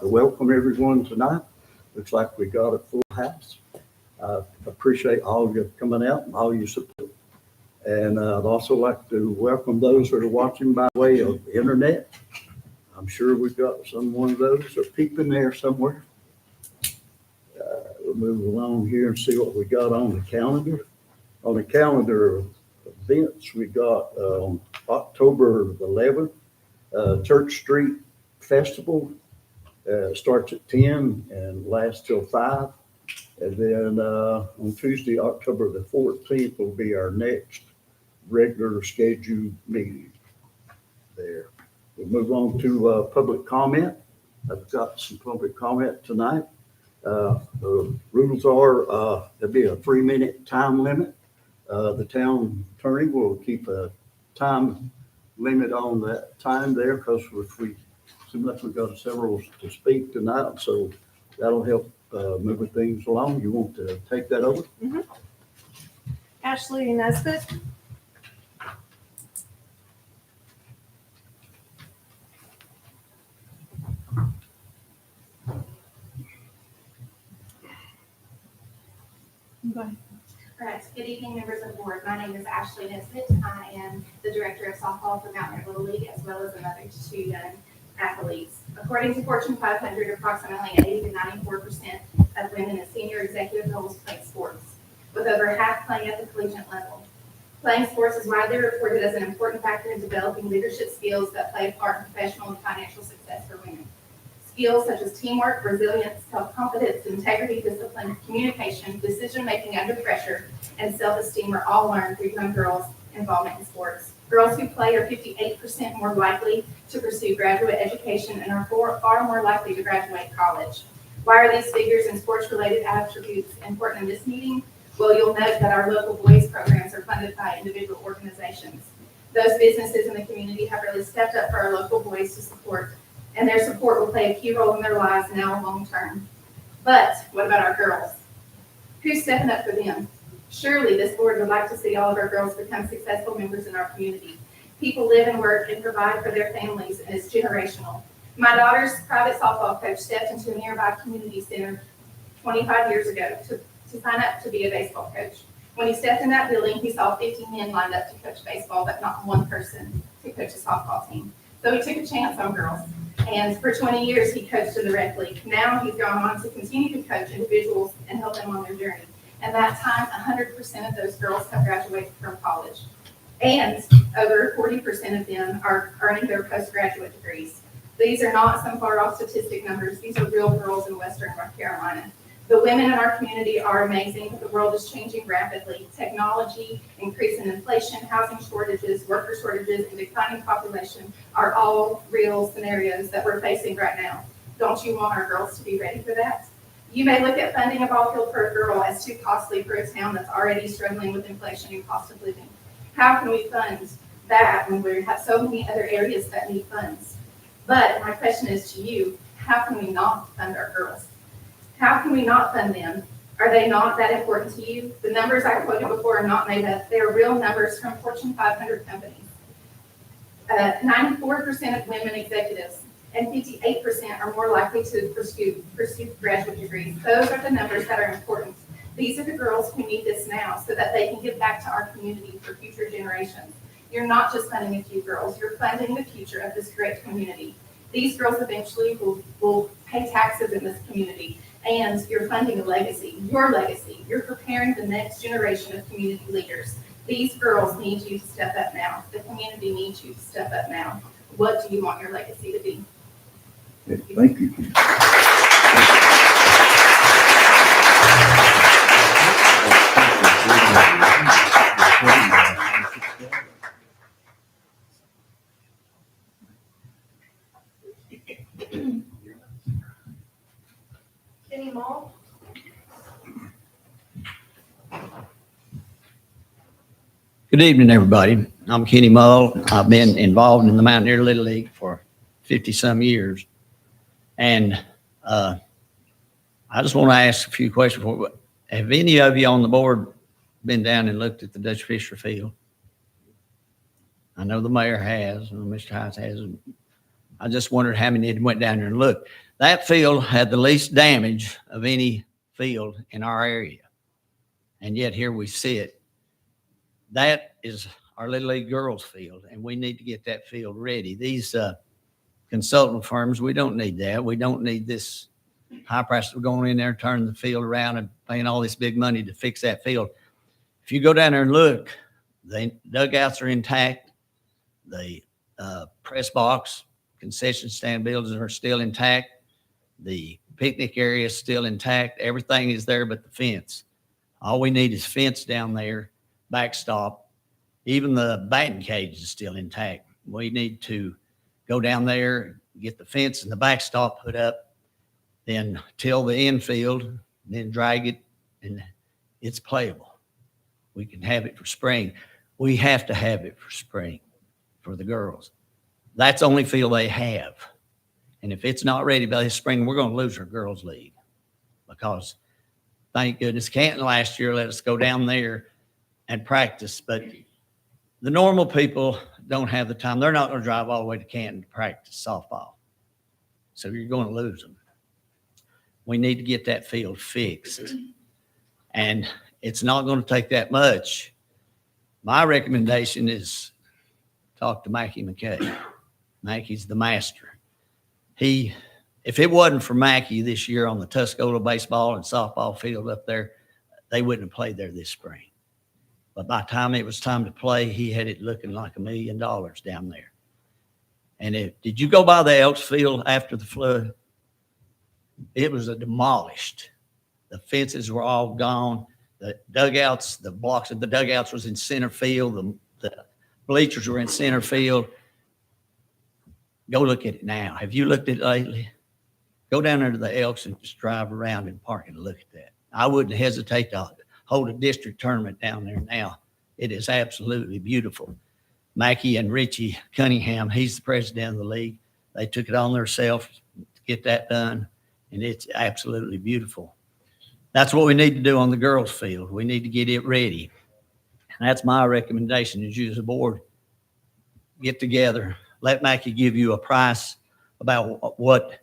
to welcome everyone tonight. Looks like we got a full house. Appreciate all of you coming out and all your support. And I'd also like to welcome those that are watching by way of the internet. I'm sure we've got one of those are peeping there somewhere. We'll move along here and see what we got on the calendar. On the calendar of events, we got October 11th, Church Street Festival. Starts at 10 and lasts till 5. And then on Tuesday, October 14th, will be our next regular scheduled meeting there. We'll move on to public comment. I've got some public comment tonight. The rules are there'll be a 3-minute time limit. The town attorney will keep a time limit on that time there because if we seem like we've got several to speak tonight, so that'll help moving things along. You want to take that over? Mm-hmm. Ashley Nesbitt. Go ahead. All right, good evening, members of the board. My name is Ashley Nesbitt. I am the director of softball for Mountain Little League, as well as a mother to 2 young athletes. According to Fortune 500, approximately 80 to 94% of women in senior executive roles play sports, with over half playing at the collegiate level. Playing sports is widely reported as an important factor in developing leadership skills that play a part in professional and financial success for women. Skills such as teamwork, resilience, self-confidence, integrity, discipline, communication, decision-making under pressure, and self-esteem are all learned through young girls' involvement in sports. Girls who play are 58% more likely to pursue graduate education and are far more likely to graduate college. Why are these figures and sports-related attributes important in this meeting? Well, you'll note that our local boys programs are funded by individual organizations. Those businesses in the community have really stepped up for our local boys to support, and their support will play a key role in their lives now and long term. But what about our girls? Who's stepping up for them? Surely this board would like to see all of our girls become successful members in our community. People live and work and provide for their families, and it's generational. My daughter's private softball coach stepped into a nearby community center 25 years ago to sign up to be a baseball coach. When he stepped in that building, he saw 50 men lined up to coach baseball, but not one person to coach a softball team. So he took a chance on girls. And for 20 years, he coached in the rec league. Now he's gone on to continue to coach individuals and help them on their journey. And that time, 100% of those girls have graduated from college. And over 40% of them are earning their postgraduate degrees. These are not some far-off statistic numbers. These are real girls in Western North Carolina. The women in our community are amazing, but the world is changing rapidly. Technology, increase in inflation, housing shortages, worker shortages, and declining population are all real scenarios that we're facing right now. Don't you want our girls to be ready for that? You may look at funding a ball field for a girl as too costly for a town that's already struggling with inflation and cost of living. How can we fund that when we have so many other areas that need funds? But my question is to you, how can we not fund our girls? How can we not fund them? Are they not that important to you? The numbers I quoted before are not made up. They are real numbers from Fortune 500 companies. 94% of women executives and 58% are more likely to pursue graduate degrees. Those are the numbers that are important. These are the girls who need this now so that they can give back to our community for future generations. You're not just funding a few girls, you're funding the future of this great community. These girls eventually will pay taxes in this community. And you're funding a legacy, your legacy. You're preparing the next generation of community leaders. These girls need you to step up now. The community needs you to step up now. What do you want your legacy to be? Thank you. Kenny Mall. Good evening, everybody. I'm Kenny Mull. I've been involved in the Mountaineer Little League for 50-some years. And I just want to ask a few questions. Have any of you on the board been down and looked at the Dutch Fisher Field? I know the mayor has, and Mr. Heights has. I just wondered how many had went down there and looked. That field had the least damage of any field in our area. And yet here we sit. That is our Little League girls field, and we need to get that field ready. These consultant firms, we don't need that. We don't need this high price of going in there, turning the field around and paying all this big money to fix that field. If you go down there and look, the dugouts are intact. The press box, concession stand buildings are still intact. The picnic area is still intact. Everything is there but the fence. All we need is fence down there, backstop. Even the batting cage is still intact. We need to go down there, get the fence and the backstop put up, then till the infield, then drag it, and it's playable. We can have it for spring. We have to have it for spring for the girls. That's the only field they have. And if it's not ready by this spring, we're going to lose our girls' league, because thank goodness Canton last year let us go down there and practice. But the normal people don't have the time. They're not going to drive all the way to Canton to practice softball. So you're going to lose them. We need to get that field fixed. And it's not going to take that much. My recommendation is talk to Mackie McKay. Mackie's the master. If it wasn't for Mackie this year on the Tuscola baseball and softball field up there, they wouldn't have played there this spring. But by the time it was time to play, he had it looking like $1 million down there. And did you go by the Elks field after the flood? It was demolished. The fences were all gone. The dugouts, the blocks of the dugouts was in center field. The bleachers were in center field. Go look at it now. Have you looked at it lately? Go down there to the Elks and just drive around and park and look at that. I wouldn't hesitate to hold a district tournament down there now. It is absolutely beautiful. Mackie and Richie Cunningham, he's the president of the league. They took it on themselves to get that done, and it's absolutely beautiful. That's what we need to do on the girls' field. We need to get it ready. And that's my recommendation is you as a board, get together, let Mackie give you a price about what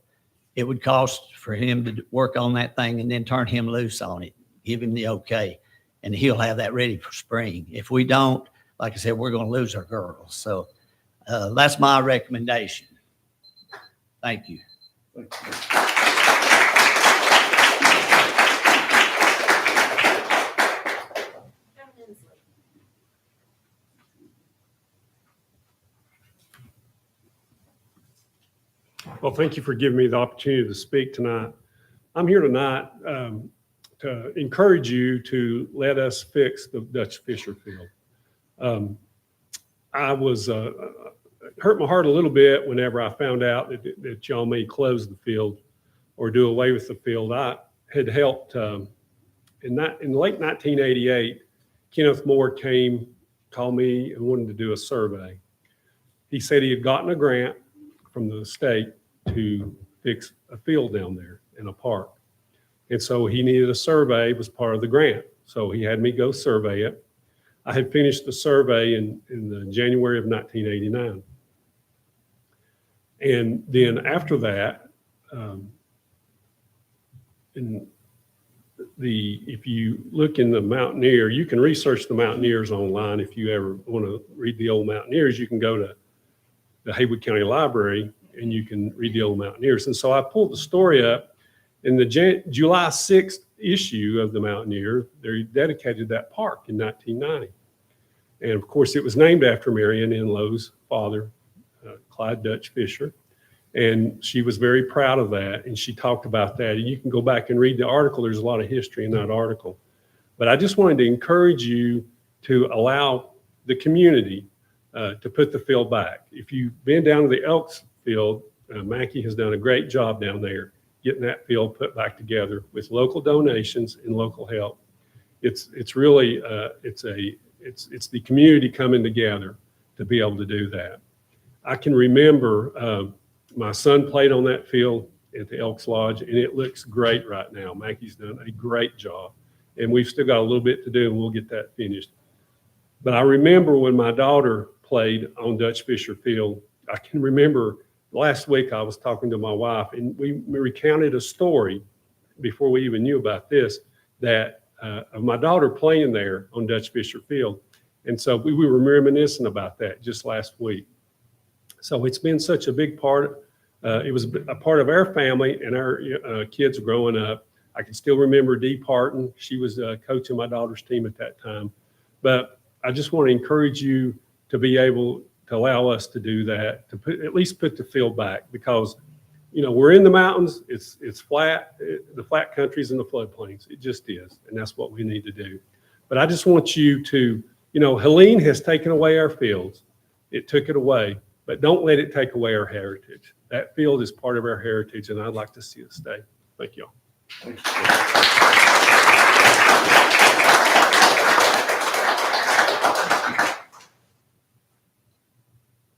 it would cost for him to work on that thing, and then turn him loose on it. Give him the okay, and he'll have that ready for spring. If we don't, like I said, we're going to lose our girls. So that's my recommendation. Thank you. Well, thank you for giving me the opportunity to speak tonight. I'm here tonight to encourage you to let us fix the Dutch Fisher field. I was hurt my heart a little bit whenever I found out that y'all may close the field or do away with the field. I had helped in late 1988. Kenneth Moore called me and wanted to do a survey. He said he had gotten a grant from the state to fix a field down there in a park. And so he needed a survey, was part of the grant. So he had me go survey it. I had finished the survey in the January of 1989. And then after that, if you look in the Mountaineer, you can research the Mountaineers online. If you ever want to read the old Mountaineers, you can go to the Haywood County Library and you can read the old Mountaineers. And so I pulled the story up in the July 6th issue of the Mountaineer. They dedicated that park in 1990. And of course, it was named after Marion Enlow's father, Clyde Dutch Fisher. And she was very proud of that. And she talked about that. And you can go back and read the article. There's a lot of history in that article. But I just wanted to encourage you to allow the community to put the field back. If you've been down to the Elks field, Mackie has done a great job down there getting that field put back together with local donations and local help. It's really it's the community coming together to be able to do that. I can remember my son played on that field at the Elks Lodge, and it looks great right now. Mackie's done a great job, and we've still got a little bit to do, and we'll get that finished. But I remember when my daughter played on Dutch Fisher Field, I can remember last week I was talking to my wife, and we recounted a story before we even knew about this, that of my daughter playing there on Dutch Fisher Field. And so we were reminiscing about that just last week. So it's been such a big part. It was a part of our family and our kids growing up. I can still remember Dee Parton. She was coaching my daughter's team at that time. But I just want to encourage you to be able to allow us to do that, to at least put the field back, because we're in the mountains. It's flat. The flat country's in the floodplains. It just is, and that's what we need to do. But I just want you to, Helene has taken away our fields. It took it away, but don't let it take away our heritage. That field is part of our heritage, and I'd like to see it stay. Thank you all.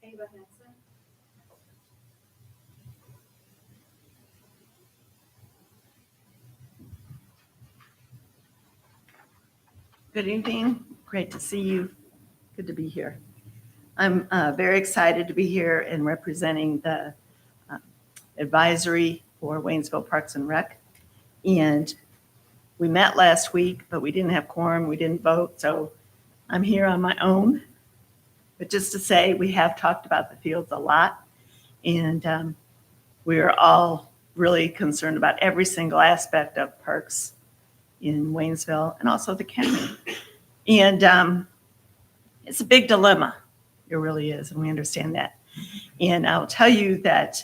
Ava Henson. Good evening. Great to see you. Good to be here. I'm very excited to be here and representing the advisory for Waynesville Parks and Rec. And we met last week, but we didn't have quorum. We didn't vote. So I'm here on my own. But just to say, we have talked about the fields a lot. And we are all really concerned about every single aspect of parks in Waynesville and also the county. And it's a big dilemma. It really is, and we understand that. And I'll tell you that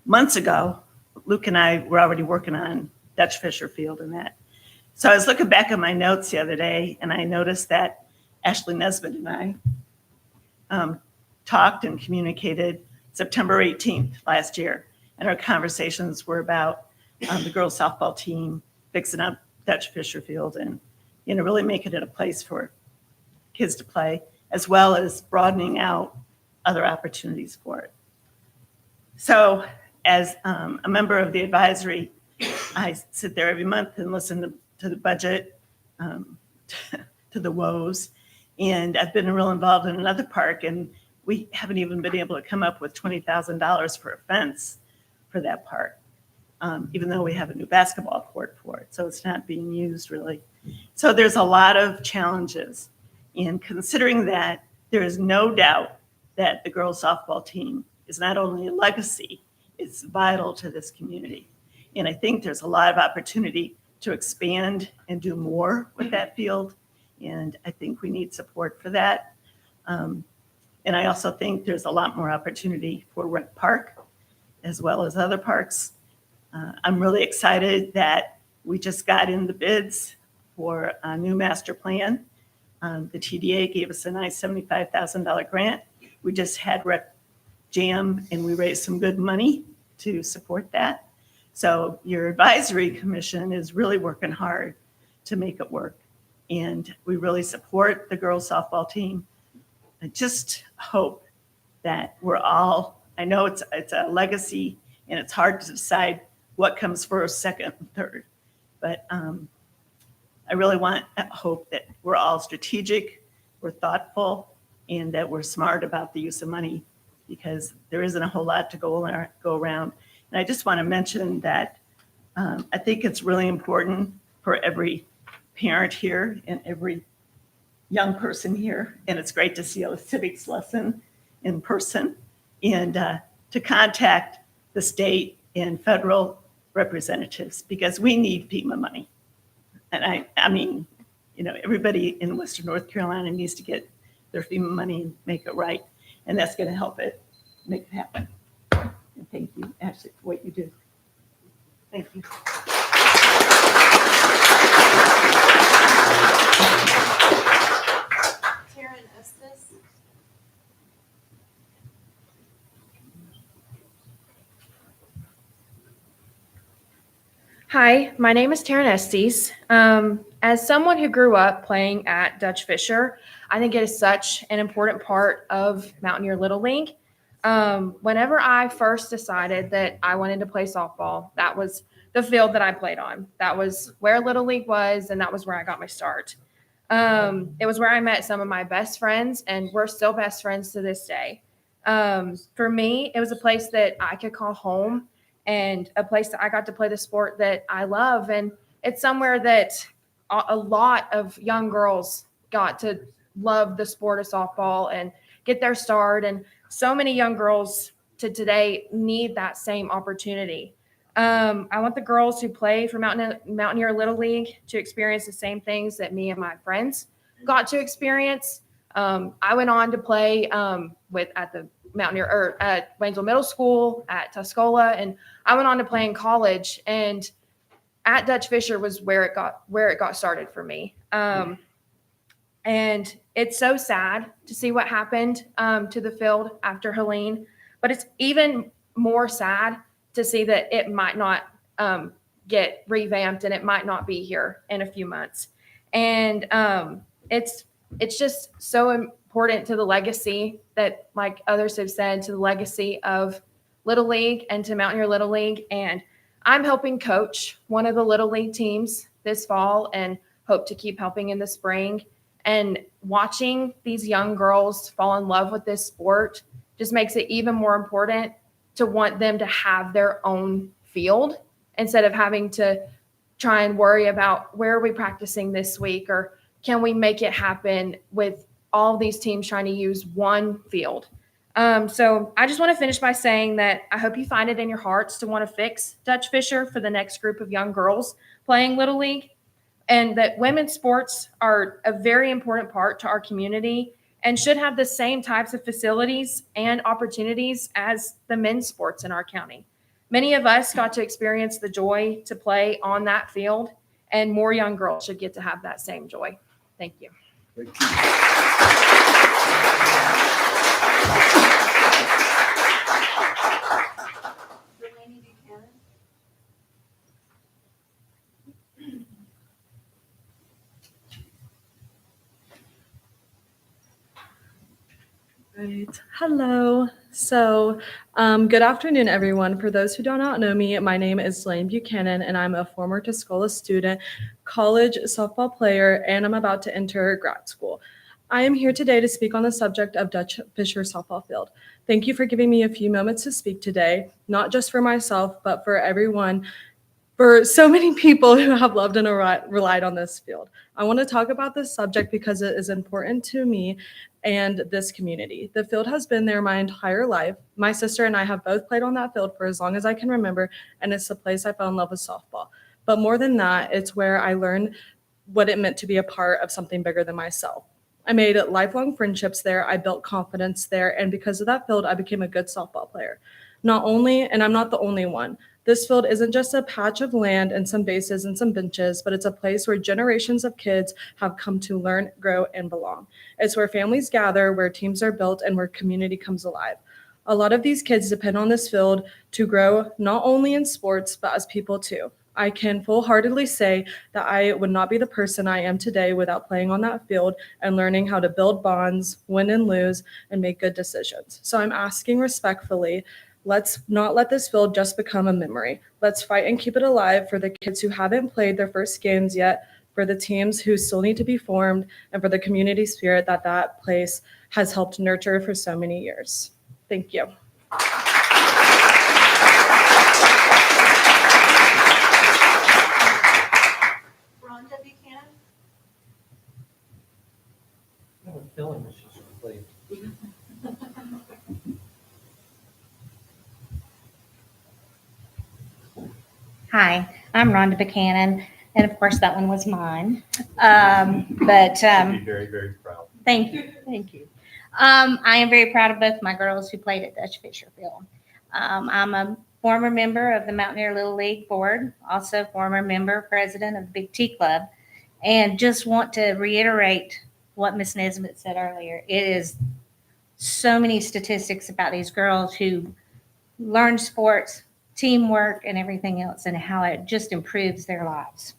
months ago, Luke and I were already working on Dutch Fisher Field and that. So I was looking back at my notes the other day, and I noticed that Ashley Nesbitt and I talked and communicated September 18th last year. And our conversations were about the girls softball team fixing up Dutch Fisher Field and, really making it a place for kids to play, as well as broadening out other opportunities for it. So as a member of the advisory, I sit there every month and listen to the budget, to the woes. And I've been real involved in another park, and we haven't even been able to come up with $20,000 for a fence for that park, even though we have a new basketball court for it. So it's not being used really. So there's a lot of challenges. And considering that, there is no doubt that the girls softball team is not only a legacy, it's vital to this community. And I think there's a lot of opportunity to expand and do more with that field. And I think we need support for that. And I also think there's a lot more opportunity for Rec Park as well as other parks. I'm really excited that we just got in the bids for a new master plan. The TDA gave us a nice $75,000 grant. We just had Rec Jam, and we raised some good money to support that. So your advisory commission is really working hard to make it work. And we really support the girls softball team. I just hope that we're all, I know it's a legacy and it's hard to decide what comes first, second, and third. But I really hope that we're all strategic, we're thoughtful, and that we're smart about the use of money, because there isn't a whole lot to go around. And I just want to mention that I think it's really important for every parent here and every young person here, and it's great to see a civics lesson in person, and to contact the state and federal representatives, because we need FEMA money. And I mean, everybody in Western North Carolina needs to get their FEMA money and make it right. And that's going to help it make it happen. And thank you, Ashley, for what you do. Thank you. Taryn Estes. Hi, my name is Taryn Estes. As someone who grew up playing at Dutch Fisher, I think it is such an important part of Mountaineer Little League. Whenever I first decided that I wanted to play softball, that was the field that I played on. That was where Little League was, and that was where I got my start. It was where I met some of my best friends, and we're still best friends to this day. For me, it was a place that I could call home and a place that I got to play the sport that I love. And it's somewhere that a lot of young girls got to love the sport of softball and get their start. And so many young girls to today need that same opportunity. I want the girls who play for Mountaineer Little League to experience the same things that me and my friends got to experience. I went on to play at the Mountaineer or at Waynesville Middle School, at Tuscola, and I went on to play in college. And at Dutch Fisher was where it got started for me. And it's so sad to see what happened to the field after Helene, but it's even more sad to see that it might not get revamped and it might not be here in a few months. And it's just so important to the legacy that, like others have said, to the legacy of Little League and to Mountaineer Little League. And I'm helping coach one of the Little League teams this fall and hope to keep helping in the spring. And watching these young girls fall in love with this sport just makes it even more important to want them to have their own field instead of having to try and worry about where are we practicing this week or can we make it happen with all these teams trying to use one field. So I just want to finish by saying that I hope you find it in your hearts to want to fix Dutch Fisher for the next group of young girls playing Little League, and that women's sports are a very important part to our community and should have the same types of facilities and opportunities as the men's sports in our county. Many of us got to experience the joy to play on that field, and more young girls should get to have that same joy. Thank you. Thank you. Delaney Buchanan. Right. Hello. Good afternoon, everyone. For those who do not know me, my name is Lane Buchanan, and I'm a former Tuscola student, college softball player, and I'm about to enter grad school. I am here today to speak on the subject of Dutch Fisher softball field. Thank you for giving me a few moments to speak today, not just for myself, but for everyone, for so many people who have loved and relied on this field. I want to talk about this subject because it is important to me and this community. The field has been there my entire life. My sister and I have both played on that field for as long as I can remember, and it's the place I fell in love with softball. But more than that, it's where I learned what it meant to be a part of something bigger than myself. I made lifelong friendships there. I built confidence there, and because of that field, I became a good softball player. And I'm not the only one. This field isn't just a patch of land and some bases and some benches, but it's a place where generations of kids have come to learn, grow, and belong. It's where families gather, where teams are built, and where community comes alive. A lot of these kids depend on this field to grow, not only in sports, but as people too. I can full-heartedly say that I would not be the person I am today without playing on that field and learning how to build bonds, win and lose, and make good decisions. So I'm asking respectfully, let's not let this field just become a memory. Let's fight and keep it alive for the kids who haven't played their first games yet, for the teams who still need to be formed, and for the community spirit that place has helped nurture for so many years. Thank you. Rhonda Buchanan. I have a feeling that she's complete. Hi, I'm Rhonda Buchanan, and of course, that one was mine. Be very, very proud. Thank you, thank you. I am very proud of both my girls who played at Dutch Fisher Field. I'm a former member of the Mountaineer Little League Board, also former member, president of the Big T Club, and just want to reiterate what Ms. Nesbitt said earlier. It is so many statistics about these girls who learn sports, teamwork, and everything else, and how it just improves their lives.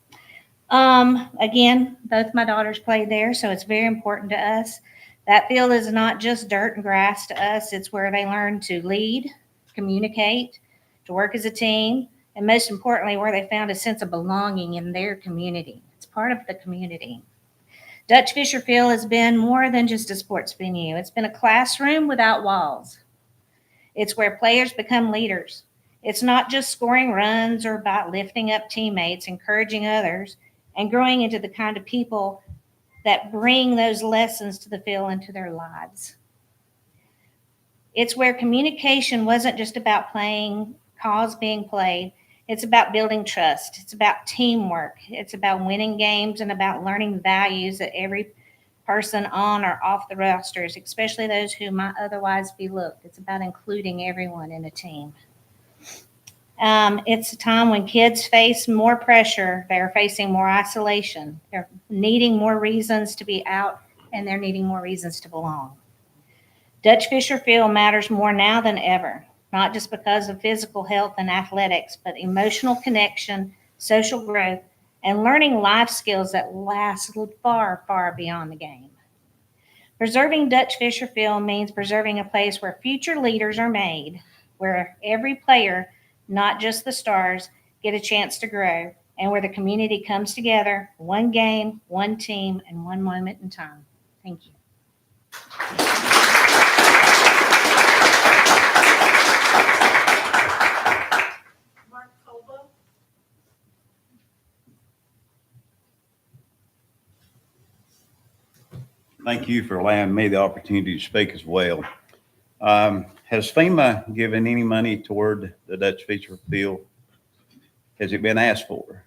Again, both my daughters played there, so it's very important to us. That field is not just dirt and grass to us. It's where they learn to lead, communicate, to work as a team, and most importantly, where they found a sense of belonging in their community. It's part of the community. Dutch Fisher Field has been more than just a sports venue. It's been a classroom without walls. It's where players become leaders. It's not just scoring runs or about lifting up teammates, encouraging others, and growing into the kind of people that bring those lessons to the field into their lives. It's where communication wasn't just about playing calls being played. It's about building trust. It's about teamwork. It's about winning games and about learning values that every person on or off the rosters, especially those who might otherwise be looked. It's about including everyone in a team. It's a time when kids face more pressure. They're facing more isolation. They're needing more reasons to be out, and they're needing more reasons to belong. Dutch Fisher Field matters more now than ever, not just because of physical health and athletics, but emotional connection, social growth, and learning life skills that last far, far beyond the game. Preserving Dutch Fisher Field means preserving a place where future leaders are made, where every player, not just the stars, get a chance to grow, and where the community comes together, one game, one team, and one moment in time. Thank you. Mark Colbo. Thank you for allowing me the opportunity to speak as well. Has FEMA given any money toward the Dutch Fisher Field? Has it been asked for?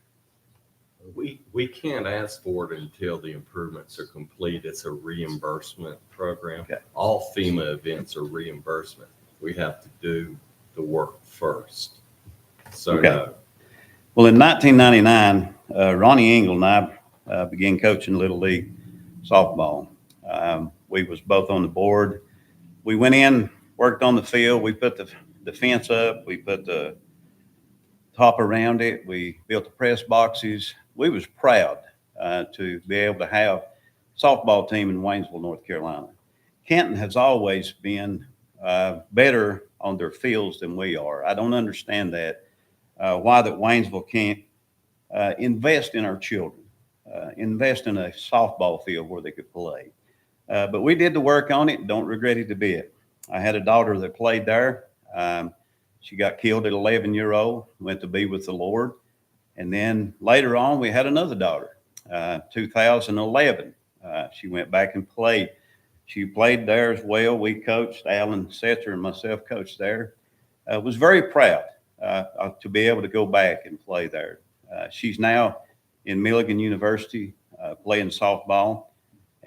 We can't ask for it until the improvements are complete. It's a reimbursement program. Okay. All FEMA events are reimbursement. We have to do the work first. So Okay. no. Well, in 1999, Ronnie Engel and I began coaching Little League softball. We was both on the board. We went in, worked on the field. We put the fence up. We put the top around it. We built the press boxes. We was proud to be able to have a softball team in Waynesville, North Carolina. Kenton has always been better on their fields than we are. I don't understand that. Why that Waynesville can't invest in our children, invest in a softball field where they could play. But we did the work on it. Don't regret it a bit. I had a daughter that played there. She got killed at 11-year-old, went to be with the Lord. And then later on, we had another daughter, 2011. She went back and played. She played there as well. We coached, Alan Setzer and myself coached there. Was very proud to be able to go back and play there. She's now in Milligan University playing softball.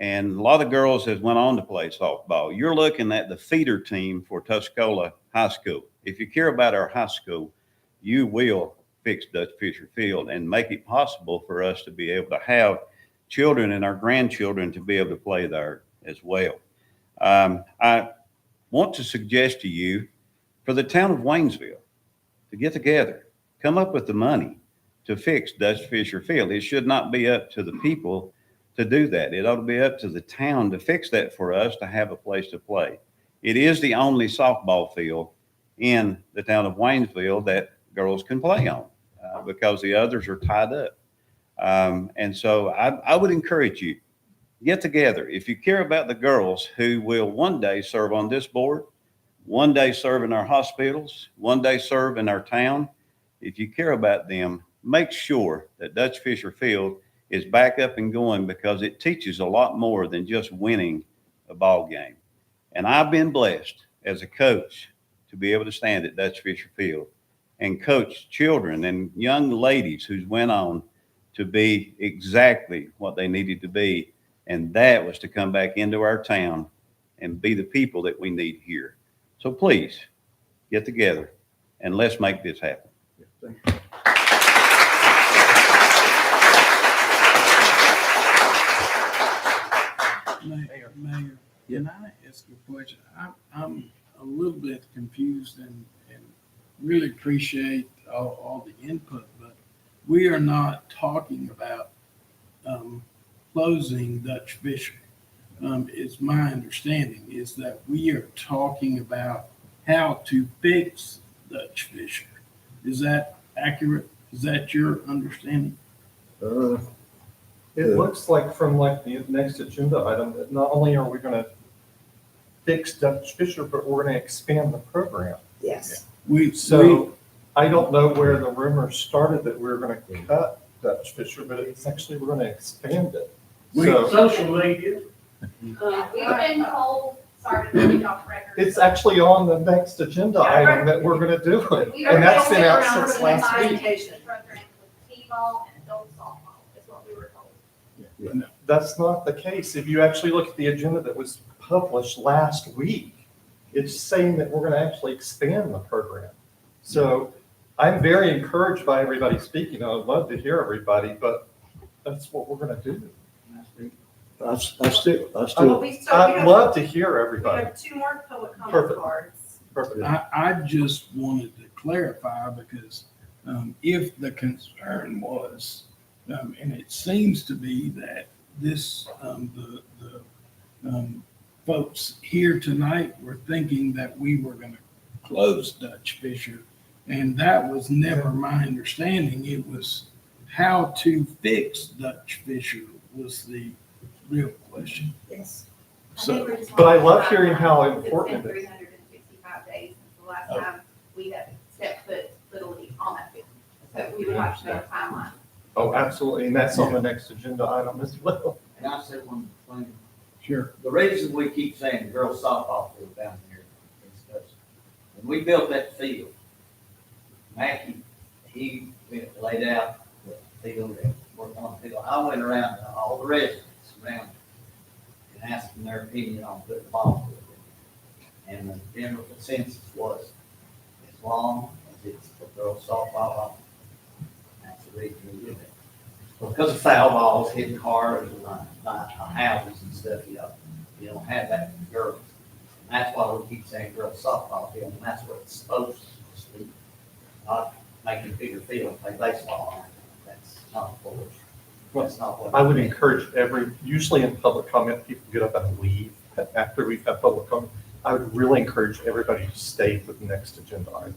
And a lot of girls have went on to play softball. You're looking at the feeder team for Tuscola High School. If you care about our high school, you will fix Dutch Fisher Field and make it possible for us to be able to have children and our grandchildren to be able to play there as well. I want to suggest to you for the town of Waynesville to get together, come up with the money to fix Dutch Fisher Field. It should not be up to the people to do that. It ought to be up to the town to fix that for us to have a place to play. It is the only softball field in the town of Waynesville that girls can play on because the others are tied up. And so I would encourage you, get together. If you care about the girls who will one day serve on this board, one day serve in our hospitals, one day serve in our town, if you care about them, make sure that Dutch Fisher Field is back up and going because it teaches a lot more than just winning a ball game. And I've been blessed as a coach to be able to stand at Dutch Fisher Field and coach children and young ladies who went on to be exactly what they needed to be. And that was to come back into our town and be the people that we need here. So please get together and let's make this happen. Thank you. Mayor, can I ask a question? I'm a little bit confused and really appreciate all the input, but we are not talking about closing Dutch Fisher. It's my understanding is that we are talking about how to fix Dutch Fisher. Is that accurate? Is that your understanding? It looks like from like the next agenda item that not only are we going to fix Dutch Fisher, but we're going to expand the program. Yes. So I don't know where the rumor started that we were going to cut Dutch Fisher, but it's actually, we're going to expand it. So Social media. We've been told, sorry to leave off record. it's actually on the next agenda item that we're going to do it. We And are that's been out going since around last with week. programs with T-ball and adult softball, is what we were told. That's not the case. If you actually look at the agenda that was published last week, it's saying that we're going to actually expand the program. So I'm very encouraged by everybody speaking. I'd love to hear everybody, but that's what we're going to do. I still, I'd love to hear We everybody. have two more public comment Perfect. cards. Perfect. I just wanted to clarify because if the concern was, and it seems to be that this, the folks here tonight were thinking that we were going to close Dutch Fisher. And that was never my understanding. It was how to fix Dutch Fisher was the real question. Yes. So, But I love hearing how important It's it been is. 365 days since the last time we have stepped foot Little League on that field. So we would watch the timeline. Oh, absolutely. And that's on the next agenda item as well. And I said one thing. sure. The reason we keep saying girls softball field down here is because when we built that field, Mackey, he laid out the field and worked on the field. I went around to all the residents around and asked them their opinion on putting the ball field in. And the general consensus was as long as it's for girls softball, that's the reason we did it. Because of foul balls hitting cars and houses and stuff, you don't have that for girls. And that's why we keep saying girls softball field, and that's what it's supposed to be. Not making bigger field, play baseball on it. That's not what that's not what. I would encourage usually in public comment, people get up and leave after we've had public comment. I would really encourage everybody to stay for the next agenda item.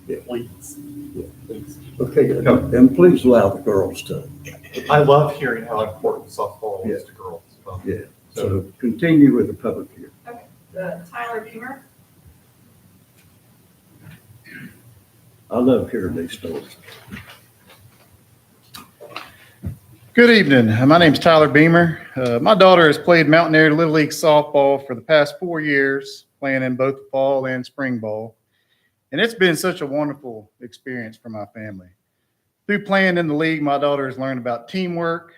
Yeah. Please. Yeah. Please. okay, and please allow the girls to, I love hearing how important softball is to girls. yeah. So continue with the public here. Tyler Beamer. I love hearing these stories. Good evening. My name's Tyler Beamer. My daughter has played Mountaineer Little League softball for the past 4 years, playing in both fall and spring ball. And it's been such a wonderful experience for my family. Through playing in the league, my daughter has learned about teamwork,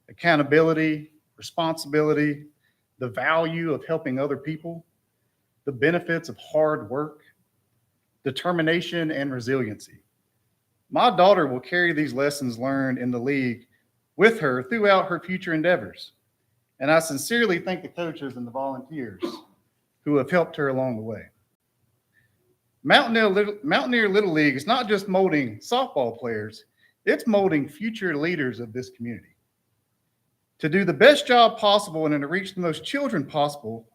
accountability, responsibility, the value of helping other people, the benefits of hard work, determination, and resiliency. My daughter will carry these lessons learned in the league with her throughout her future endeavors. And I sincerely thank the coaches and the volunteers who have helped her along the way. Mountaineer Little League is not just molding softball players, it's molding future leaders of this community. To do the best job possible and to reach the most children possible,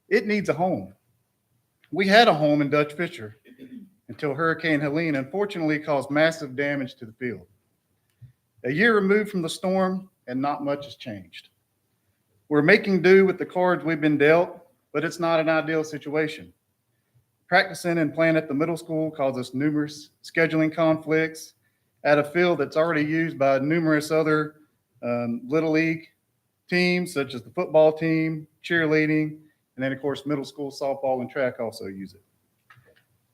it needs a home. We had a home in Dutch Fisher until Hurricane Helene unfortunately caused massive damage to the field. A year removed from the storm, and not much has changed. We're making do with the cards we've been dealt, but it's not an ideal situation. Practicing and playing at the middle school caused us numerous scheduling conflicts at a field that's already used by numerous other Little League teams, such as the football team, cheerleading, and then, of course, middle school softball and track also use it.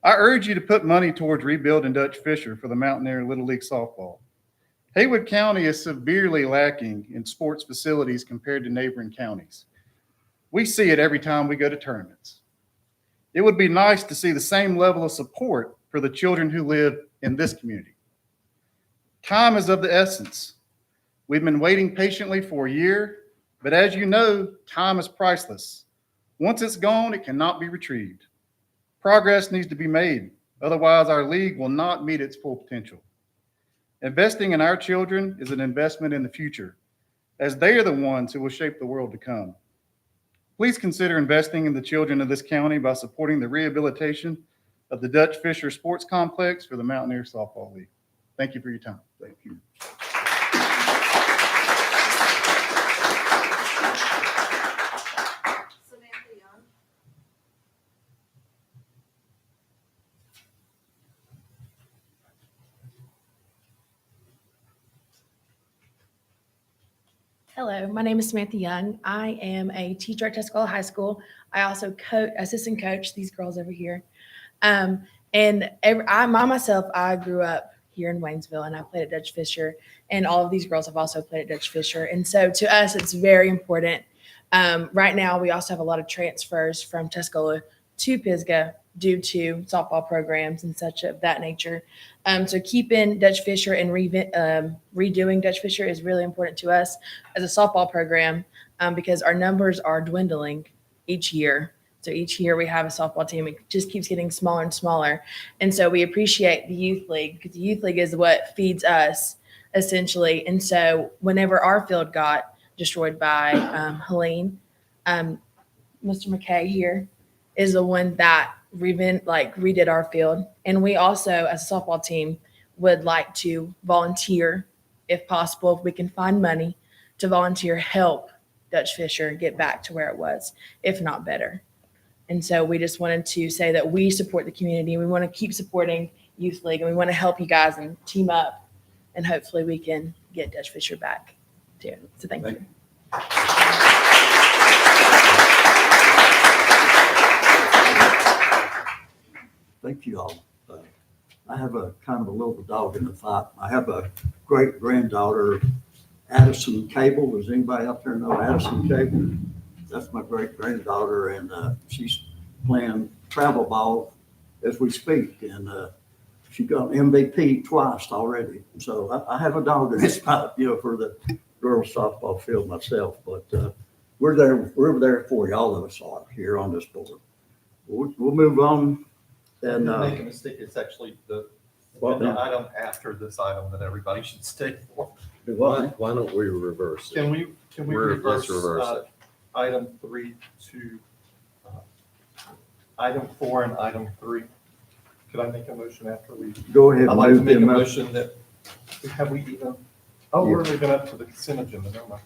I urge you to put money towards rebuilding Dutch Fisher for the Mountaineer Little League softball. Haywood County is severely lacking in sports facilities compared to neighboring counties. We see it every time we go to tournaments. It would be nice to see the same level of support for the children who live in this community. Time is of the essence. We've been waiting patiently for a year, but as you know, time is priceless. Once it's gone, it cannot be retrieved. Progress needs to be made. Otherwise, our league will not meet its full potential. Investing in our children is an investment in the future, as they are the ones who will shape the world to come. Please consider investing in the children of this county by supporting the rehabilitation of the Dutch Fisher Sports Complex for the Mountaineer Softball League. Thank you for your time. Thank you. Samantha Young. Hello, my name is Samantha Young. I am a teacher at Tuscola High School. I also assistant coach these girls over here. I grew up here in Waynesville, and I played at Dutch Fisher, and all of these girls have also played at Dutch Fisher. And so to us, it's very important. Right now, we also have a lot of transfers from Tuscola to Pisgah due to softball programs and such of that nature. So keeping Dutch Fisher and redoing Dutch Fisher is really important to us as a softball program because our numbers are dwindling each year. So each year we have a softball team. It just keeps getting smaller and smaller. And so we appreciate the youth league because the youth league is what feeds us essentially. And so whenever our field got destroyed by Helene, Mr. McKay here is the one that redid our field. And we also, as a softball team, would like to volunteer, if possible, if we can find money to volunteer, help Dutch Fisher get back to where it was, if not better. And so we just wanted to say that we support the community. We want to keep supporting Youth League, and we want to help you guys and team up, and hopefully we can get Dutch Fisher back too. So thank you. Thank you all. I have a kind of a little dog in the fight. I have a great granddaughter, Addison Cable. Does anybody out there know Addison Cable? That's my great granddaughter, and she's playing travel ball as we speak. And she got MVP twice already. So I have a dog in this fight, for the girls softball field myself. But we're there for you. All of us are here on this board. We'll move on. And Make a mistake, it's actually the item after this item that everybody should stay for. Why don't we reverse it? Can we Let's reverse it. item 3 to item 4 and item 3? Could I make a motion after we? Go ahead. I'd like to move make a them up. motion that, have we even, we're moving up to the consent agenda, never mind.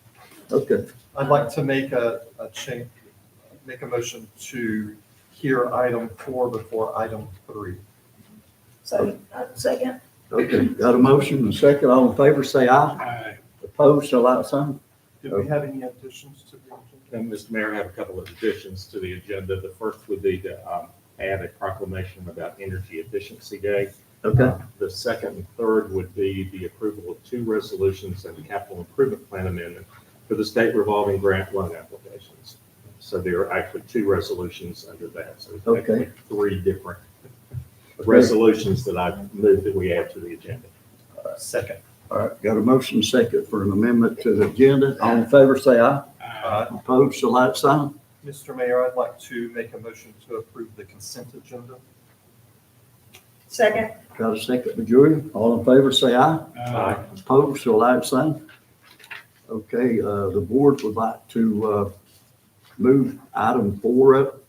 Okay. I'd like to make a motion to hear item 4 before item 3. Second. Okay, got a motion and a second. All in favor, say aye. Aye. Opposed, so like sign. Did we have any additions to the agenda? And Mr. Mayor, I have a couple of additions to the agenda. The first would be to add a proclamation about Energy Efficiency Day. Okay. The second and third would be the approval of 2 resolutions and the capital improvement plan amendment for the state revolving grant loan applications. So there are actually 2 resolutions under that. So it's actually 3 different resolutions that I've moved that we add to the agenda. Second. All right, got a motion and second for an amendment to the agenda. All in favor, say aye. Opposed, so like sign. Mr. Mayor, I'd like to make a motion to approve the consent agenda. Second. Got a second by Julia. All in favor, say aye. Aye. Opposed, so like sign. Okay, the board would like to move item 4 up.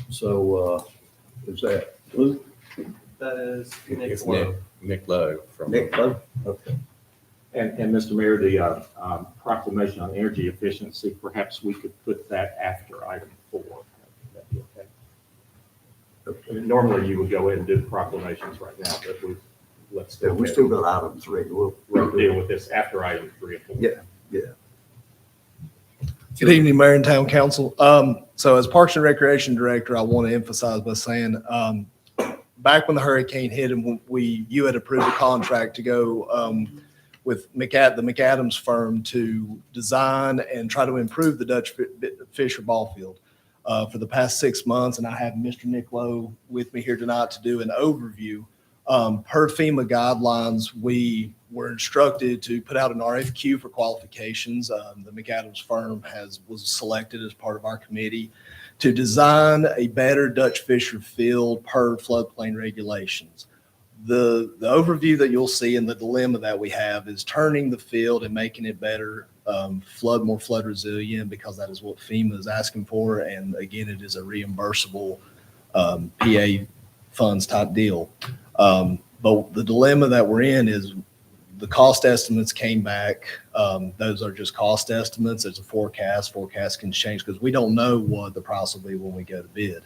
So is that Luke? That is Nick It's Lowe. Nick Lowe from. Nick Lowe? Okay. And Mr. Mayor, the proclamation on energy efficiency, perhaps we could put that after item 4. That'd be okay. I mean, normally you would go ahead and do the proclamations right now, but let's go. Yeah, we still got item 3. We'll deal with this after item 3 and 4. Yeah. Good evening, Mayor and Town Council. So as Parks and Recreation Director, I want to emphasize by saying, back when the hurricane hit and you had approved a contract to go with the McAdams firm to design and try to improve the Dutch Fisher ball field for the past 6 months. And I have Mr. Nick Lowe with me here tonight to do an overview. Per FEMA guidelines, we were instructed to put out an RFQ for qualifications. The McAdams firm was selected as part of our committee to design a better Dutch Fisher field per floodplain regulations. The overview that you'll see and the dilemma that we have is turning the field and making it better, more flood resilient, because that is what FEMA is asking for. And again, it is a reimbursable PA funds type deal. But the dilemma that we're in is the cost estimates came back. Those are just cost estimates. It's a forecast. Forecast can change because we don't know what the price will be when we go to bid.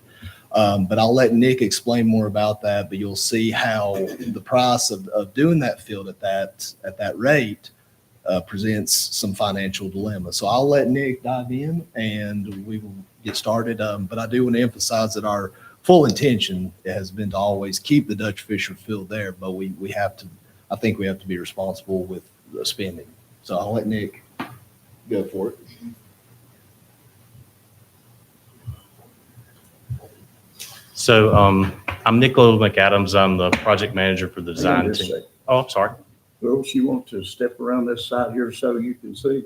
But I'll let Nick explain more about that. But you'll see how the price of doing that field at that rate presents some financial dilemma. So I'll let Nick dive in and we will get started. But I do want to emphasize that our full intention has been to always keep the Dutch Fisher Field there, but we have to, I think we have to be responsible with the spending. So I'll let Nick go for it. So I'm Nicola McAdams. I'm the project manager for the design Just a team. second. Oh, I'm sorry. Girls, you want to step around this side here so you can see?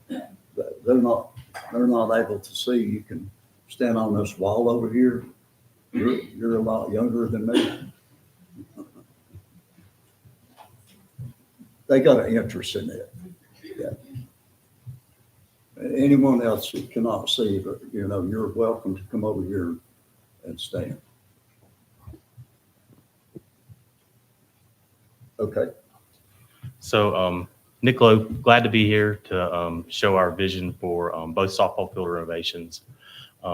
They're not able to see. You can stand on this wall over here. You're a lot younger than me. They got an interest in it. Yeah. Anyone else who cannot see, but you're welcome to come over here and stand. Okay. So Nicola, glad to be here to show our vision for both softball field renovations.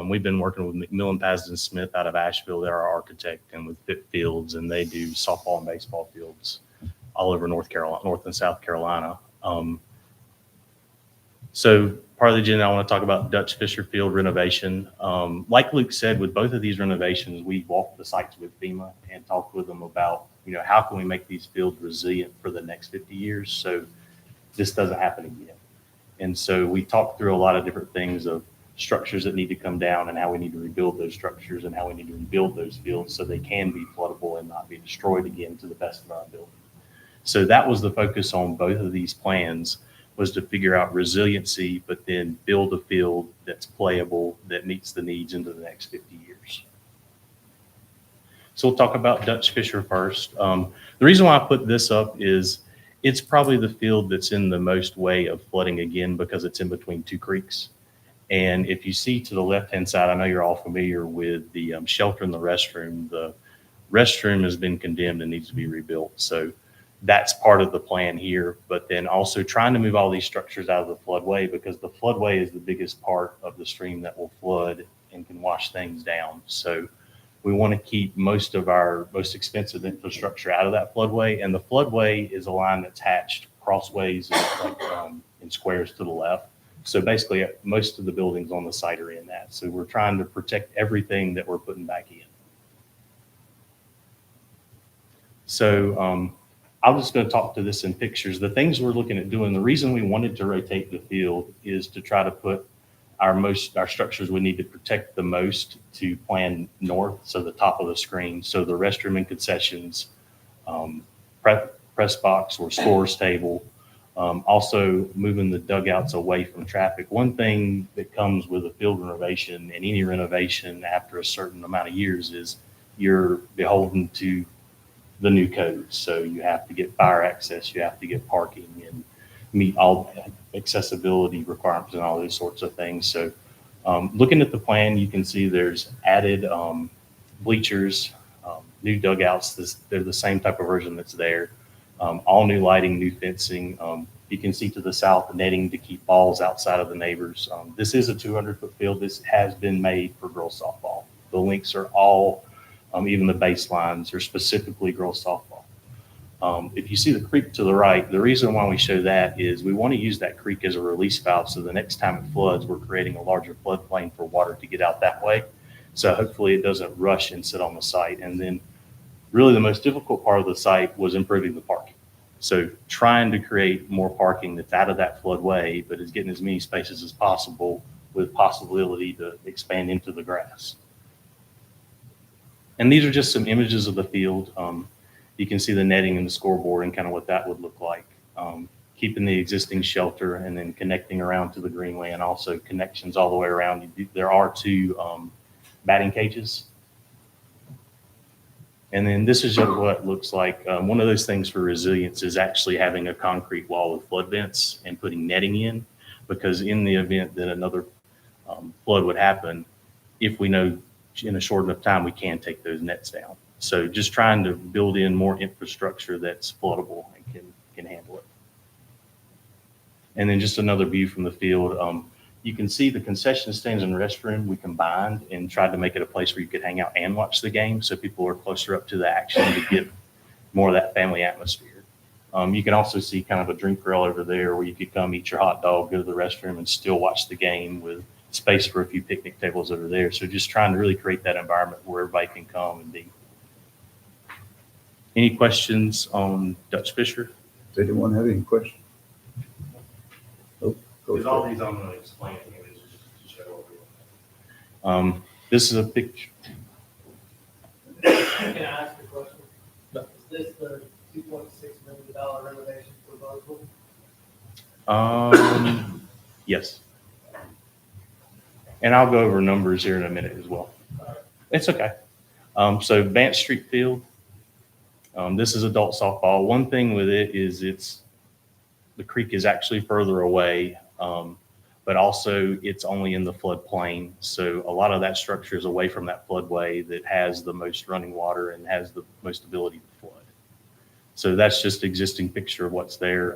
We've been working with McMillan Pasden Smith out of Asheville. They're our architect, and with Fit Fields, and they do softball and baseball fields all over North and South Carolina. So part of the agenda, I want to talk about Dutch Fisher Field renovation. Like Luke said, with both of these renovations, we walked the sites with FEMA and talked with them about, how can we make these fields resilient for the next 50 years so this doesn't happen again. And so we talked through a lot of different things of structures that need to come down and how we need to rebuild those structures and how we need to rebuild those fields so they can be floodable and not be destroyed again to the best of our ability. So that was the focus on both of these plans, was to figure out resiliency, but then build a field that's playable, that meets the needs into the next 50 years. So we'll talk about Dutch Fisher first. The reason why I put this up is it's probably the field that's in the most way of flooding again because it's in between two creeks. And if you see to the left-hand side, I know you're all familiar with the shelter and the restroom. The restroom has been condemned and needs to be rebuilt. So that's part of the plan here, but then also trying to move all these structures out of the floodway because the floodway is the biggest part of the stream that will flood and can wash things down. So we want to keep most of our most expensive infrastructure out of that floodway. And the floodway is a line that's hatched crossways in squares to the left. So basically most of the buildings on the site are in that. So we're trying to protect everything that we're putting back in. So I'm just going to talk to this in pictures. The things we're looking at doing, the reason we wanted to rotate the field is to try to put our structures we need to protect the most to plan north, so the top of the screen. So the restroom and concessions, press box or scores table, also moving the dugouts away from traffic. One thing that comes with a field renovation and any renovation after a certain amount of years is you're beholden to the new codes. So you have to get fire access, you have to get parking and meet all accessibility requirements and all those sorts of things. So looking at the plan, you can see there's added bleachers, new dugouts. They're the same type of version that's there. All new lighting, new fencing. You can see to the south, netting to keep balls outside of the neighbors. This is a 200-foot field. This has been made for girls softball. The links are all even the baselines are specifically girls softball. If you see the creek to the right, the reason why we show that is we want to use that creek as a release valve. So the next time it floods, we're creating a larger floodplain for water to get out that way. So hopefully it doesn't rush and sit on the site. And then really the most difficult part of the site was improving the parking. So trying to create more parking that's out of that floodway, but is getting as many spaces as possible with possibility to expand into the grass. And these are just some images of the field. You can see the netting and the scoreboard and kind of what that would look like. Keeping the existing shelter and then connecting around to the greenway and also connections all the way around. There are two batting cages. And then this is what it looks like. One of those things for resilience is actually having a concrete wall with flood vents and putting netting in, because in the event that another flood would happen, if we know in a short enough time, we can take those nets down. So just trying to build in more infrastructure that's floodable and can handle it. And then just another view from the field. You can see the concession stands and restroom we combined and tried to make it a place where you could hang out and watch the game. So people are closer up to the action to get more of that family atmosphere. You can also see kind of a drink grill over there where you could come eat your hot dog, go to the restroom, and still watch the game with space for a few picnic tables over there. So just trying to really create that environment where everybody can come and be. Any questions on Dutch Fisher? Does anyone have any questions? Oh, go Because all ahead. these I'm going to explain anyways, just to show everyone. This is a picture. Can I ask a question? Is this the $2.6 million renovation proposal? Yes. And I'll go over numbers here in a minute as well. It's okay. So Vance Street Field, this is adult softball. One thing with it is the creek is actually further away, but also it's only in the floodplain. So a lot of that structure is away from that floodway that has the most running water and has the most ability to flood. So that's just existing picture of what's there.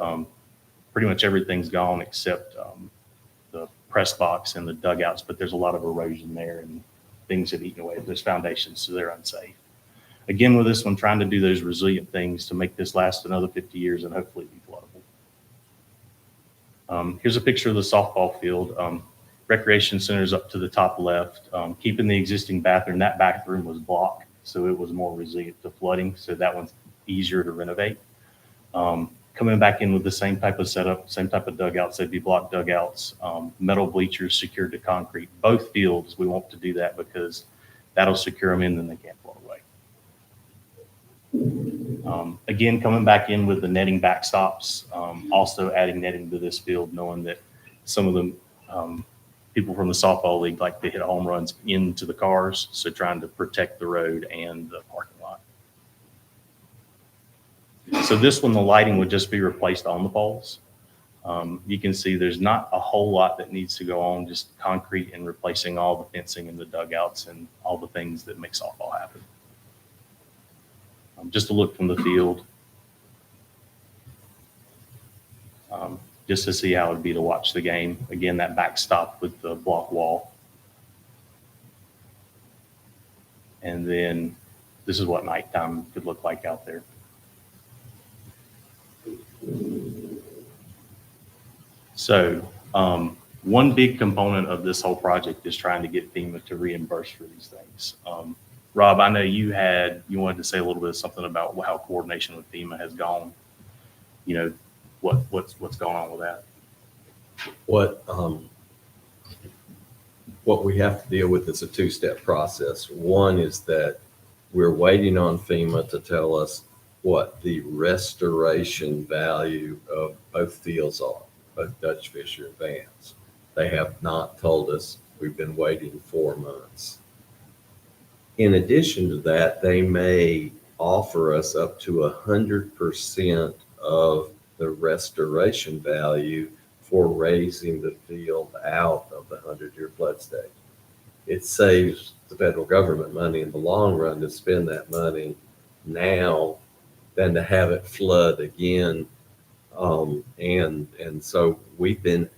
Pretty much everything's gone except the press box and the dugouts, but there's a lot of erosion there and things have eaten away at those foundations, so they're unsafe. Again, with this one, trying to do those resilient things to make this last another 50 years and hopefully be floodable. Here's a picture of the softball field. Recreation center's up to the top left. Keeping the existing bathroom, that bathroom was blocked, so it was more resilient to flooding, so that one's easier to renovate. Coming back in with the same type of setup, same type of dugouts, they'd be block dugouts, metal bleachers secured to concrete. Both fields, we want to do that because that'll secure them in, then they can't float away. Again, coming back in with the netting backstops, also adding netting to this field, knowing that some of the people from the softball league like to hit home runs into the cars, so trying to protect the road and the parking lot. So this one, the lighting would just be replaced on the poles. You can see there's not a whole lot that needs to go on, just concrete and replacing all the fencing and the dugouts and all the things that make softball happen. Just a look from the field. Just to see how it'd be to watch the game. Again, that backstop with the block wall. And then this is what nighttime could look like out there. So one big component of this whole project is trying to get FEMA to reimburse for these things. Rob, I know you wanted to say a little bit of something about how coordination with FEMA has gone. You know, what's going on with that? What we have to deal with is a two-step process. One is that we're waiting on FEMA to tell us what the restoration value of both fields are, both Dutch Fisher and Vance. They have not told us. We've been waiting 4 months. In addition to that, they may offer us up to 100% of the restoration value for raising the field out of the 100-year flood state. It saves the federal government money in the long run to spend that money now than to have it flood again. And so we've been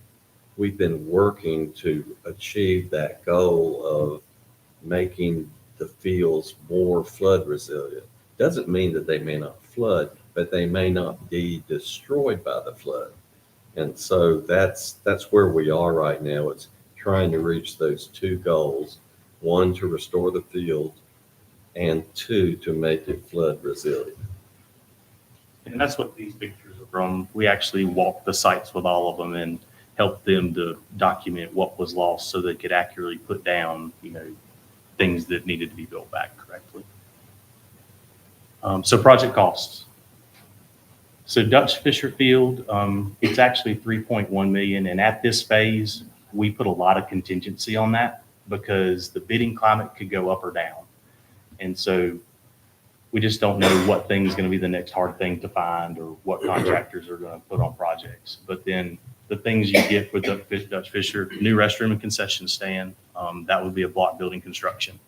working to achieve that goal of making the fields more flood resilient. Doesn't mean that they may not flood, but they may not be destroyed by the flood. And so that's where we are right now. It's trying to reach those two goals: one, to restore the field, and two, to make it flood resilient. And that's what these pictures are from. We actually walked the sites with all of them and helped them to document what was lost so they could accurately put down, things that needed to be built back correctly. So project costs. So Dutch Fisher Field, it's actually 3.1 million. And at this phase, we put a lot of contingency on that because the bidding climate could go up or down. And so we just don't know what thing is going to be the next hard thing to find or what contractors are going to put on projects. But then the things you get with Dutch Fisher, new restroom and concession stand, that would be a block building construction.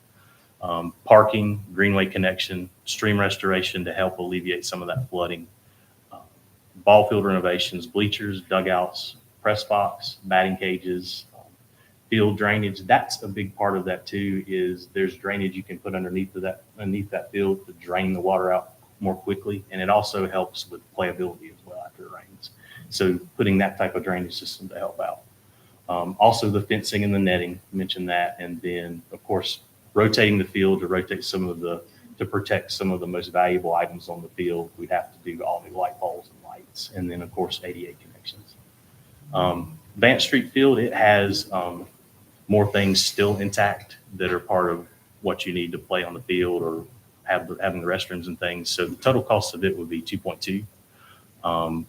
Parking, greenway connection, stream restoration to help alleviate some of that flooding. Ball field renovations, bleachers, dugouts, press box, batting cages, field drainage. That's a big part of that too, is there's drainage you can put underneath that field to drain the water out more quickly. And it also helps with playability as well after it rains. So putting that type of drainage system to help out. Also the fencing and the netting, mentioned that. And then of course, rotating the field to protect some of the most valuable items on the field. We'd have to do all new light poles and lights. And then of course, ADA connections. Vance Street Field, it has more things still intact that are part of what you need to play on the field or having the restrooms and things. So the total cost of it would be 2.2.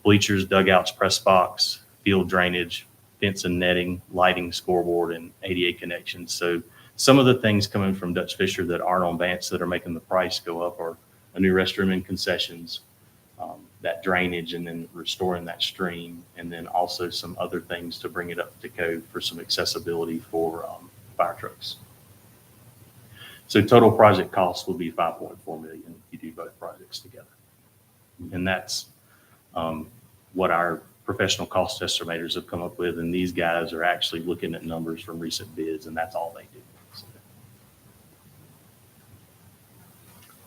Bleachers, dugouts, press box, field drainage, fence and netting, lighting, scoreboard, and ADA connections. So some of the things coming from Dutch Fisher that aren't on Vance that are making the price go up are a new restroom and concessions, that drainage, and then restoring that stream, and then also some other things to bring it up to code for some accessibility for fire trucks. So total project cost will be $5.4 million if you do both projects together. And that's what our professional cost estimators have come up with. And these guys are actually looking at numbers from recent bids, and that's all they do.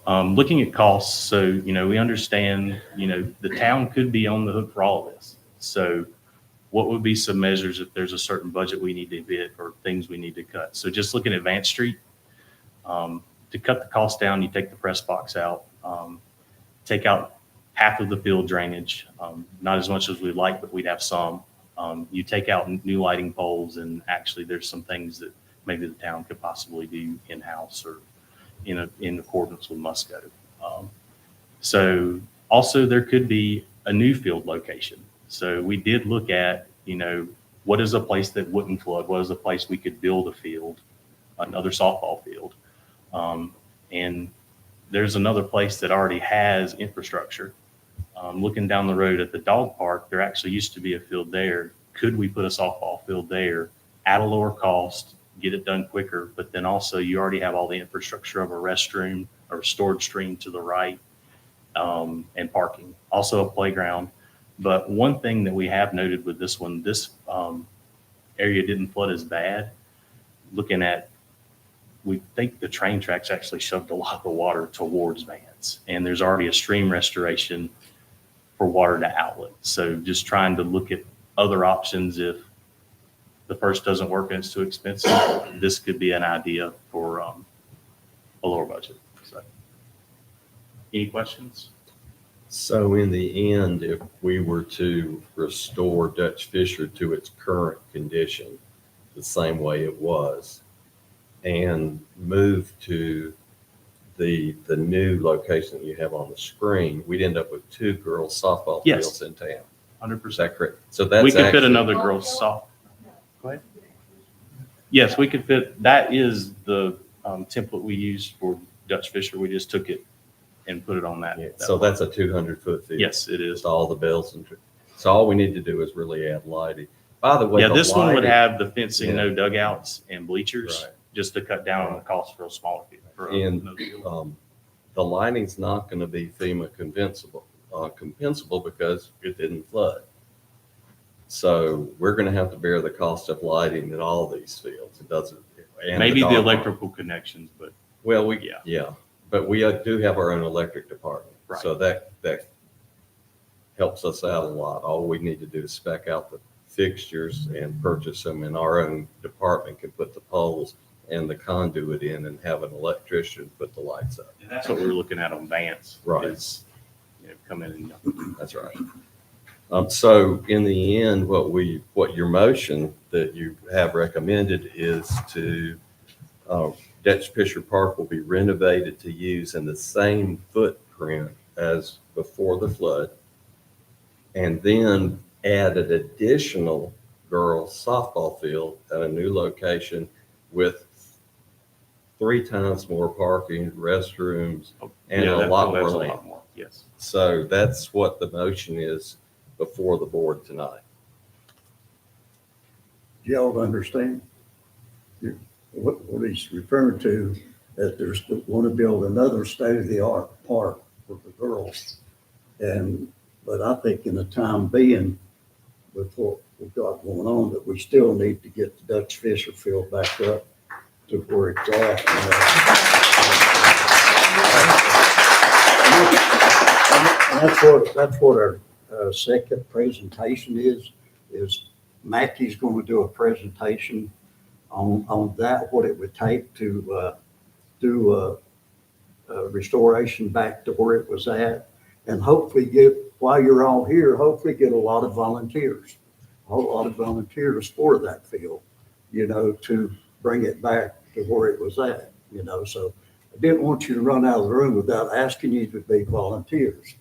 So, looking at costs, so, we understand, the town could be on the hook for all of this. So what would be some measures if there's a certain budget we need to hit or things we need to cut? So just looking at Vance Street, to cut the cost down, you take the press box out, take out half of the field drainage, not as much as we'd like, but we'd have some. You take out new lighting poles, and actually there's some things that maybe the town could possibly do in-house or in accordance with Musco. So also there could be a new field location. So we did look at, what is a place that wouldn't flood? What is a place we could build a field, another softball field? And there's another place that already has infrastructure. Looking down the road at the dog park, there actually used to be a field there. Could we put a softball field there at a lower cost, get it done quicker? But then also you already have all the infrastructure of a restroom or storage stream to the right, and parking, also a playground. But one thing that we have noted with this one, this area didn't flood as bad. Looking at, we think the train tracks actually shoved a lot of the water towards Vance, and there's already a stream restoration for water to outlet. So just trying to look at other options. If the first doesn't work and it's too expensive, this could be an idea for a lower budget. So, any questions? So in the end, if we were to restore Dutch Fisher to its current condition, the same way it was, and move to the new location that you have on the screen, we'd end up with 2 girls softball fields in town. 100%. Is that correct? So that's we could fit actually another girls soft. Go ahead. Yes, we could fit. That is the template we used for Dutch Fisher. We just took it and put it on that. Yeah, so that's a 200-foot field. Yes, it is. With all the bells and so all we need to do is really add lighting. By the way, Yeah, the this one would lighting- have the fencing, Yeah. no dugouts and bleachers, Right. just to cut down on the cost for a smaller field. And the lighting's not going to be FEMA compensable because it didn't flood. So we're going to have to bear the cost of lighting at all these fields. It doesn't. and Maybe the dog park. electrical connections, but Well, yeah. yeah, but we do have our own electric department. Right. So that helps us out a lot. All we need to do is spec out the fixtures and purchase them, and our own department can put the poles and the conduit in and have an electrician put the lights up. And that's what we were looking at on Vance. Right. Is, come in and That's right. So in the end, what your motion that you have recommended is to, Dutch Fisher Park will be renovated to use in the same footprint as before the flood, and then add an additional girls softball field at a new location with 3 times more parking, restrooms, and Yeah, a that lot field has more a land. lot more, yes. So that's what the motion is before the board tonight. Y'all understand? What he's referring to, that there's want to build another state-of-the-art park for the girls. But I think in the time being, with what we've got going on, that we still need to get the Dutch Fisher field back up to where it's at. That's what our second presentation is Mackey's going to do a presentation on that, what it would take to do restoration back to where it was at, and hopefully while you're all here, hopefully get a lot of volunteers, a whole lot of volunteers for that field, to bring it back to where it was at, so I didn't want you to run out of the room without asking you to be volunteers,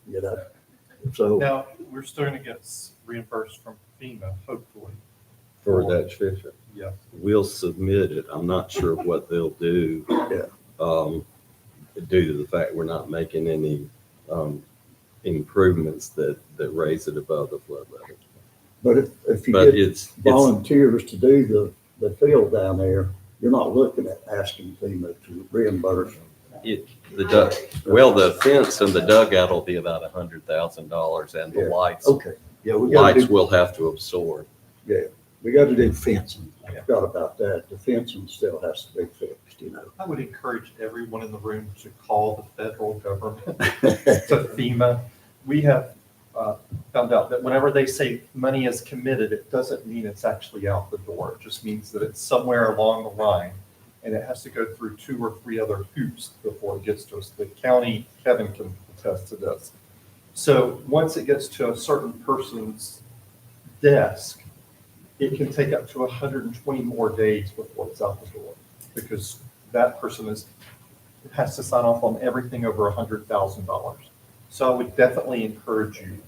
so. Now, we're starting to get reimbursed from FEMA, hopefully. For Dutch Fisher. Yeah. We'll submit it. I'm not sure what they'll do. Due to the fact we're not making any improvements that raise it above the flood level. But if you get volunteers to do the field down there, you're not looking at asking FEMA to reimburse them. The fence and the dugout will be about $100,000, and the lights. Okay. Yeah, we'll have to absorb. Yeah, we got to do fencing. I forgot about that. The fencing still has to be fixed, I would encourage everyone in the room to call the federal government, to FEMA. We have found out that whenever they say money is committed, it doesn't mean it's actually out the door. It just means that it's somewhere along the line, and it has to go through 2 or 3 other hoops before it gets to us. The county, Kevin can attest to this. So once it gets to a certain person's desk, it can take up to 120 more days before it's out the door, because that person has to sign off on everything over $100,000. So I would definitely encourage you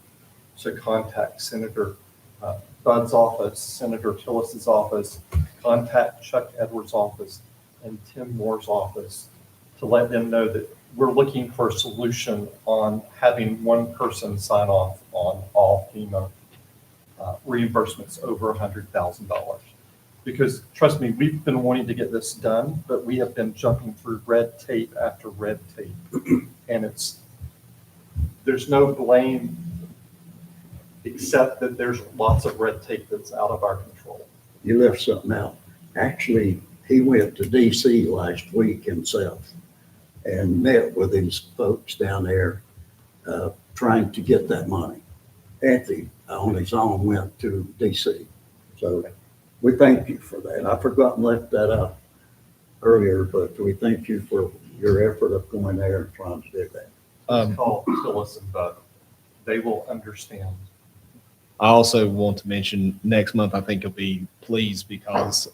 to contact Senator Budd's office, Senator Tillis's office, contact Chuck Edwards' office, and Tim Moore's office to let them know that we're looking for a solution on having one person sign off on all FEMA reimbursements over $100,000. Because trust me, we've been wanting to get this done, but we have been jumping through red tape after red tape. And there's no blame except that there's lots of red tape that's out of our control. You left something out. Actually, he went to DC last week himself and met with these folks down there trying to get that money. Anthony, on his own, went to DC. So we thank you for that. I forgot and left that out earlier, but we thank you for your effort of going there and trying to do that. It's called Tillis and Budd. They will understand. I also want to mention next month, I think you'll be pleased because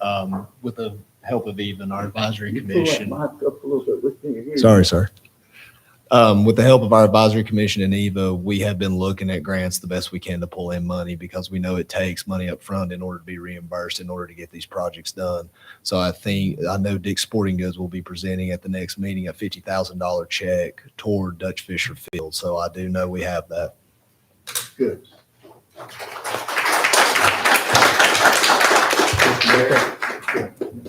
with the help of even our advisory commission. Pull that mic up a little bit. We can't hear you. Sorry, sir. With the help of our advisory commission and EVA, we have been looking at grants the best we can to pull in money because we know it takes money up front in order to be reimbursed in order to get these projects done. So I know Dick's Sporting Goods will be presenting at the next meeting a $50,000 check toward Dutch Fisher Field. So I do know we have that. Good.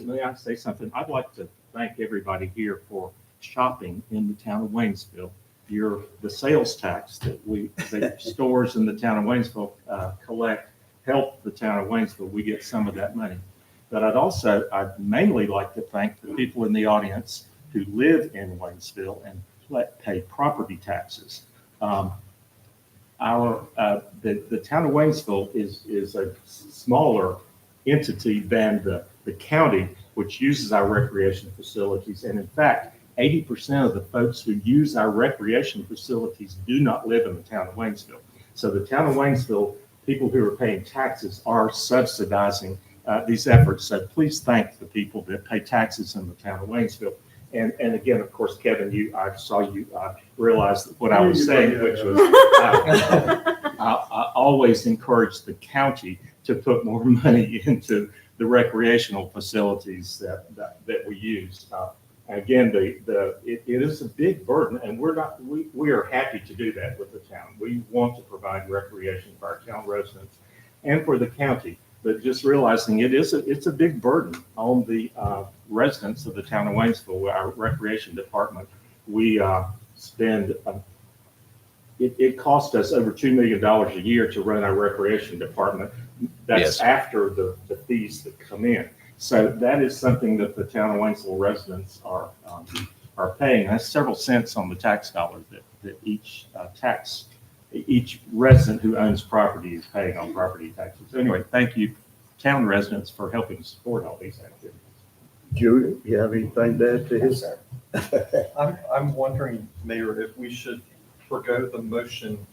May I say something? I'd like to thank everybody here for shopping in the town of Waynesville. The sales tax that the stores in the town of Waynesville collect help the town of Waynesville. We get some of that money. But I'd mainly like to thank the people in the audience who live in Waynesville and pay property taxes. The town of Waynesville is a smaller entity than the county, which uses our recreation facilities. And in fact, 80% of the folks who use our recreation facilities do not live in the town of Waynesville. So the town of Waynesville, people who are paying taxes are subsidizing these efforts. So please thank the people that pay taxes in the town of Waynesville. And again, of course, Kevin, I saw you realize what I was saying, which was I always encourage the county to put more money into the recreational facilities that we use. Again, it is a big burden, and we are happy to do that with the town. We want to provide recreation for our town residents and for the county, but just realizing it's a big burden on the residents of the town of Waynesville. Our recreation department, we spend it costs us over $2 million a year to run our recreation department. That's after the fees that come in. So that is something that the town of Waynesville residents are paying. That's several cents on the tax dollar that each tax each resident who owns property is paying on property taxes. So anyway, thank you, town residents, for helping support all these activities. Julia, you have anything to add to his? I'm wondering, Mayor, if we should forego the motion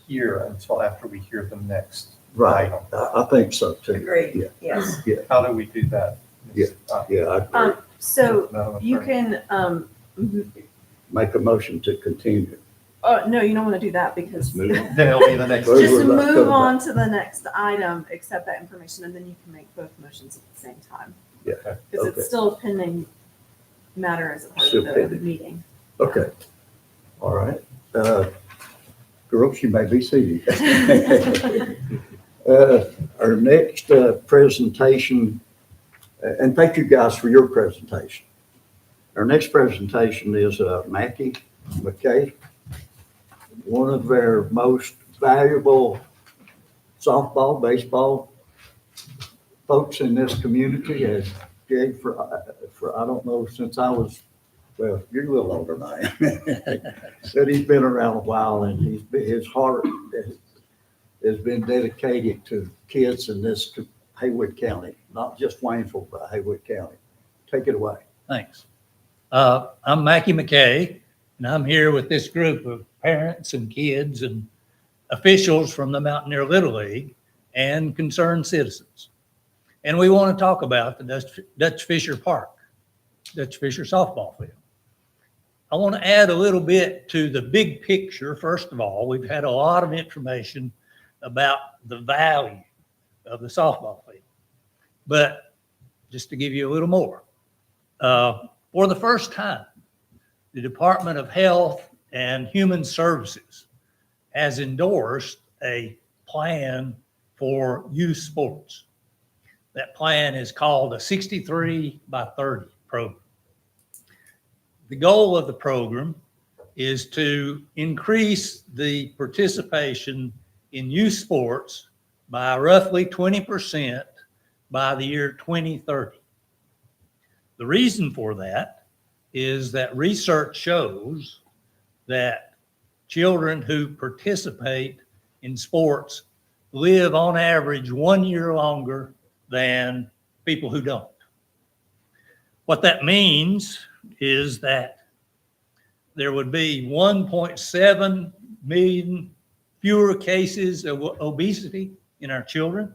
here until after we hear the next Right, item. I think so too. Agreed, Yeah, yes. yeah, How do we do that? Yeah. yeah, I agree. So Madam you Attorney. can, Make a motion to continue. No, you don't want to do that because Move on. Then it'll be the next. Well, just we're not move coming on to the next item, accept that information, and then you can make both motions at the same time. Yeah, Because okay. it's still a pending matter as a part Still of the pending. meeting. Okay, all right. Girls, you may be seated. Our next presentation, and thank you guys for your presentation. Our next presentation is Mackie McKay, one of our most valuable softball, baseball folks in this community. Has Jay for I don't know, since I was, well, you're a little older than I am. Said he's been around a while, and his heart has been dedicated to kids in this Haywood County, not just Waynesville, but Haywood County. Take it away. Thanks. I'm Mackie McKay, and I'm here with this group of parents and kids and officials from the Mountaineer Little League and concerned citizens. And we want to talk about the Dutch Fisher Park, Dutch Fisher softball field. I want to add a little bit to the big picture. First of all, we've had a lot of information about the value of the softball field. But just to give you a little more, for the first time, the Department of Health and Human Services has endorsed a plan for youth sports. That plan is called a 63 by 30 program. The goal of the program is to increase the participation in youth sports by roughly 20% by the year 2030. The reason for that is that research shows that children who participate in sports live on average 1 year longer than people who don't. What that means is that there would be 1.7 million fewer cases of obesity in our children.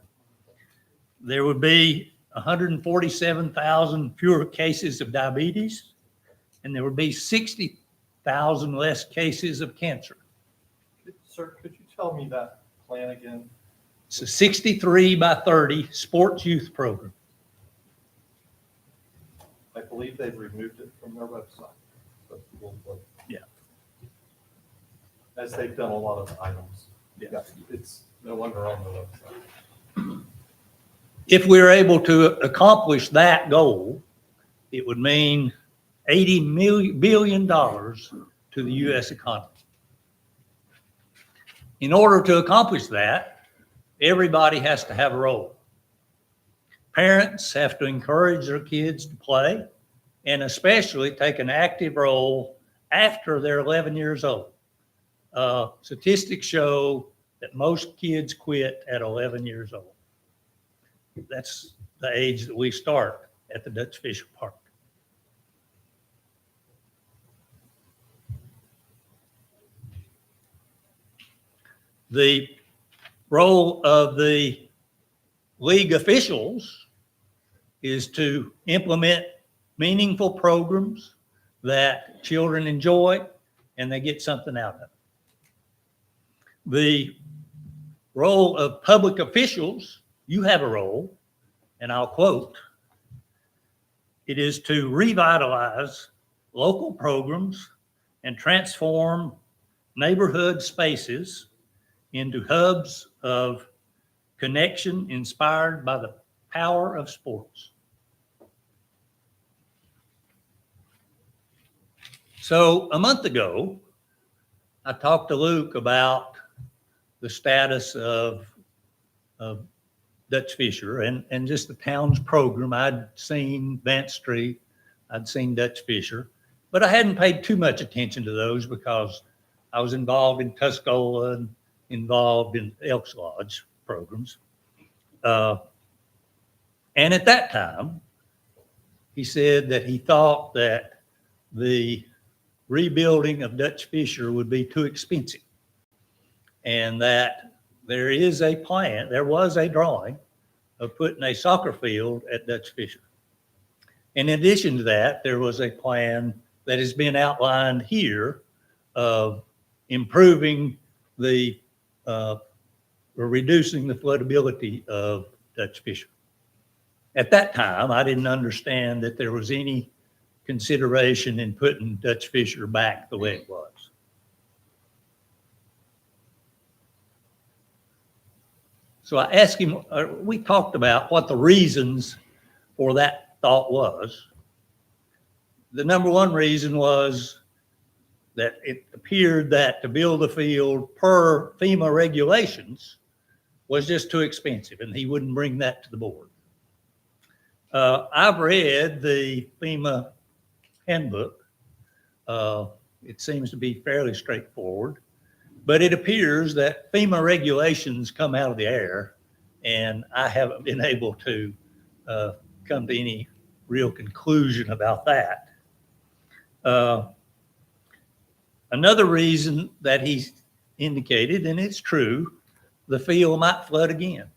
There would be 147,000 fewer cases of diabetes, and there would be 60,000 less cases of cancer. Sir, could you tell me that plan again? It's a 63 by 30 sports youth program. I believe they've removed it from their website. But Yeah. As they've done a lot of items. Yeah. It's no longer on the website. If we were able to accomplish that goal, it would mean $80 billion to the U.S. economy. In order to accomplish that, everybody has to have a role. Parents have to encourage their kids to play, and especially take an active role after they're 11 years old. Statistics show that most kids quit at 11 years old. That's the age that we start at the Dutch Fisher Park. The role of the league officials is to implement meaningful programs that children enjoy and they get something out of it. The role of public officials, you have a role, and I'll quote, it is to revitalize local programs and transform neighborhood spaces into hubs of connection inspired by the power of sports. So a month ago, I talked to Luke about the status of Dutch Fisher and just the town's program. I'd seen Vance Street, I'd seen Dutch Fisher, but I hadn't paid too much attention to those because I was involved in Tuscola and involved in Elks Lodge programs. And at that time, he said that he thought that the rebuilding of Dutch Fisher would be too expensive, and that there is a plan, there was a drawing of putting a soccer field at Dutch Fisher. In addition to that, there was a plan that has been outlined here of improving the, or reducing the floodability of Dutch Fisher. At that time, I didn't understand that there was any consideration in putting Dutch Fisher back the way it was. So I asked him, we talked about what the reasons for that thought was. The number one reason was that it appeared that to build the field per FEMA regulations was just too expensive, and he wouldn't bring that to the board. I've read the FEMA handbook. It seems to be fairly straightforward, but it appears that FEMA regulations come out of the air, and I haven't been able to come to any real conclusion about that. Another reason that he indicated, and it's true, the field might flood again.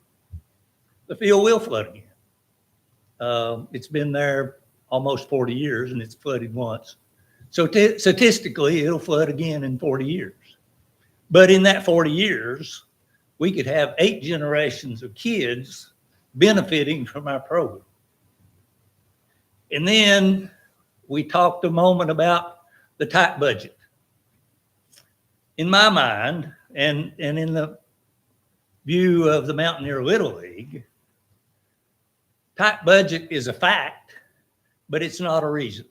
The field will flood again. It's been there almost 40 years and it's flooded once. So statistically, it'll flood again in 40 years. But in that 40 years, we could have 8 generations of kids benefiting from our program. And then we talked a moment about the tight budget. In my mind, and in the view of the Mountaineer Little League, tight budget is a fact, but it's not a reason.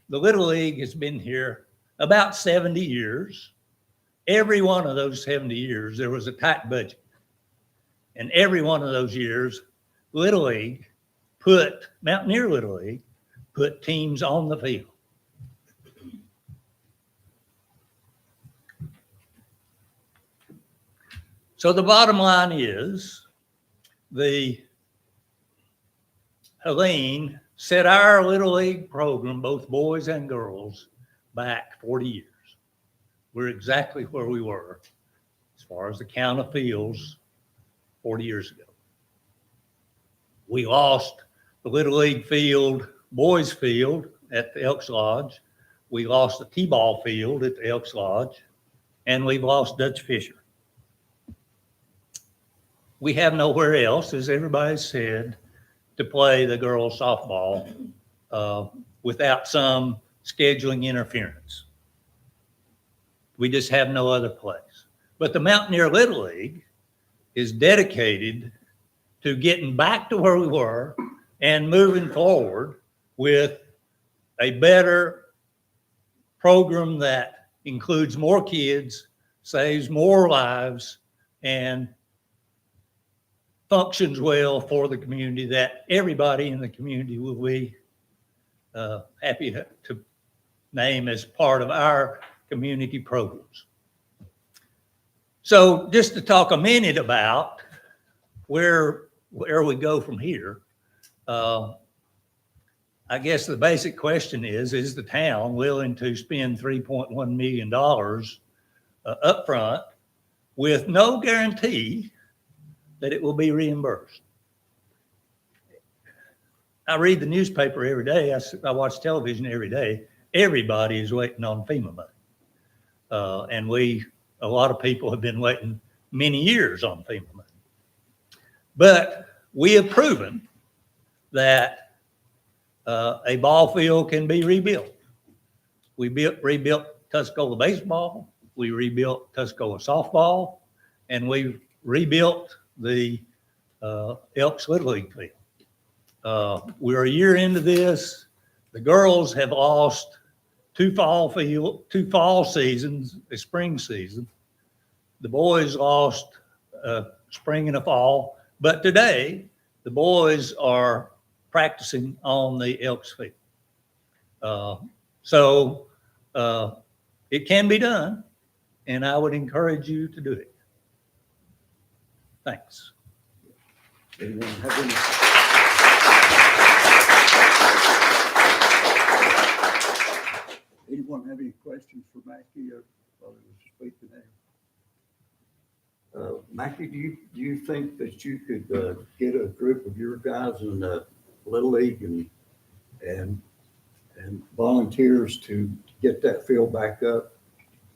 The Little League has been here about 70 years. Every one of those 70 years, there was a tight budget. And every one of those years, Little League Mountaineer Little League put teams on the field. So the bottom line is Helene set our Little League program, both boys and girls, back 40 years. We're exactly where we were as far as the count of fields 40 years ago. We lost the Little League field, boys field at the Elks Lodge. We lost the T-ball field at the Elks Lodge, and we've lost Dutch Fisher. We have nowhere else, as everybody said, to play the girls softball without some scheduling interference. We just have no other place. But the Mountaineer Little League is dedicated to getting back to where we were and moving forward with a better program that includes more kids, saves more lives, and functions well for the community, that everybody in the community will be happy to name as part of our community programs. So just to talk a minute about where we go from here, I guess the basic question is the town willing to spend $3.1 million upfront with no guarantee that it will be reimbursed? I read the newspaper every day. I watch television every day. Everybody is waiting on FEMA money. And a lot of people have been waiting many years on FEMA money. But we have proven that a ball field can be rebuilt. We rebuilt Tuscola baseball, we rebuilt Tuscola softball, and we rebuilt the Elks Little League field. We're a year into this. The girls have lost 2 fall seasons, a spring season. The boys lost spring and a fall, but today the boys are practicing on the Elks field. So it can be done. and I would encourage you to do it. Thanks. Anyone have any? Anyone have any questions for Mackie or while he was speaking there? Mackie, do you think that you could get a group of your guys in the Little League and volunteers to get that field back up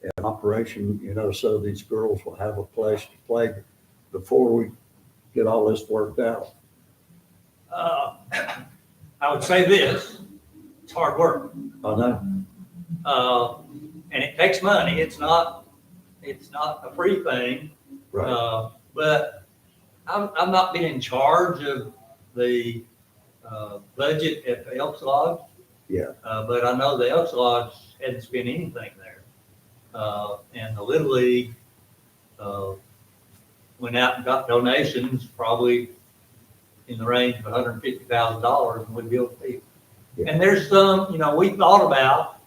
in operation, so these girls will have a place to play before we get all this worked out? I would say this, it's hard work. I know. And it takes money. It's not a free thing. Right. But I'm not been in charge of the budget at the Elks Lodge. Yeah. But I know the Elks Lodge hadn't spent anything there. And the Little League went out and got donations, probably in the range of $150,000, and we built the field. Yeah. And there's some, we thought about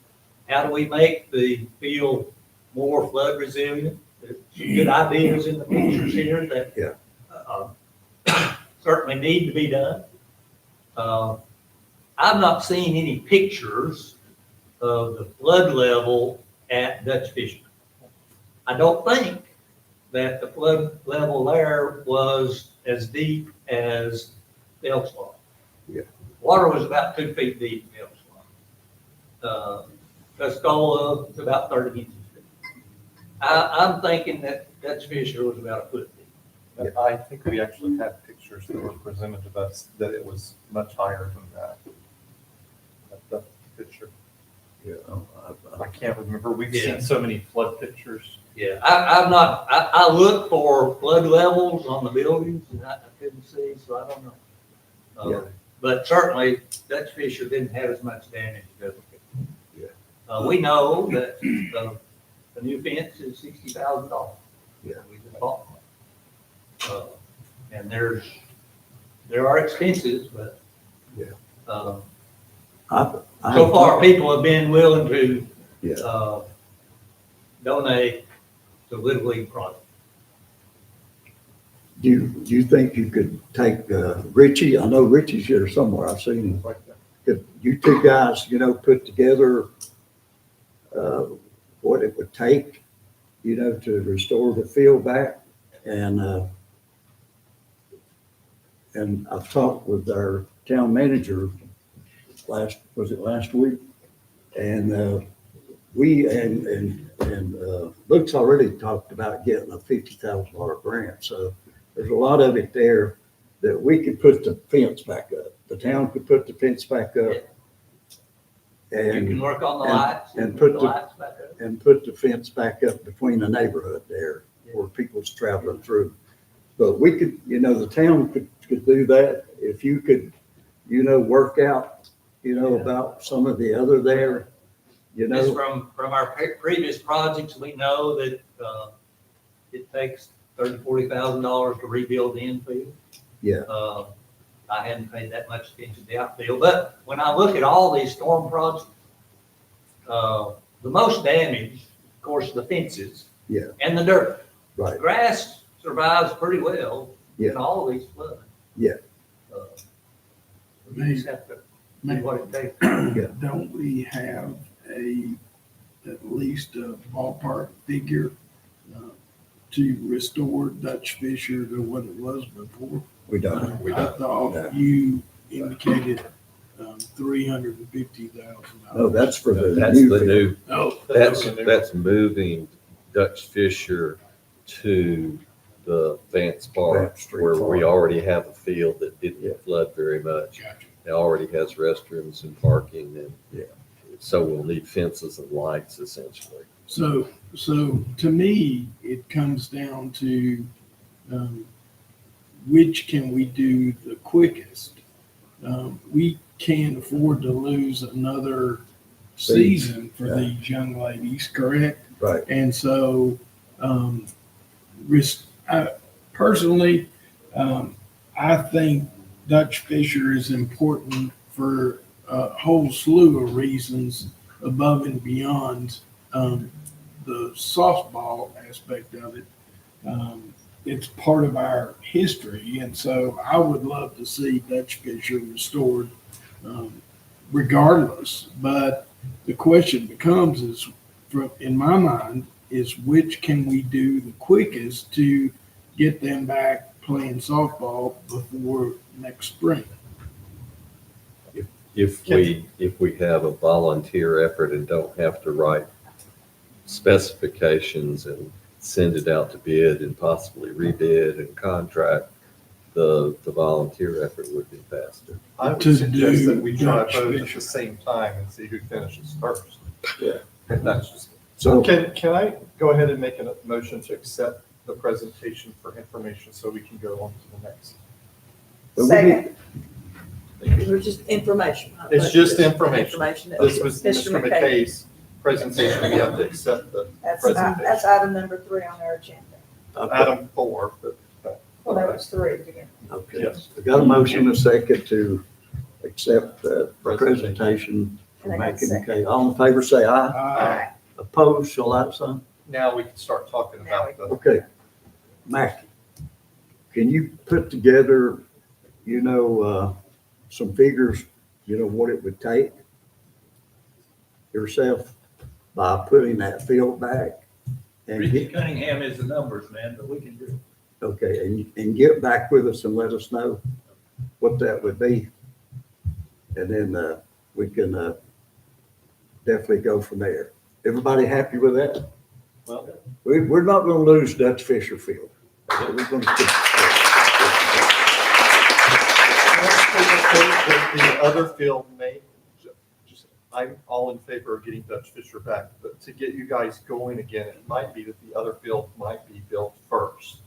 how do we make the field more flood resilient. There's some good ideas in the pictures here that certainly need to be done. I've not seen any pictures of the flood level at Dutch Fisher. I don't think that the flood level there was as deep as the Elks Lodge. Yeah. Water was about 2 feet deep in the Elks Lodge. Tuscola was about 30 inches deep. I'm thinking that Dutch Fisher was about a foot deep. I think we actually had pictures that were presented to us that it was much higher than that. The picture. Yeah. I can't remember. We've Yeah. seen so many flood pictures. Yeah, I looked for flood levels on the buildings and I couldn't see, so I don't know. Yeah. But certainly Dutch Fisher didn't have as much damage as other people. Yeah. We know that the new fence is $60,000. Yeah. We just bought one. And there are expenses, but Yeah. so I far people have been willing to Yeah. donate to Little League project. Do you think you could take Richie? I know Richie's here somewhere. I've seen him. Could you two guys, put together what it would take, to restore the field back? And I've talked with our town manager last week? And Luke's already talked about getting a $50,000 grant. So there's a lot of it there that we could put the fence back up. The town could put the fence back up. You And, can work on the and- lights. and put put the the- lights back up. and put the fence back up between the neighborhood there where people's traveling through. But we could, the town could do that. If you could, work out, about some of the other there, Just from our previous projects, we know that it takes $30,000-$40,000 to rebuild the infield. Yeah. I hadn't paid that much attention to the outfield, but when I look at all these storm projects, the most damage, of course, the fences. Yeah. And the dirt. Right. Grass survives pretty well Yeah. in all of these floods. Yeah. We just have to do what it takes. Don't we have at least a ballpark figure to restore Dutch Fisher to what it was before? We don't. I thought you indicated $350,000. No, that's for the That's new the field. new, Oh, that's moving Dutch Fisher to the Vance Park, Vance Street where we Park. already have a field that Yeah. didn't flood very much. Gotcha. It already has restrooms and parking, and Yeah. so we'll need fences and lights essentially. So to me, it comes down to which can we do the quickest? We can't afford to lose another season for Yeah. these young ladies, correct? Right. And so, personally, I think Dutch Fisher is important for a whole slew of reasons above and beyond the softball aspect of it, it's part of our history. And so I would love to see Dutch Fisher restored regardless. But the question becomes is, in my mind, is which can we do the quickest to get them back playing softball before next spring? If we have a volunteer effort and don't have to write specifications and send it out to bid and possibly rebid and contract, the volunteer effort would be faster. I would To suggest do that we try Dutch both at Fisher. the same time and see who finishes first. Yeah. And that's just, So, can I go ahead and make a motion to accept the presentation for information so we can go on to the next? Second. It was just information. It's just information. Information. that This was Mr. Mr. McKay's presentation. We have to accept the That's presentation. item number 3 on our agenda. Item 4, but. Well, that was 3 again. okay. Yes. I got a motion and a second to accept the presentation from And I got a Mackie second. McKay. All in favor, say aye. Aye. Opposed, shall like sign. Now we can start talking about the. Okay. Mackie, can you put together, some figures, what it would take yourself by putting that field back? And Richie get, Cunningham is the numbers man, but we can do it. okay, and get back with us and let us know what that would be. And then we can definitely go from there. Everybody happy with that? Well, We're not gonna lose Dutch Fisher Field. We're gonna the other field may, I'm all in favor of getting Dutch Fisher back, but to get you guys going again, it might be that the other field might be built first.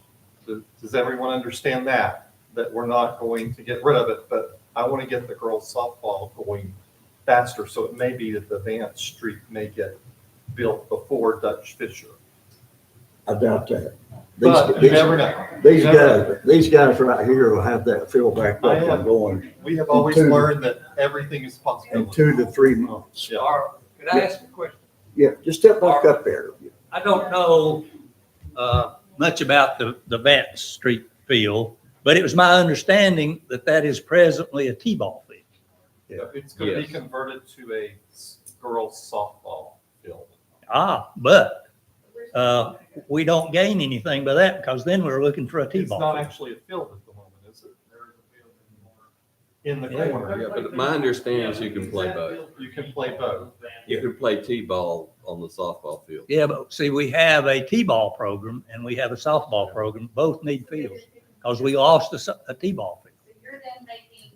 Does everyone understand that? That we're not going to get rid of it, but I want to get the girls softball going faster, so it may be that the Vance Street may get built before Dutch Fisher. I doubt that. But you never know. These guys right here will have that field back up and going We have always in 2 learned that everything is possible. in 2 to 3 months. Yeah. Could I ask a question? Yeah, just step back up there. I don't know much about the Vance Street field, but it was my understanding that that is presently a T-ball field. It's going to be Yes. converted to a girls softball field. But we don't gain anything by that because then we're looking for a It's T-ball not field. actually a field at the moment, is it? In the Yeah. corner. Yeah, but my understanding is you can play both. You can play both. You can play T-ball on the softball field. Yeah, but see, we have a T-ball program and we have a softball program. Both need fields because we lost a T-ball field. So you're then making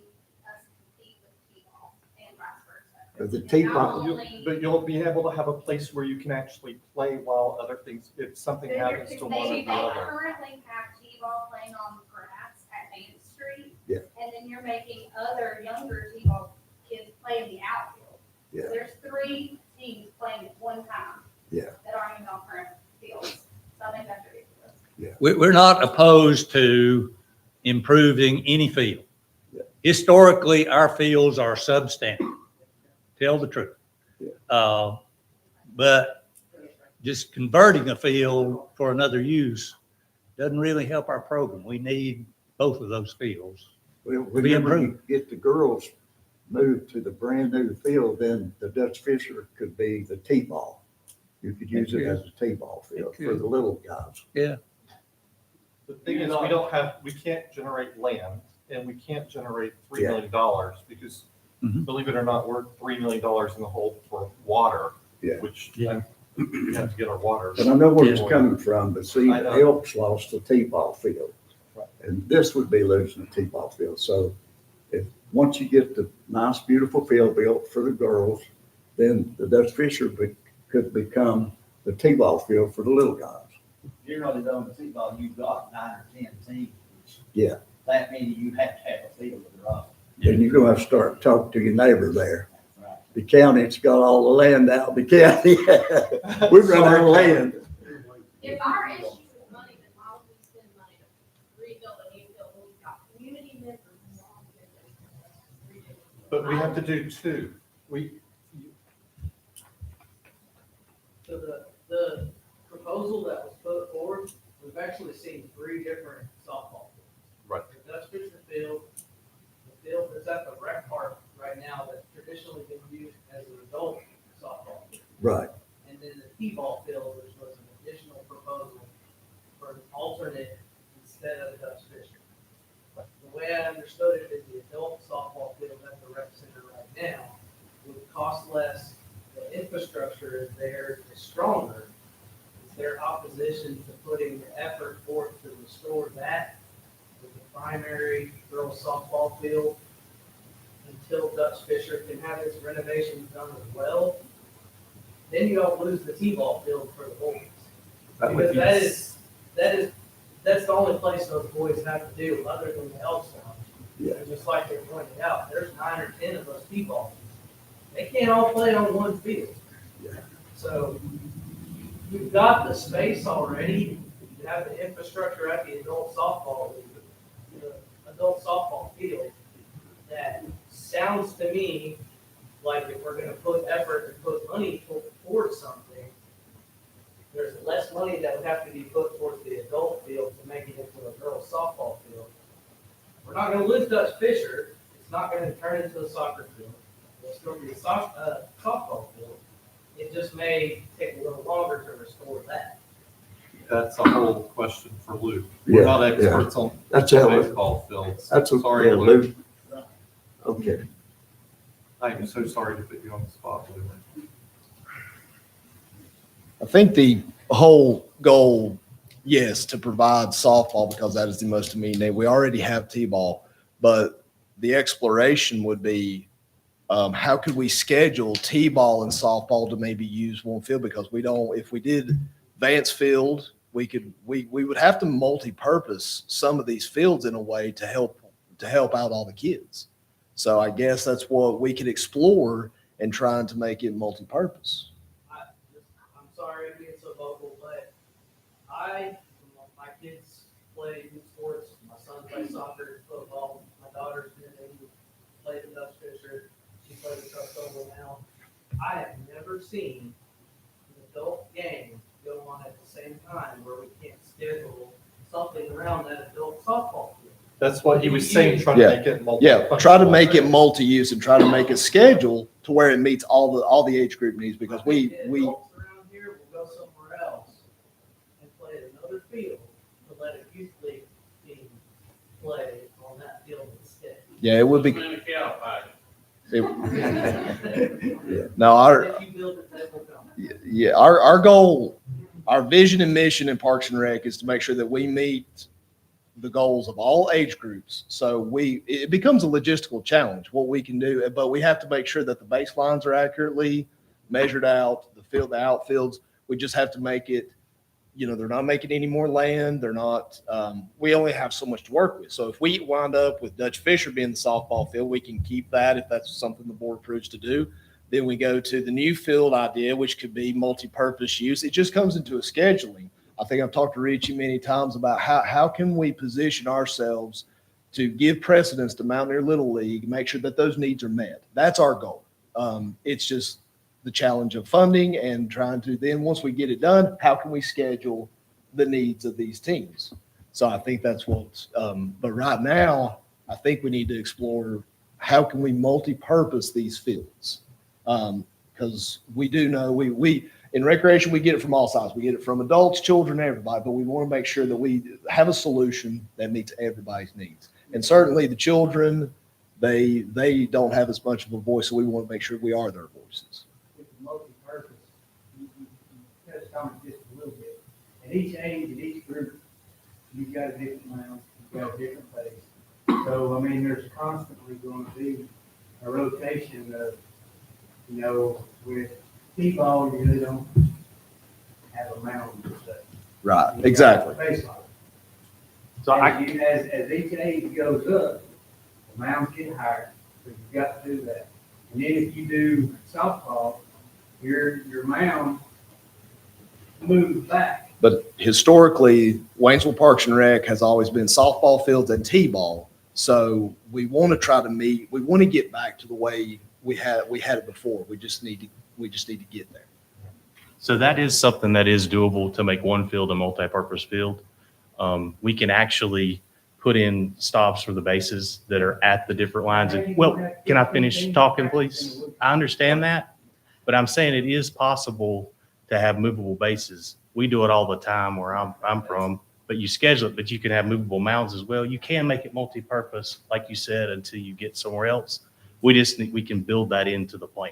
us compete with T-ball and vice versa. But the T-ball, But you'll be able to have a place where you can actually play while other things, if something Then happens to one or they the other. currently have T-ball playing on grass at Main Street. Yeah. And then you're making other younger T-ball kids play in the outfield. Yeah. So there's 3 teams playing at one time. Yeah. That aren't even on current fields. So I think that's ridiculous. We're not opposed to improving any field. Yeah. Historically, our fields are substandard. Tell the truth. Yeah. But just converting a field for another use doesn't really help our program. We need both of those fields. whenever you get the girls moved to the brand new field, then the Dutch Fisher could be the T-ball. You could use it as a T-ball field for the little guys. Yeah. The thing is, we can't generate land and we can't generate $3 Yeah. million because believe it or not, we're $3 million in the hole for water, Yeah. which we have to get our water. But I know where it's coming from, but see, I know. Elks lost the T-ball field. Right. And this would be losing the T-ball field. So once you get the nice, beautiful field built for the girls, then the Dutch Fisher could become the T-ball field for the little guys. Generally, on the T-ball, you've got 9 or 10 teams. Yeah. That means you have to have a field of their own. Then you're gonna have to start talking to your neighbor there. The county's got all the land out in the county. We run out of land. If our issue is money, then why would we spend money to rebuild a new field when we've got community members who want to redo it? But we have to do 2. So the proposal that was put forward, we've actually seen 3 different softball fields. Right. The Dutch Fisher Field, the field that's at the rec park right now that's traditionally been used as an adult softball field. Right. And then the T-ball field, which was an additional proposal for an alternate instead of Dutch Fisher. The way I understood it is the adult softball field at the rec center right now would cost less, the infrastructure is there, is stronger. It's their opposition to putting the effort forth to restore that with the primary girls softball field until Dutch Fisher can have its renovations done as well. Then you don't lose the T-ball field for the boys. Because that's the only place those boys have to do other than the Elks Lounge. Yeah. And just like they pointed out, there's 9 or 10 of those T-ball fields. They can't all play on one field. Yeah. So you've got the space already. You have the infrastructure at the adult softball league, the adult softball field. That sounds to me like if we're gonna put effort and put money towards something, there's less money that would have to be put towards the adult field to make it into a girls softball field. We're not gonna lose Dutch Fisher. It's not gonna turn into a soccer field. It's going to be a softball field. It just may take a little longer to restore that. That's a whole question for Luke. Yeah, We're not experts on That's how, baseball fields. that's, Sorry, yeah, Luke. Lou. Okay. I am so sorry to put you on the spot, Luke. I think the whole goal, yes, to provide softball because that is the most immediate need. We already have T-ball, but the exploration would be how could we schedule T-ball and softball to maybe use one field? Because we don't, if we did Vance Field, we would have to multi-purpose some of these fields in a way to help out all the kids. So I guess that's what we could explore and trying to make it multi-purpose. I'm sorry I'm being so vocal, but my kids play youth sports. My son plays soccer, football. My daughter's been able to play the Dutch Fisher. She plays the Costola now. I have never seen an adult game go on at the same time where we can't schedule something around that adult softball field. That's what he was saying, trying to make it multi. Yeah, try to make it multi-use and try to make it schedule to where it meets all the age group needs because we Adults around here will go somewhere else and play at another field to let a youth league team play on that field instead. yeah, it would be. If you build it, they will come. Yeah, our goal, our vision and mission in Parks and Rec is to make sure that we meet the goals of all age groups. So it becomes a logistical challenge, what we can do, but we have to make sure that the baselines are accurately measured out, the outfields. We just have to make it, they're not making any more land. They're not, we only have so much to work with. So if we wind up with Dutch Fisher being the softball field, we can keep that if that's something the board approves to do. Then we go to the new field idea, which could be multi-purpose use. It just comes into a scheduling. I think I've talked to Richie many times about how can we position ourselves to give precedence to Mountaineer Little League, make sure that those needs are met. That's our goal. It's just the challenge of funding and trying to then, once we get it done, how can we schedule the needs of these teams? So I think that's what's, but right now, I think we need to explore how can we multi-purpose these fields? Because we do know we in recreation, we get it from all sides. We get it from adults, children, everybody, but we want to make sure that we have a solution that meets everybody's needs. And certainly the children, they don't have as much of a voice, so we want to make sure we are their voices. With the multi-purpose, you touched on it just a little bit. At each age, at each group, you've got a different mound, you've got a different pace. So, I mean, there's constantly going to be a rotation of, with T-ball, you really don't have a mound per se. Right, You got exactly. a baseline. So As each age goes up, the mounds get higher, so you've got to do that. And then if you do softball, your mound moves back. But historically, Waynesville Parks and Rec has always been softball fields and T-ball. So we want to try to we want to get back to the way we had it before. We just need to get there. So that is something that is doable to make one field a multi-purpose field. We can actually put in stops for the bases that are at the different lines. And, well, can I finish talking, please? I understand that, but I'm saying it is possible to have movable bases. We do it all the time where I'm from, but you schedule it, but you can have movable mounds as well. You can make it multi-purpose, like you said, until you get somewhere else. We just think we can build that into the plan,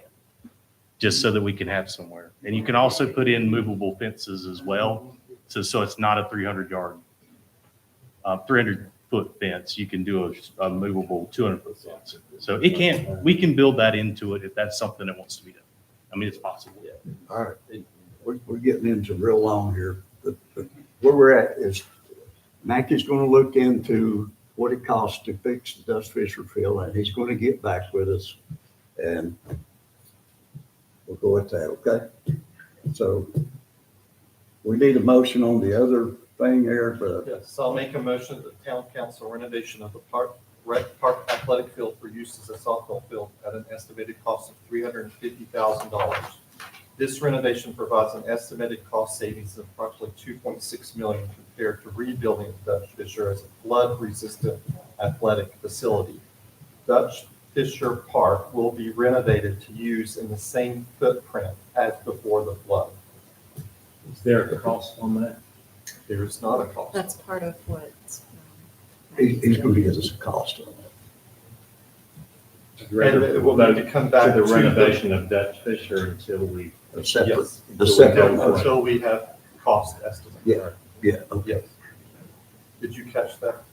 just so that we can have somewhere. And you can also put in movable fences as well. So it's not a 300-foot fence. You can do a movable 200-foot fence. So we can build that into it if that's something that wants to be done. I mean, it's possible. All right, we're getting into real long here. But where we're at is Mackey's going to look into what it costs to fix the Dutch Fisher field, and he's going to get back with us, and we'll go with that, okay? So we need a motion on the other thing here, but Yes, I'll make a motion that the town council renovation of the Rec Park athletic field for use as a softball field at an estimated cost of $350,000. This renovation provides an estimated cost savings of approximately $2.6 million compared to rebuilding Dutch Fisher as a flood-resistant athletic facility. Dutch Fisher Park will be renovated to use in the same footprint as before the flood. Is there a cost on that? There is not a cost. That's part of what. he's going to give us a cost on it. And it will need to come back to the to renovation of Dutch Fisher until we. A separate, Yes. the separate Until motion. Until we have cost estimates. Yeah. Yeah, okay. Yes. Did you catch that?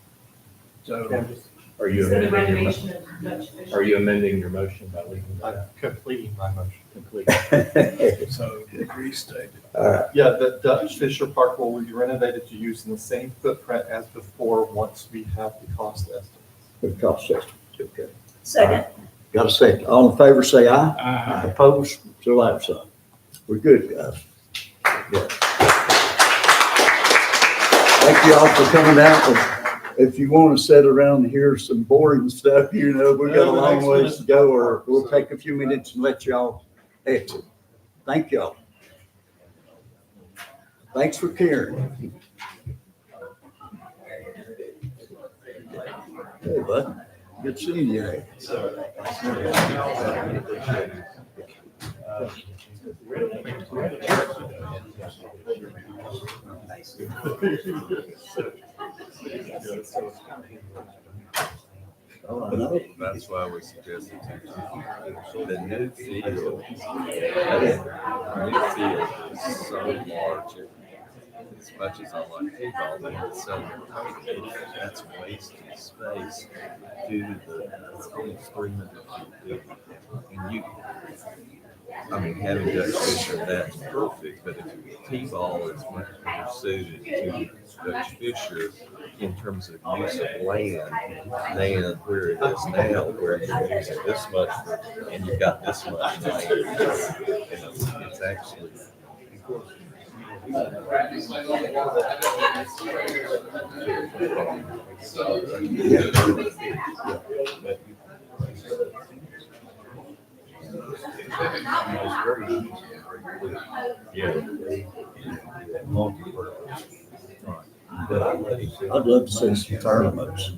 So Candace? Are you So the amending your, renovation of Dutch Fisher. are you amending your motion by leaving I'm that completing my motion. complete? so restated. All right, Yeah, the Dutch Fisher Park will be renovated to use in the same footprint as before once we have the cost estimates. the cost estimate, okay. Second. Got a second. All in favor, say aye. Aye. Opposed, so like sign. We're good, guys. Yeah. Thank you all for coming out. If you want to sit around and hear some boring stuff, you know, we've got a long ways to go, or we'll take a few minutes and let y'all exit. Thank y'all. Thanks for caring. Hey, bud. Good seeing you. Hey. Oh, I know. That's why we suggested the new field. Is so large. As much as I like T-ball, it's so tiny. That's wasted space due to the only 300 feet. And you, I mean, having Dutch Fisher, that's perfect. But if T-ball is much more suited to Dutch Fisher in terms of use of land than where it is now, where you're using this much and you've got this much land. It's actually. I'd love to see some tournaments.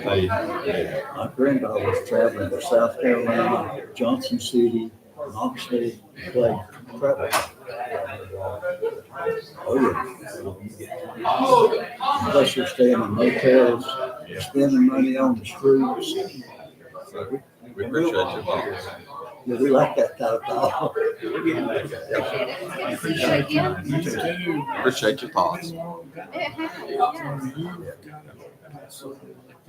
My granddaughter was traveling to South Carolina, Johnson City, Knoxville, played travel. Oh, yeah. Plus you're staying in motels, spending money on the streets. We appreciate your thoughts. Yeah, we like that type of talk. Appreciate your thoughts. I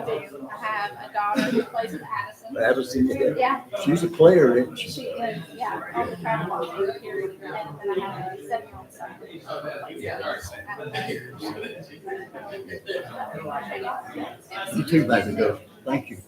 do. I have a daughter who plays with Addison. Addison, Yeah. she's a player, isn't she? She is, yeah, on the travel here, and then I have a 7-year-old son. who plays You too, baby girl. Thank you.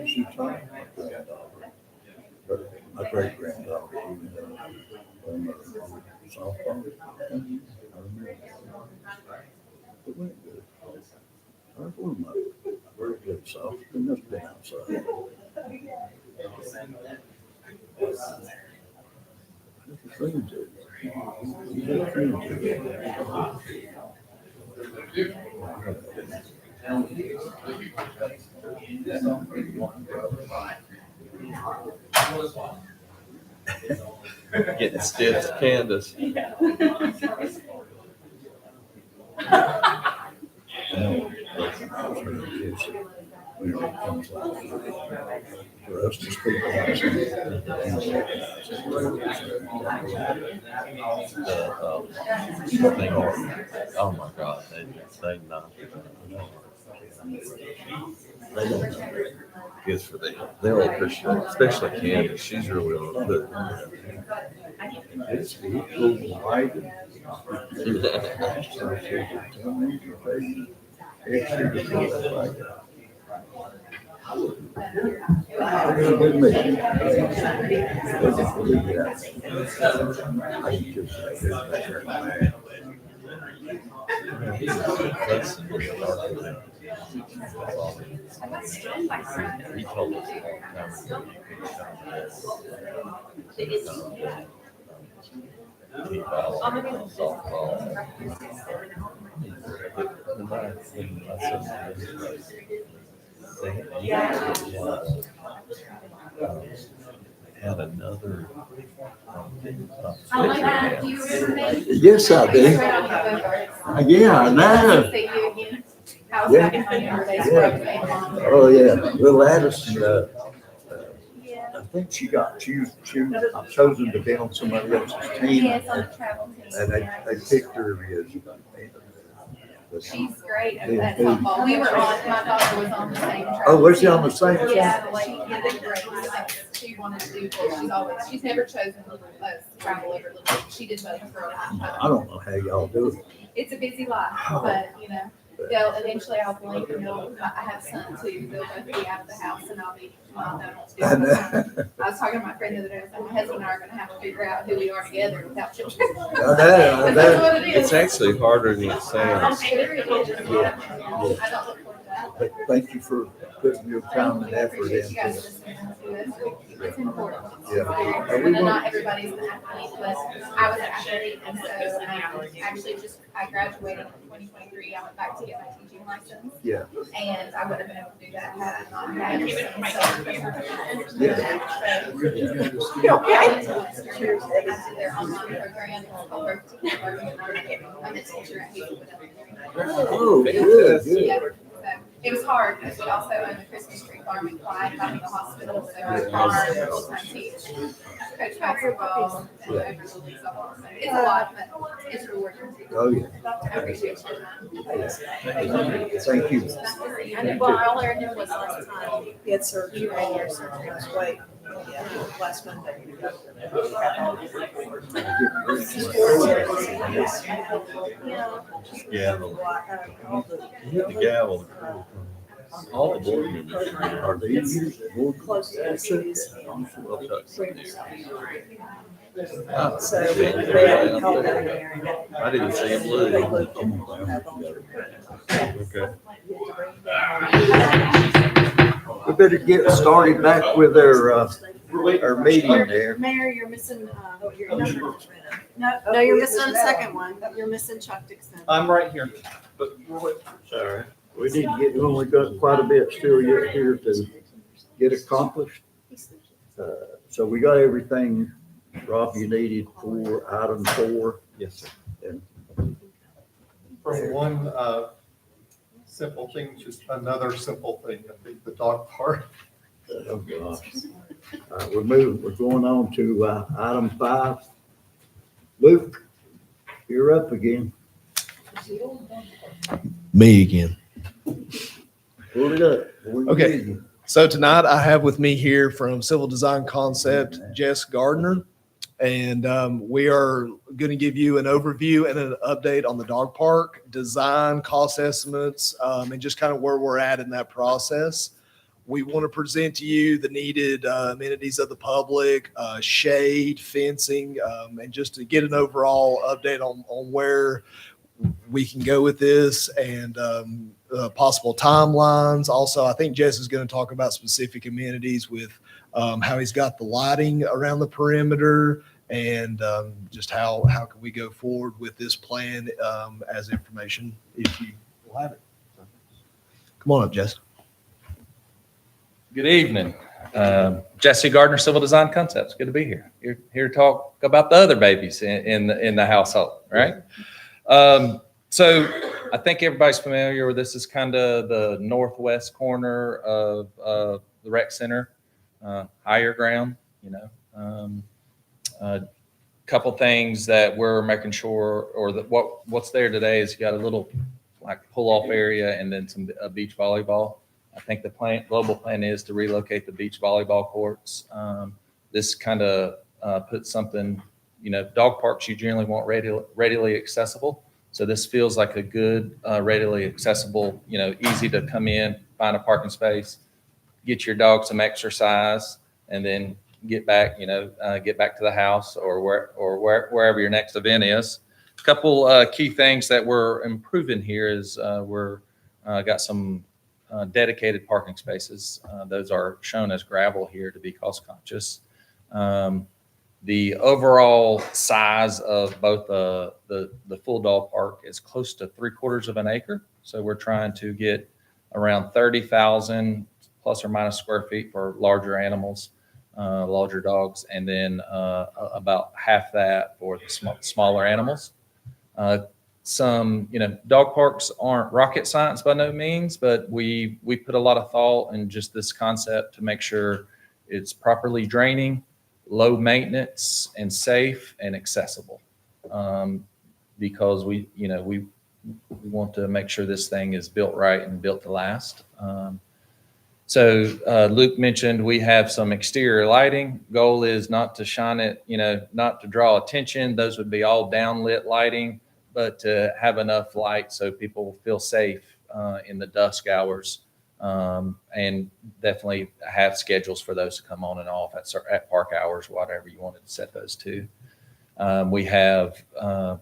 She taught my great granddaughter, softball. I remember. It went good. I was one of my very good soft, and that's been outside. Getting stiff, Candace. For us to speak out. Oh my God, they know. Good for them. They'll appreciate it, especially Candace. She's really on the It's equal, wide. He told us a long time ago you could come softball. Had another. Do you remember me? Yes, I do. Yeah, I know. See you again. How's Yeah. that in your days? Yeah. Oh, yeah. Little Addison, I think she got chosen to be on somebody else's team. Yes, on the travel team. And they picked her as. She's great at football. We were on, my daughter was on the same travel. Oh, was she on the same team? Yeah, like, yeah, they're great. She wanted to do both. She's never chosen travel ever. She did both for a long time. I don't know how y'all do it. It's a busy life, but they'll eventually I'll blink and I have a son too. They'll both be out of the house and I'll be mom. I don't know what to do. I was talking to my friend the other day. I said, my husband and I are going to have to figure out who we are together without children. That's what it is. It's actually harder than it sounds. I don't look forward to that. But thank you for putting your time and effort Appreciate you guys into it. listening to us. It's important. Yeah. And not everybody's an athlete, but I was an athlete, and so actually I graduated in 2023. I went back to get my teaching license. Yeah. And I wouldn't have been able to do that had I not had it. Cheers. I did their online program. It's called Birth to Convert. I'm a teacher at Hazelwood Elementary. Oh, good, Yeah. good. So it was hard because we also own the Christmas tree farm in Clyde, having the hospital, so I farm, full-time teach, coach basketball, and over the league softball. So it's a lot, but it's rewarding. Oh, yeah. I appreciate your time. Thank you. And well, all I knew was last time he had surgery, your surgery was way, last Monday. Gavel. You hit the gavel. All the board members Are they Close to the cities. So they had called down there. I didn't see him leave. Okay. We better get started back with our meeting there. Mayor, you're missing, your number. No, you're missing the second one. You're missing Chuck Dixon. I'm right here, but Sorry. We need to get, we've got quite a bit still yet here to get accomplished. So we got everything, Rob, you needed for item 4. Yes, sir. And from one simple thing, just another simple thing, I think the dog park. oh gosh. We're going on to item 5. Luke, you're up again. Me again. Pull it up. We Okay. need you. So tonight I have with me here from Civil Design Concept, Jess Gardner. And we are going to give you an overview and an update on the dog park, design, cost estimates, and just kind of where we're at in that process. We want to present to you the needed amenities of the public, shade, fencing, and just to get an overall update on where we can go with this and possible timelines. Also, I think Jess is going to talk about specific amenities with how he's got the lighting around the perimeter and just how can we go forward with this plan as information if you will have it. Come on up, Jess. Good evening. Jesse Gardner, Civil Design Concepts. Good to be here. You're here to talk about the other babies in the household, right? So I think everybody's familiar with this. Is kind of the northwest corner of the rec center, higher ground, you know. Couple things that we're making sure, or that what's there today is you got a little like pull-off area and then some beach volleyball. I think the global plan is to relocate the beach volleyball courts. This kind of puts something, you know, dog parks you generally want readily accessible. So this feels like a good, readily accessible, you know, easy to come in, find a parking space, get your dog some exercise, and then get back, you know, get back to the house or wherever your next event is. A couple key things that we're improving here is we're got some dedicated parking spaces. Those are shown as gravel here to be cost conscious. The overall size of both the full dog park is close to 3/4 of an acre. So we're trying to get around 30,000 plus or minus square feet for larger animals, larger dogs, and then about half that for the smaller animals. Some, you know, dog parks aren't rocket science by no means, but we put a lot of thought in just this concept to make sure it's properly draining, low maintenance, and safe and accessible. Because we want to make sure this thing is built right and built to last. So Luke mentioned we have some exterior lighting. Goal is not to shine it, you know, not to draw attention. Those would be all downlit lighting, but to have enough light so people will feel safe in the dusk hours, and definitely have schedules for those to come on and off at park hours, whatever you wanted to set those to. We have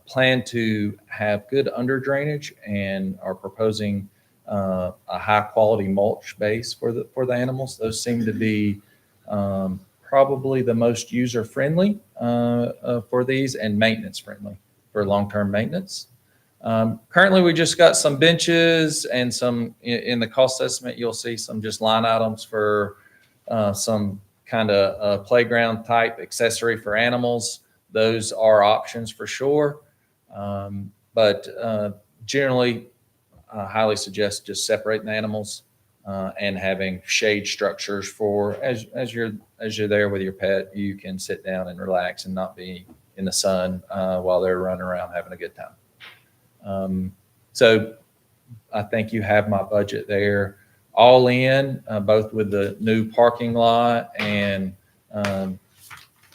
planned to have good under drainage and are proposing a high quality mulch base for the animals. Those seem to be probably the most user friendly for these and maintenance friendly for long-term maintenance. Currently, we just got some benches and some in the cost estimate. You'll see some just line items for some kind of playground type accessory for animals. Those are options for sure, but generally, I highly suggest just separating the animals and having shade structures for as you're there with your pet, you can sit down and relax and not be in the sun while they're running around having a good time. So I think you have my budget there all in, both with the new parking lot and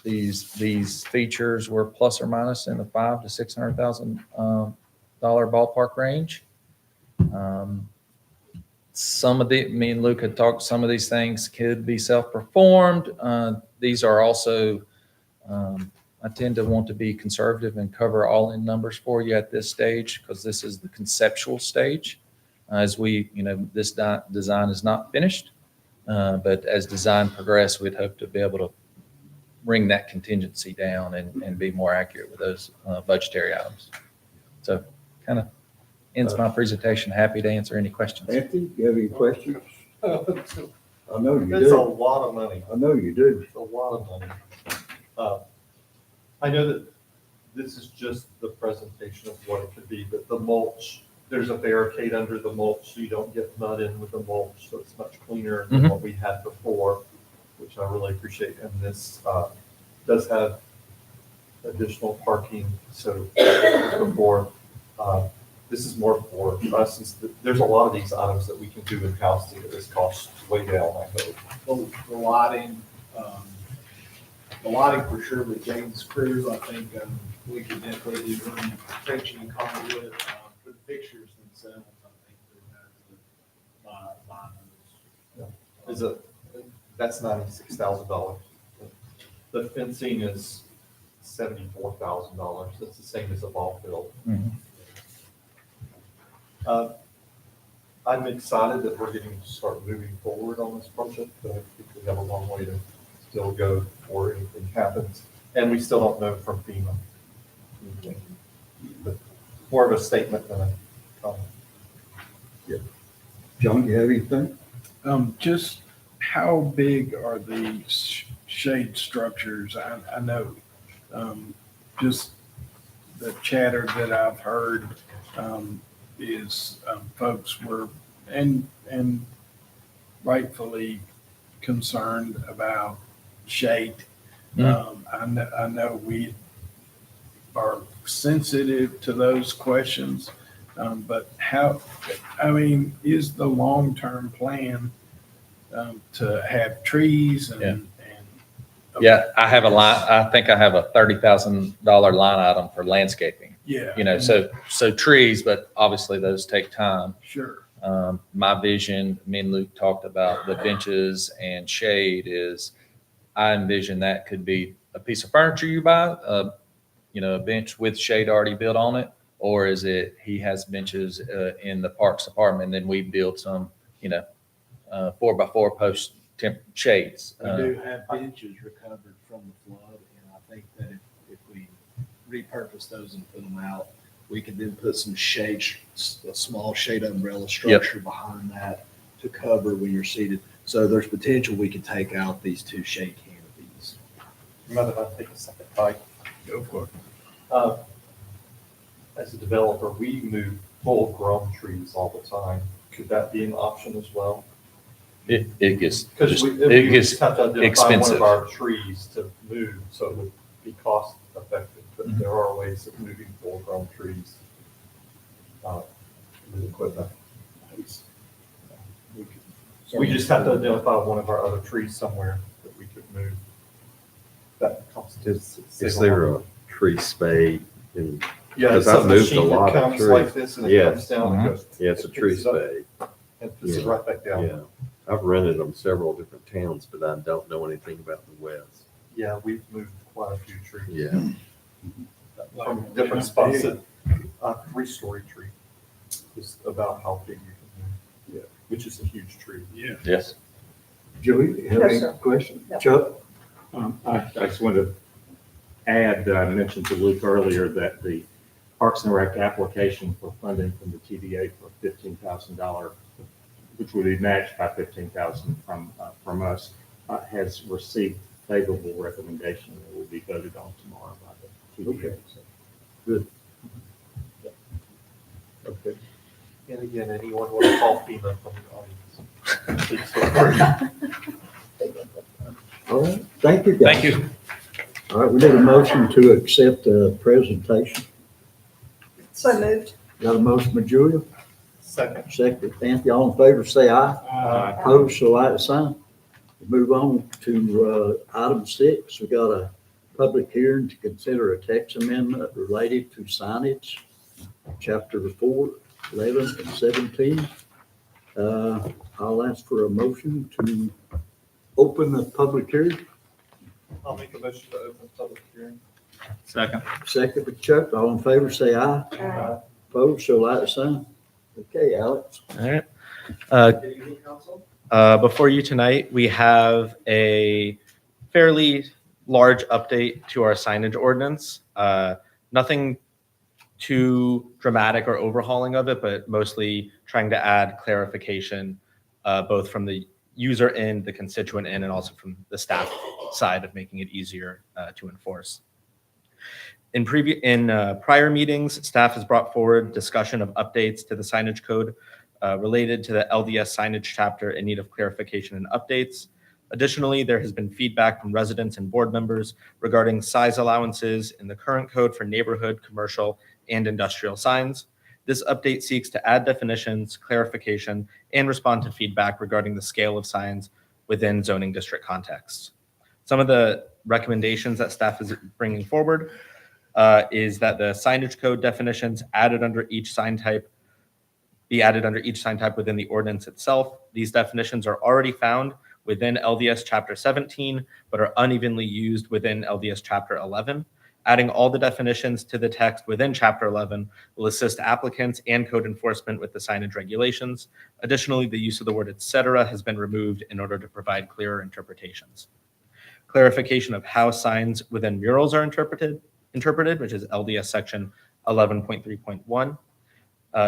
these features were plus or minus in the $500,000 to $600,000 ballpark range. Some of me and Luke had talked, some of these things could be self-performed. These are also, I tend to want to be conservative and cover all in numbers for you at this stage, because this is the conceptual stage. As we, this design is not finished, but as design progresses, we'd hope to be able to bring that contingency down and be more accurate with those budgetary items. So kind of ends my presentation. Happy to answer any questions. Anthony, do you have any questions? I know you do. It's a lot of money. I know you do. It's a lot of money. I know that this is just the presentation of what it could be, but the mulch, there's a barricade under the mulch so you don't get mud in with the mulch, so it's much cleaner than what we had before, which I really appreciate. And this does have additional parking, so before. this is more for us, since there's a lot of these items that we can do in-house to get this cost way down, I hope. The lighting for sure with James' crew, I think we could definitely do room trenching and conduit for the pictures themselves. I think they're going to buy those. That's $96,000. The fencing is $74,000. That's the same as a ball field. I'm excited that we're getting to start moving forward on this project, but I think we have a long way to still go before anything happens. And we still don't know from FEMA. But more of a statement than a comment. Yeah. John, do you have anything? Just how big are these shade structures? I know, just the chatter that I've heard, is, folks were, and rightfully concerned about shade. I know we are sensitive to those questions, but is the long-term plan to have trees and? Yeah, I have I think I have a $30,000 line item for landscaping. Yeah. So trees, but obviously those take time. Sure. My vision, me and Luke talked about the benches and shade is, I envision that could be a piece of furniture you buy, a bench with shade already built on it, or is it he has benches in the parks department, and then we build some, 4x4 post temp shades. We do have benches recovered from the flood, and I think that if we repurpose those and put them out, we could then put some shade, a small shade umbrella structure behind that to cover when you're seated. So there's potential we could take out these two shade canopies. Mind if I take a second bite? Go for it. As a developer, we move full-grown trees all the time. Could that be an option as well? It gets, Because we gets just have to identify expensive. one of our trees to move, so it would be cost effective. But there are ways of moving full-grown trees with equipment. We just have to identify one of our other trees somewhere that we could move. That costs. Is there a tree spade? Yeah, it's a machine that comes like this and it comes down and goes. Yeah, it's a tree spade. And puts it right back down. Yeah, I've rented them several different towns, but I don't know anything about the west. Yeah, we've moved quite a few trees. Yeah. From different spots. A 3-story tree is about how big you can move. Yeah, which is a huge tree. Yeah. Yes. Joey, do you have any questions? Chuck? I just wanted to add, I mentioned to Luke earlier that the Parks and Rec application for funding from the TDA for $15,000, which would be matched by $15,000 from us, has received favorable recommendation and will be voted on tomorrow by the TDA. Okay. Good. Okay. And again, anyone want to call FEMA from the audience? Please feel free. All right, thank you, guys. Thank you. All right, we need a motion to accept the presentation. So moved. Got a motion by Julia? Second. Second, Anthony, all in favor, say aye. Aye. Opposed, so like the sign. We move on to item 6. We got a public hearing to consider a text amendment related to signage, chapter 4, 11, and 17. I'll ask for a motion to open the public hearing. I'll make a motion to open public hearing. Second. Second by Chuck, all in favor, say aye. Aye. Opposed, so like the sign. Okay, Alex. All right. Good evening, council. Before you tonight, we have a fairly large update to our signage ordinance. Nothing too dramatic or overhauling of it, but mostly trying to add clarification, both from the user end, the constituent end, and also from the staff side of making it easier to enforce. In prior meetings, staff has brought forward discussion of updates to the signage code related to the LDS signage chapter in need of clarification and updates. Additionally, there has been feedback from residents and board members regarding size allowances in the current code for neighborhood, commercial, and industrial signs. This update seeks to add definitions, clarification, and respond to feedback regarding the scale of signs within zoning district contexts. Some of the recommendations that staff is bringing forward is that the signage code definitions added under each sign type be added under each sign type within the ordinance itself. These definitions are already found within LDS Chapter 17, but are unevenly used within LDS Chapter 11. Adding all the definitions to the text within Chapter 11 will assist applicants and code enforcement with the signage regulations. Additionally, the use of the word et cetera has been removed in order to provide clearer interpretations. Clarification of how signs within murals are interpreted, which is LDS Section 11.3.1.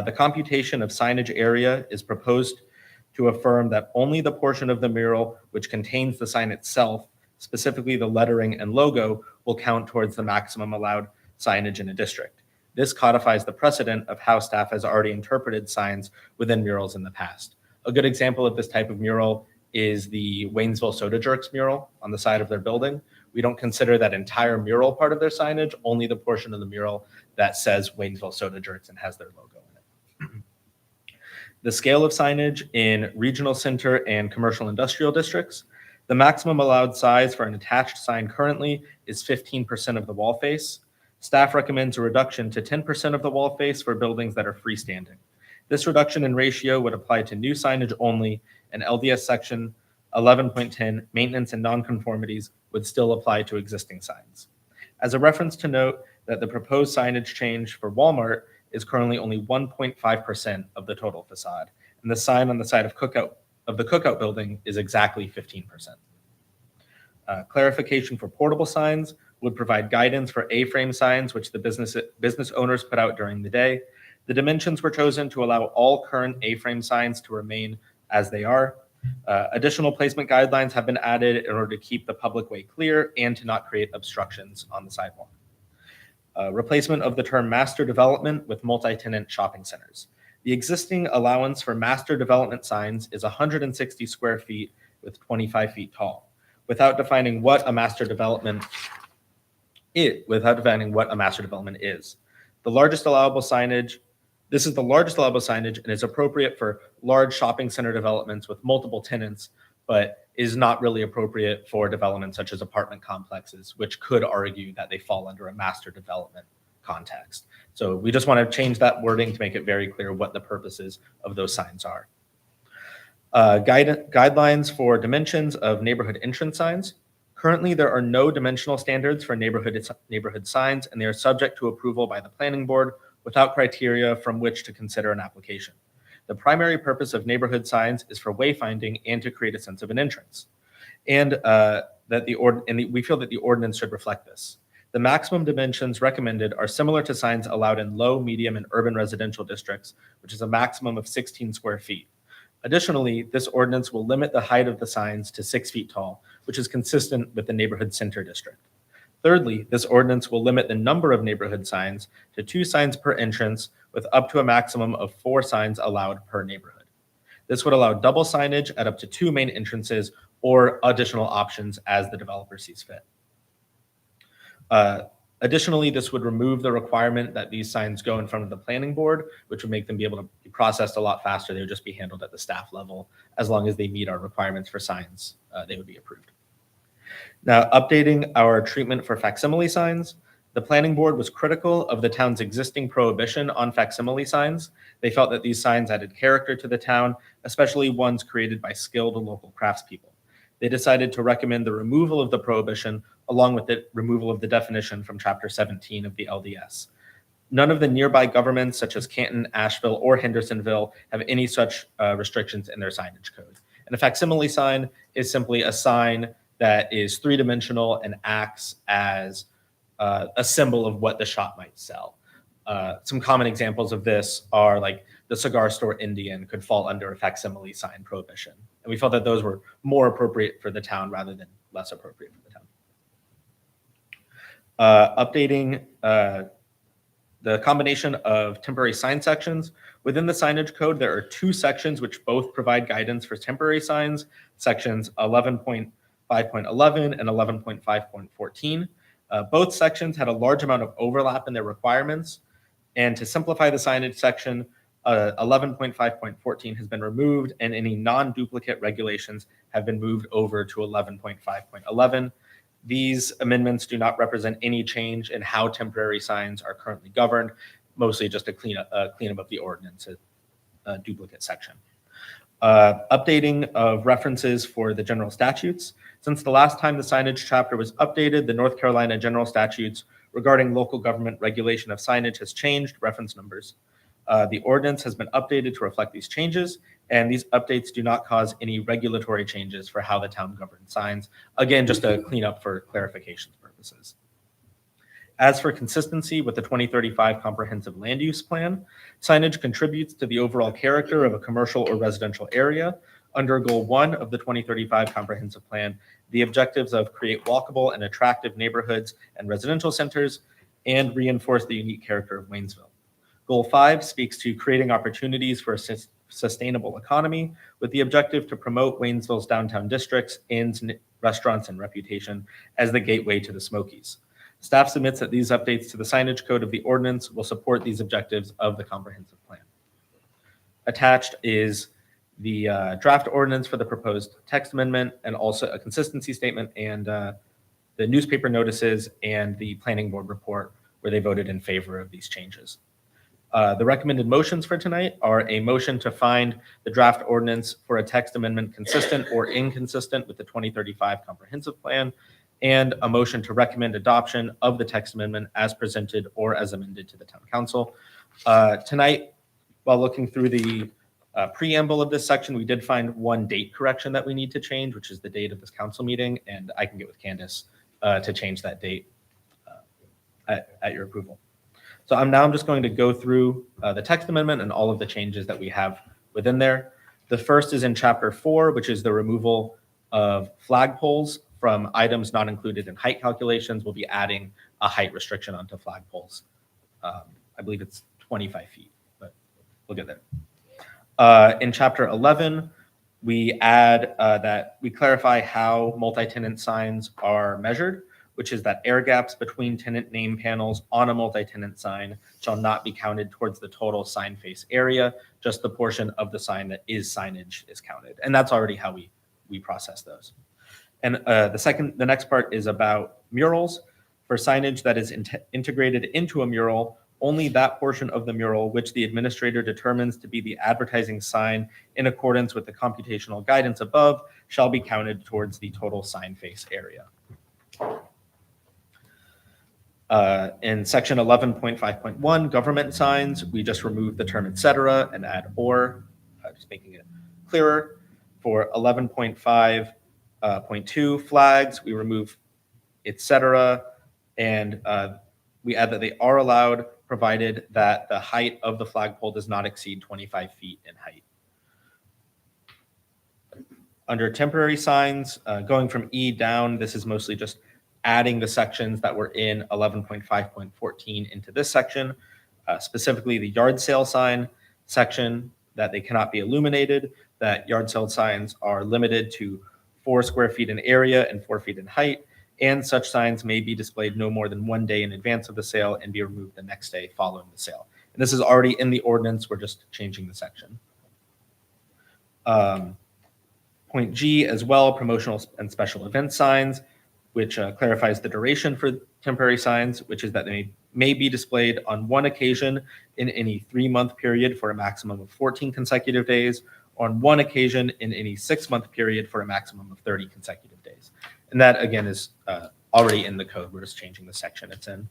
The computation of signage area is proposed to affirm that only the portion of the mural which contains the sign itself, specifically the lettering and logo, will count towards the maximum allowed signage in a district. This codifies the precedent of how staff has already interpreted signs within murals in the past. A good example of this type of mural is the Waynesville Soda Jerks mural on the side of their building. We don't consider that entire mural part of their signage, only the portion of the mural that says Waynesville Soda Jerks and has their logo in it. The scale of signage in regional center and commercial industrial districts. The maximum allowed size for an attached sign currently is 15% of the wall face. Staff recommends a reduction to 10% of the wall face for buildings that are freestanding. This reduction in ratio would apply to new signage only, and LDS Section 11.10 maintenance and nonconformities would still apply to existing signs. As a reference to note that the proposed signage change for Walmart is currently only 1.5% of the total facade, and the sign on the side of the cookout building is exactly 15%. Clarification for portable signs would provide guidance for A-frame signs, which the business owners put out during the day. The dimensions were chosen to allow all current A-frame signs to remain as they are. Additional placement guidelines have been added in order to keep the public way clear and to not create obstructions on the sidewalk. Replacement of the term master development with multi-tenant shopping centers. The existing allowance for master development signs is 160 square feet with 25 feet tall, without defining what a master development is. The largest allowable signage, this is the largest allowable signage and is appropriate for large shopping center developments with multiple tenants, but is not really appropriate for developments such as apartment complexes, which could argue that they fall under a master development context. So we just want to change that wording to make it very clear what the purposes of those signs are. Guidelines for dimensions of neighborhood entrance signs. Currently, there are no dimensional standards for neighborhood signs, and they are subject to approval by the planning board without criteria from which to consider an application. The primary purpose of neighborhood signs is for wayfinding and to create a sense of an entrance. And we feel that the ordinance should reflect this. The maximum dimensions recommended are similar to signs allowed in low, medium, and urban residential districts, which is a maximum of 16 square feet. Additionally, this ordinance will limit the height of the signs to 6 feet tall, which is consistent with the neighborhood center district. Thirdly, this ordinance will limit the number of neighborhood signs to 2 signs per entrance, with up to a maximum of 4 signs allowed per neighborhood. This would allow double signage at up to 2 main entrances or additional options as the developer sees fit. Additionally, this would remove the requirement that these signs go in front of the planning board, which would make them be able to be processed a lot faster. They would just be handled at the staff level. As long as they meet our requirements for signs, they would be approved. Now, updating our treatment for facsimile signs. The planning board was critical of the town's existing prohibition on facsimile signs. They felt that these signs added character to the town, especially ones created by skilled local craftspeople. They decided to recommend the removal of the prohibition along with the removal of the definition from Chapter 17 of the LDS. None of the nearby governments, such as Canton, Asheville, or Hendersonville, have any such restrictions in their signage code. And a facsimile sign is simply a sign that is 3-dimensional and acts as a symbol of what the shop might sell. Some common examples of this are like the cigar store Indian could fall under a facsimile sign prohibition. And we felt that those were more appropriate for the town rather than less appropriate for the town. Updating the combination of temporary sign sections. Within the signage code, there are 2 sections which both provide guidance for temporary signs, sections 11.5.11 and 11.5.14. Both sections had a large amount of overlap in their requirements. And to simplify the signage section, 11.5.14 has been removed and any non-duplicate regulations have been moved over to 11.5.11. These amendments do not represent any change in how temporary signs are currently governed, mostly just a cleanup of the ordinance, a duplicate section. Updating of references for the general statutes. Since the last time the signage chapter was updated, the North Carolina general statutes regarding local government regulation of signage has changed reference numbers. The ordinance has been updated to reflect these changes, and these updates do not cause any regulatory changes for how the town governs signs. Again, just a cleanup for clarification purposes. As for consistency with the 2035 Comprehensive Land Use Plan, signage contributes to the overall character of a commercial or residential area. Under Goal 1 of the 2035 Comprehensive Plan, the objectives of create walkable and attractive neighborhoods and residential centers and reinforce the unique character of Waynesville. Goal 5 speaks to creating opportunities for a sustainable economy with the objective to promote Waynesville's downtown districts, inns, restaurants, and reputation as the gateway to the Smokies. Staff submits that these updates to the signage code of the ordinance will support these objectives of the comprehensive plan. Attached is the draft ordinance for the proposed text amendment and also a consistency statement and the newspaper notices and the planning board report where they voted in favor of these changes. The recommended motions for tonight are a motion to find the draft ordinance for a text amendment consistent or inconsistent with the 2035 comprehensive plan, and a motion to recommend adoption of the text amendment as presented or as amended to the town council. Tonight, while looking through the preamble of this section, we did find one date correction that we need to change, which is the date of this council meeting, and I can get with Candace to change that date at your approval. So I'm just going to go through the text amendment and all of the changes that we have within there. The first is in chapter 4, which is the removal of flagpoles from items not included in height calculations. We'll be adding a height restriction onto flagpoles. I believe it's 25 feet, but we'll get there. In chapter 11, we add that we clarify how multi-tenant signs are measured, which is that air gaps between tenant name panels on a multi-tenant sign shall not be counted towards the total sign face area. Just the portion of the sign that is signage is counted. And that's already how we process those. And the next part is about murals. For signage that is integrated into a mural, only that portion of the mural which the administrator determines to be the advertising sign in accordance with the computational guidance above shall be counted towards the total sign face area. In section 11.5.1, government signs, we just remove the term et cetera and add or, just making it clearer. For 11.5.2 flags, we remove et cetera, and we add that they are allowed provided that the height of the flagpole does not exceed 25 feet in height. Under temporary signs, going from E down, this is mostly just adding the sections that were in 11.5.14 into this section, specifically the yard sale sign section, that they cannot be illuminated, that yard sale signs are limited to 4 square feet in area and 4 feet in height, and such signs may be displayed no more than 1 day in advance of the sale and be removed the next day following the sale. And this is already in the ordinance, we're just changing the section. Point G as well, promotional and special event signs, which clarifies the duration for temporary signs, which is that they may be displayed on one occasion in any 3-month period for a maximum of 14 consecutive days, on one occasion in any 6-month period for a maximum of 30 consecutive days. And that, again, is already in the code. We're just changing the section it's in.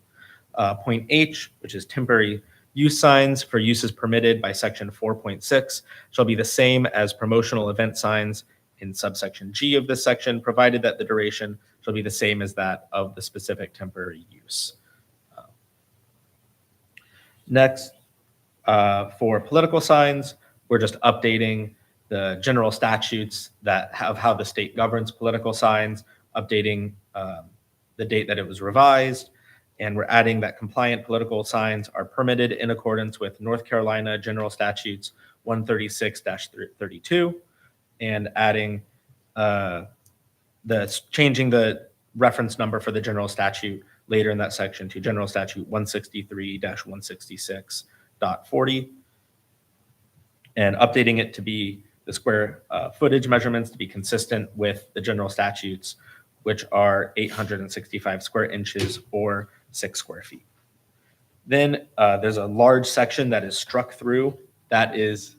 Point H, which is temporary use signs for uses permitted by section 4.6, shall be the same as promotional event signs in subsection G of this section, provided that the duration shall be the same as that of the specific temporary use. Next, for political signs, we're just updating the general statutes that have how the state governs political signs, updating the date that it was revised, and we're adding that compliant political signs are permitted in accordance with North Carolina General Statutes 136-32, and adding changing the reference number for the general statute later in that section to General Statute 163-166.40 and updating it to be the square footage measurements to be consistent with the general statutes, which are 865 square inches or 6 square feet. Then there's a large section that is struck through. That is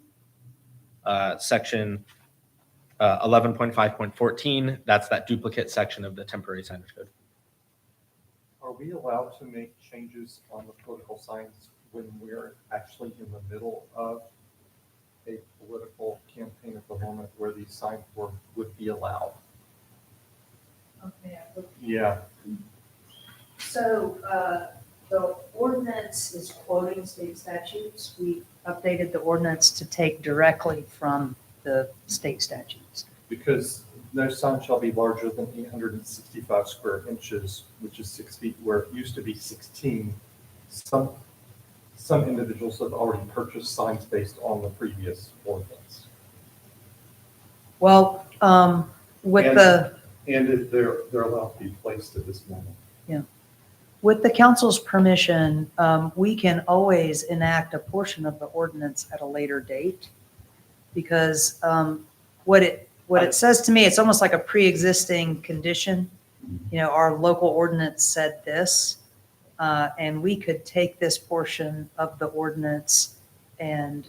section 11.5.14. That's that duplicate section of the temporary signage code. Are we allowed to make changes on the political signs when we're actually in the middle of a political campaign at the moment where these signs would be allowed? Okay. Yeah. So, the ordinance is quoting state statutes. We Updated the ordinance to take directly from the state statutes. Because no sign shall be larger than 865 square inches, which is 6 feet, where it used to be 16. Some individuals have already purchased signs based on the previous ordinance. Well, with the, And if they're allowed to be placed at this moment. with the council's permission, we can always enact a portion of the ordinance at a later date. Because what it says to me, it's almost like a pre-existing condition. You know, our local ordinance said this, and we could take this portion of the ordinance and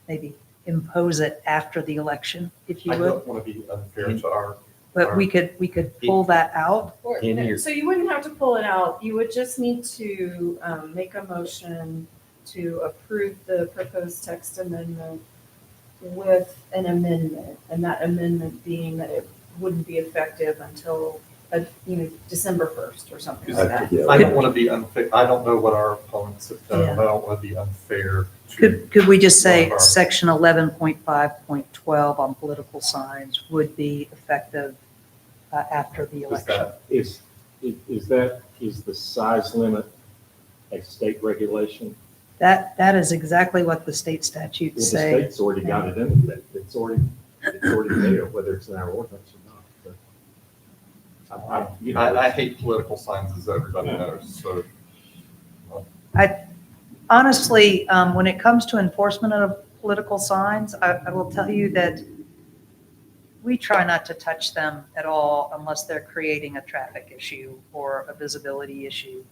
maybe impose it after the election, if you I would. don't want to be unfair to our. But we could pull that out. So you wouldn't have to pull it out. You would just need to make a motion to approve the proposed text amendment with an amendment, and that amendment being that it wouldn't be effective until, December 1st or something like that. I don't want to be unfair. I don't know what our opponents have done. Yeah. I don't want to be unfair. Could we just say One of our- section 11.5.12 on political signs would be effective after the election? Is the size limit a state regulation? That is exactly what the state Well, statutes the say. state's already got it in it. It's already there, whether it's in our ordinance or not. But I hate political signs, as everybody knows, so. Honestly, when it comes to enforcement of political signs, I will tell you that we try not to touch them at all unless they're creating a traffic issue or a visibility issue.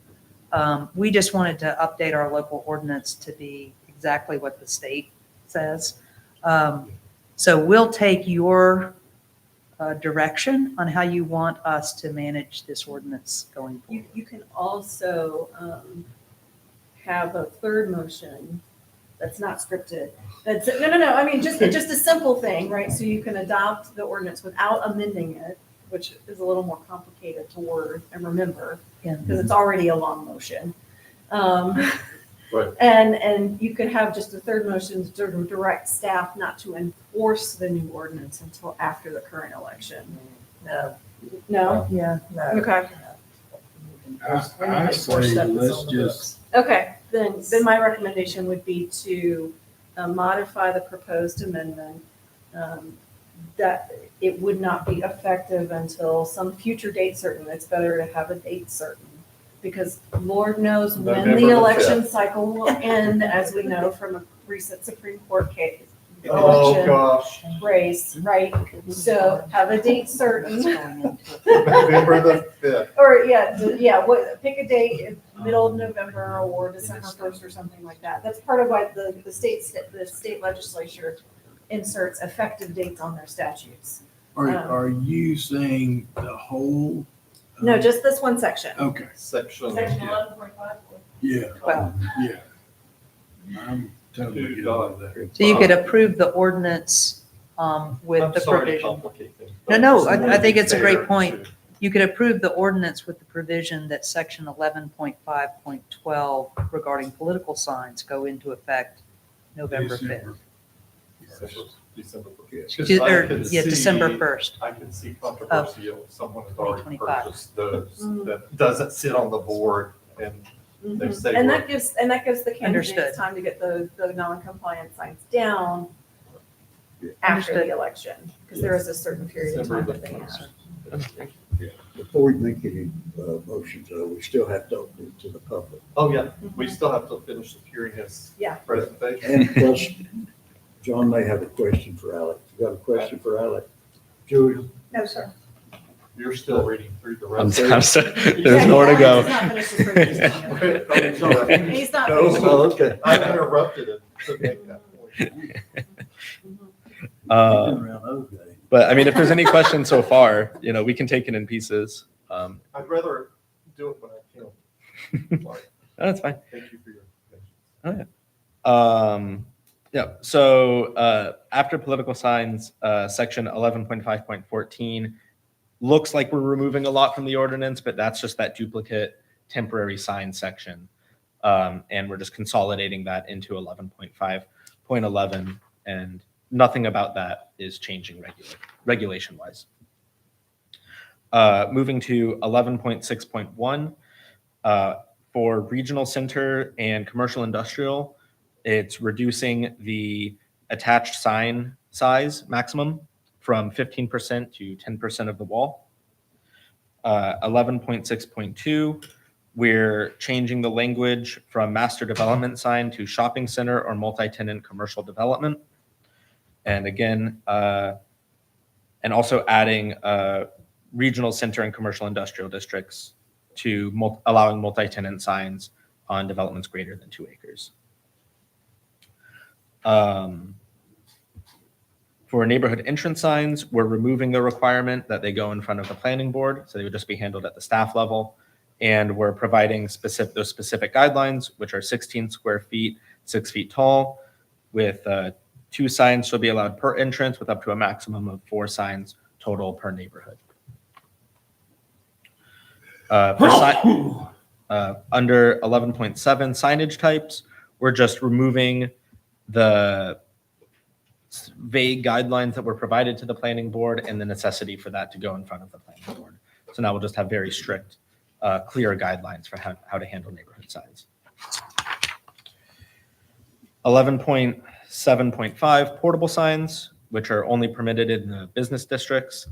We just wanted to update our local ordinance to be exactly what the state says. So we'll take your direction on how you want us to manage this ordinance going forward. You can also have a third motion that's not scripted. That's, no, I mean, just a simple thing, right? So you can adopt the ordinance without amending it, which is a little more complicated to word and remember, Yeah. because it's already a long motion. Right. And you could have just a third motion to direct staff not to enforce the new ordinance until after the current election. No. No? Yeah. Okay. I say let's just, Okay, then my recommendation would be to modify the proposed amendment, that it would not be effective until some future date certain. It's better to have a date certain, because Lord knows when November the the election 5th. cycle will end, as we know from a recent Supreme Court case. Oh, election gosh. Race, right? So have a date certain. November the 5th. Or, pick a date, middle of November or December 1st or something like that. That's part of why the state legislature inserts effective dates on their statutes. are you saying the whole? No, just this one section. Okay, Section. Section 11.5. yeah, Well, yeah. I'm totally good with that. so you could approve the ordinance with I'm the sorry to provision. complicate things. No, but I think it's a great fair point. to- You could approve the ordinance with the provision that section 11.5.12 regarding political signs go into effect November 5th. December. December 1st. I can see controversy if someone has already 2025. purchased those that doesn't sit on the board and they say. And we're- that gives the Understood. candidates time to get the non-compliant signs down after Understood. the election, because there is a certain period of time that they have. Before we make any motions, we still have to open it to the public. Oh, yeah, we still have to finish securing his Yeah. presentation. And plus, John may have a question for Alex. You got a question for Alex? Julia? No, sir. You're still reading through the I'm, rest. I'm sorry, there's more to go. He's not finished his presentation. He's not No, finished. oh, okay. I interrupted him to make that point. But I mean, if there's any questions so far, we can take it in pieces. I'd rather do it when I can. Sorry. That's fine. Thank you for your patience. Oh, yeah. Yeah. So after political signs, section 11.5.14 looks like we're removing a lot from the ordinance, but that's just that duplicate temporary sign section. And we're just consolidating that into 11.5.11, and nothing about that is changing regulation wise. Moving to 11.6.1, for regional center and commercial industrial, it's reducing the attached sign size maximum from 15% to 10% of the wall. 11.6.2, we're changing the language from master development sign to shopping center or multi-tenant commercial development. And again, and also adding regional center and commercial industrial districts to allowing multi-tenant signs on developments greater than 2 acres. For neighborhood entrance signs, we're removing the requirement that they go in front of the planning board, so they would just be handled at the staff level. And we're providing those specific guidelines, which are 16 square feet, 6 feet tall, with 2 signs shall be allowed per entrance, with up to a maximum of 4 signs total per neighborhood. Under 11.7 signage types, we're just removing the vague guidelines that were provided to the planning board and the necessity for that to go in front of the planning board. So now we'll just have very strict, clear guidelines for how to handle neighborhood signs. 11.7.5 portable signs, which are only permitted in the business districts.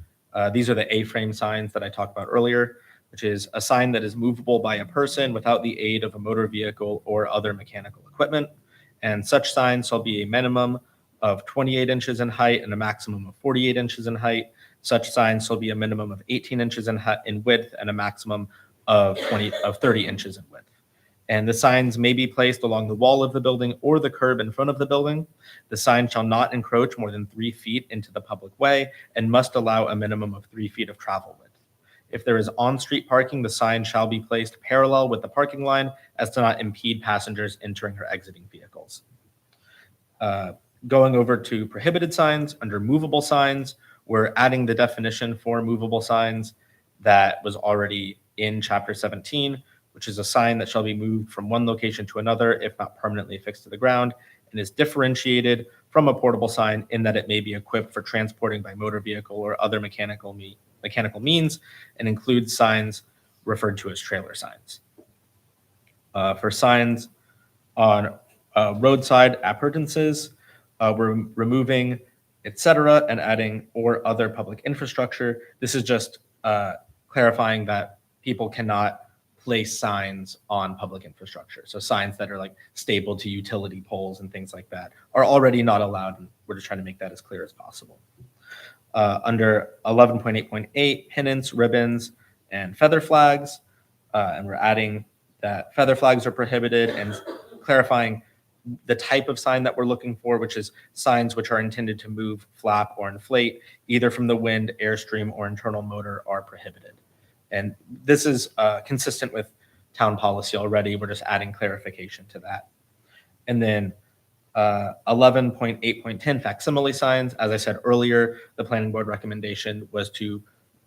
These are the A-frame signs that I talked about earlier, which is a sign that is movable by a person without the aid of a motor vehicle or other mechanical equipment. And such signs shall be a minimum of 28 inches in height and a maximum of 48 inches in height. Such signs shall be a minimum of 18 inches in width and a maximum of 30 inches in width. And the signs may be placed along the wall of the building or the curb in front of the building. The sign shall not encroach more than 3 feet into the public way and must allow a minimum of 3 feet of travel width. If there is on-street parking, the sign shall be placed parallel with the parking line as to not impede passengers entering or exiting vehicles. Going over to prohibited signs, under movable signs, we're adding the definition for movable signs that was already in Chapter 17, which is a sign that shall be moved from one location to another if not permanently affixed to the ground, and is differentiated from a portable sign in that it may be equipped for transporting by motor vehicle or other mechanical means, and includes signs referred to as trailer signs. For signs on roadside appurtenances, we're removing etc. and adding or other public infrastructure. This is just clarifying that people cannot place signs on public infrastructure. So signs that are like stapled to utility poles and things like that are already not allowed, and we're just trying to make that as clear as possible. Under 11.8.8, pennants, ribbons, and feather flags, and we're adding that feather flags are prohibited and clarifying the type of sign that we're looking for, which is signs which are intended to move, flap, or inflate, either from the wind, airstream, or internal motor, are prohibited. And this is consistent with town policy already. We're just adding clarification to that. And then 11.8.10 facsimile signs. As I said earlier, the planning board recommendation was to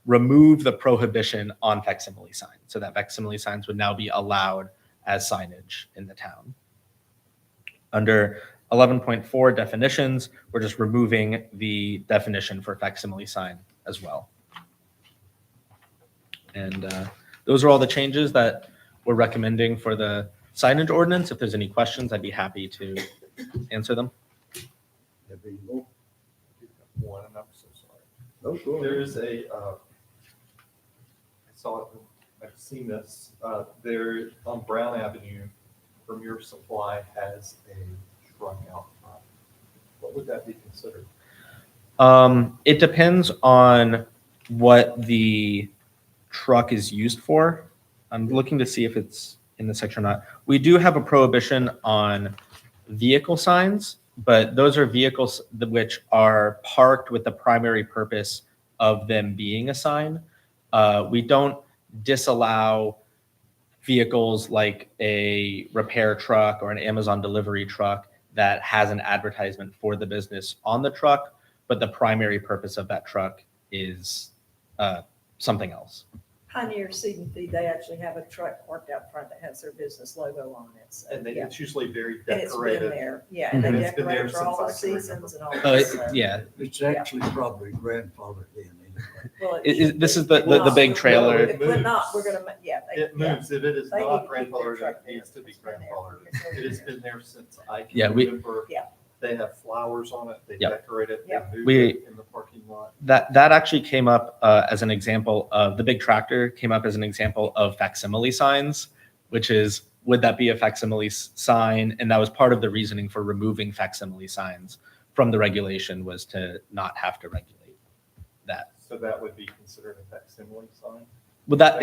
remove the prohibition on facsimile signs, so that facsimile signs would now be allowed as signage in the town. Under 11.4 definitions, we're just removing the definition for facsimile sign as well. And those are all the changes that we're recommending for the signage ordinance. If there's any questions, I'd be happy to answer them. One, and I'm so sorry. No, go ahead. There's a, saw it, I've seen this, there on Brown Avenue, Premier Supply has a truck out front. What would that be considered? It depends on what the truck is used for. I'm looking to see if it's in the section or not. We do have a prohibition on vehicle signs, but those are vehicles which are parked with the primary purpose of them being a sign. We don't disallow vehicles like a repair truck or an Amazon delivery truck that has an advertisement for the business on the truck, but the primary purpose of that truck is something else. Pioneer Seed and Feed, they actually have a truck parked out front that has their business logo on it. So, And yeah. it's usually very And it's decorated. been there, yeah, and they And it's been there decorate for all the since I can seasons and all Uh, that. So, yeah. It's actually probably grandfathered in anyway. well, This is the big trailer. If we're not, we're gonna, yeah. It moves. If it is They not need to keep their grandfathered, truck it needs to be there. It's been there grandfathered. for It has been there since I can Yeah, we- remember. Yeah. They have flowers on it. They Yep. decorate it. They Yep. move We- it in the parking lot. That actually came up as an example of the big tractor came up as an example of facsimile signs, which is, would that be a facsimile sign? And that was part of the reasoning for removing facsimile signs from the regulation, was to not have to regulate that. So that would be considered a facsimile sign? But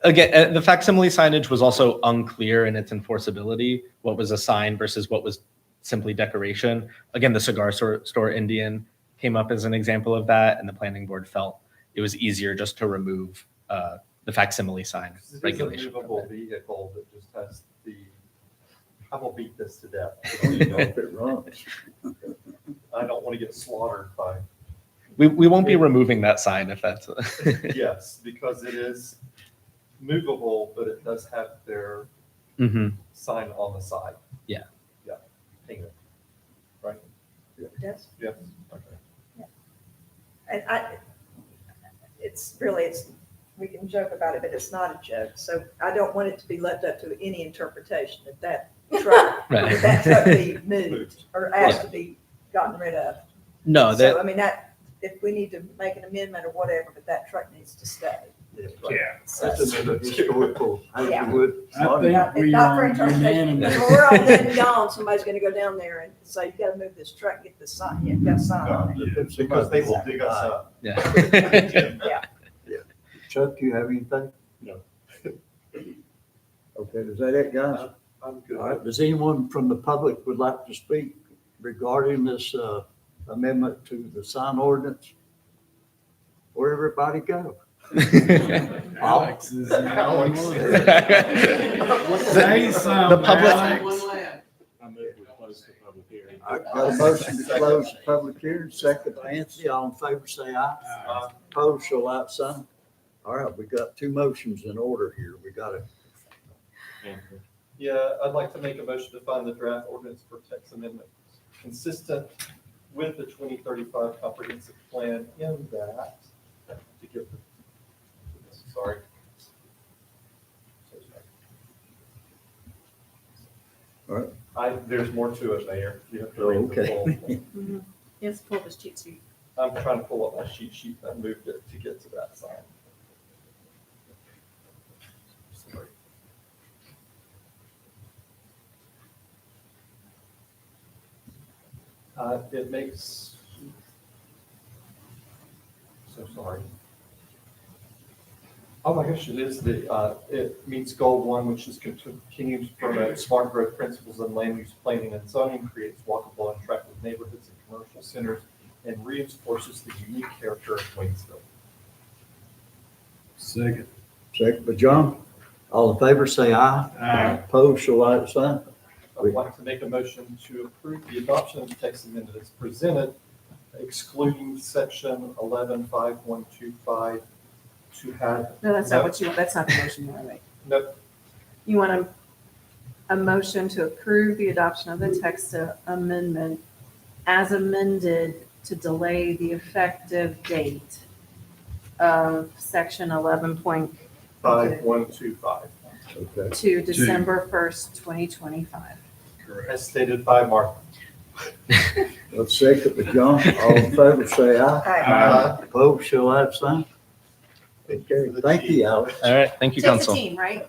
again, the facsimile signage was also unclear in its enforceability. What was a sign versus what was simply decoration. Again, the cigar store Indian came up as an example of that, and the planning board felt it was easier just to remove the facsimile sign This is a regulation. movable vehicle that just has the, I will beat this to death. You know, if it runs. I don't want to get slaughtered by, We won't be removing that sign if that's. yes, because it is movable, but it does have their Mhm. sign on the side. Yeah. Yeah, painted, right? Yes. Yes, okay. And we can joke about it, but it's not a joke. So I don't want it to be left up to any interpretation that truck, Right. that truck be moved or asked to be gotten rid of. No, So, I that mean, if we need to make an amendment or whatever, but that truck needs to stay. Yeah. So- That's another historical, Yeah. Haywood. I think we Not for are interpretation. unanimous. When we're all dead and gone, somebody's gonna go down there and say, you gotta move this truck, get the sign, you got a sign on it. Because they will dig us up. yeah. Yeah. Chuck, you have anything? No. Okay, is that it, guys? I'm good. All right, does anyone from the public would like to speak regarding this amendment to the sign ordinance? Where everybody go? Alex is the only one. Say something, the public- Alex. I move we close the public hearing. I got a motion to close the public hearing, second by Anthony, all in favor, say aye. Opposed, show like sign. All right, we got two motions in order here. We got it. Yeah, I'd like to make a motion to find the draft ordinance for text amendment consistent with the 2035 comprehensive plan in that, to give the, sorry. So sorry. All right. There's more to it, Mayor. You have to Oh, read the okay. full. Yes, pull this cheat sheet. I'm trying to pull up my cheat sheet. I moved it to get to that sign. Sorry. It makes, so sorry. Oh my gosh, it is it meets goal one, which is continued to promote smart growth principles in land use planning and zoning, creates walkable and attractive neighborhoods and commercial centers, and reinforces the unique character of Waynesville. Second. Second by John. All in favor, say aye. Aye. Opposed, show like sign. I would like to make a motion to approve the adoption of the text amendment as presented, excluding section 11.5125 to have. No, that's not what you want. That's not the motion you want to make. No, You want a motion to approve the adoption of the text amendment as amended to delay the effective date of section 11.5125, Okay. to December 1st, 2025. as stated by Martha. Let's second by John. All in favor, say aye. Aye. Opposed, show like sign. Okay, thank you, Alex. All right, thank you, Takes a council. team, right?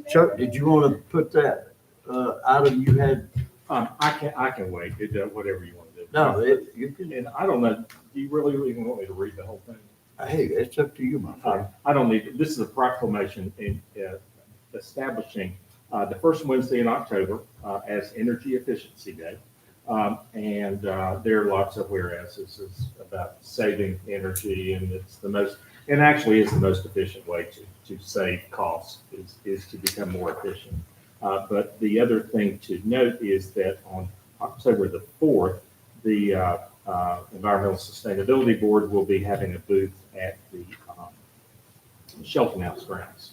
Chuck, did you want to put that item you had? I can wait, whatever you want to do. No, you can. And I don't know, do you really even want me to read the whole thing? Hey, it's up to you, my friend. I don't need, this is a proclamation establishing the first Wednesday in October as Energy Efficiency Day. And there are lots of whereases. It's about saving energy, and it's the most, and actually is the most efficient way to save costs is to become more efficient. But the other thing to note is that on October the 4th, the Environmental Sustainability Board will be having a booth at the Shelton House grounds,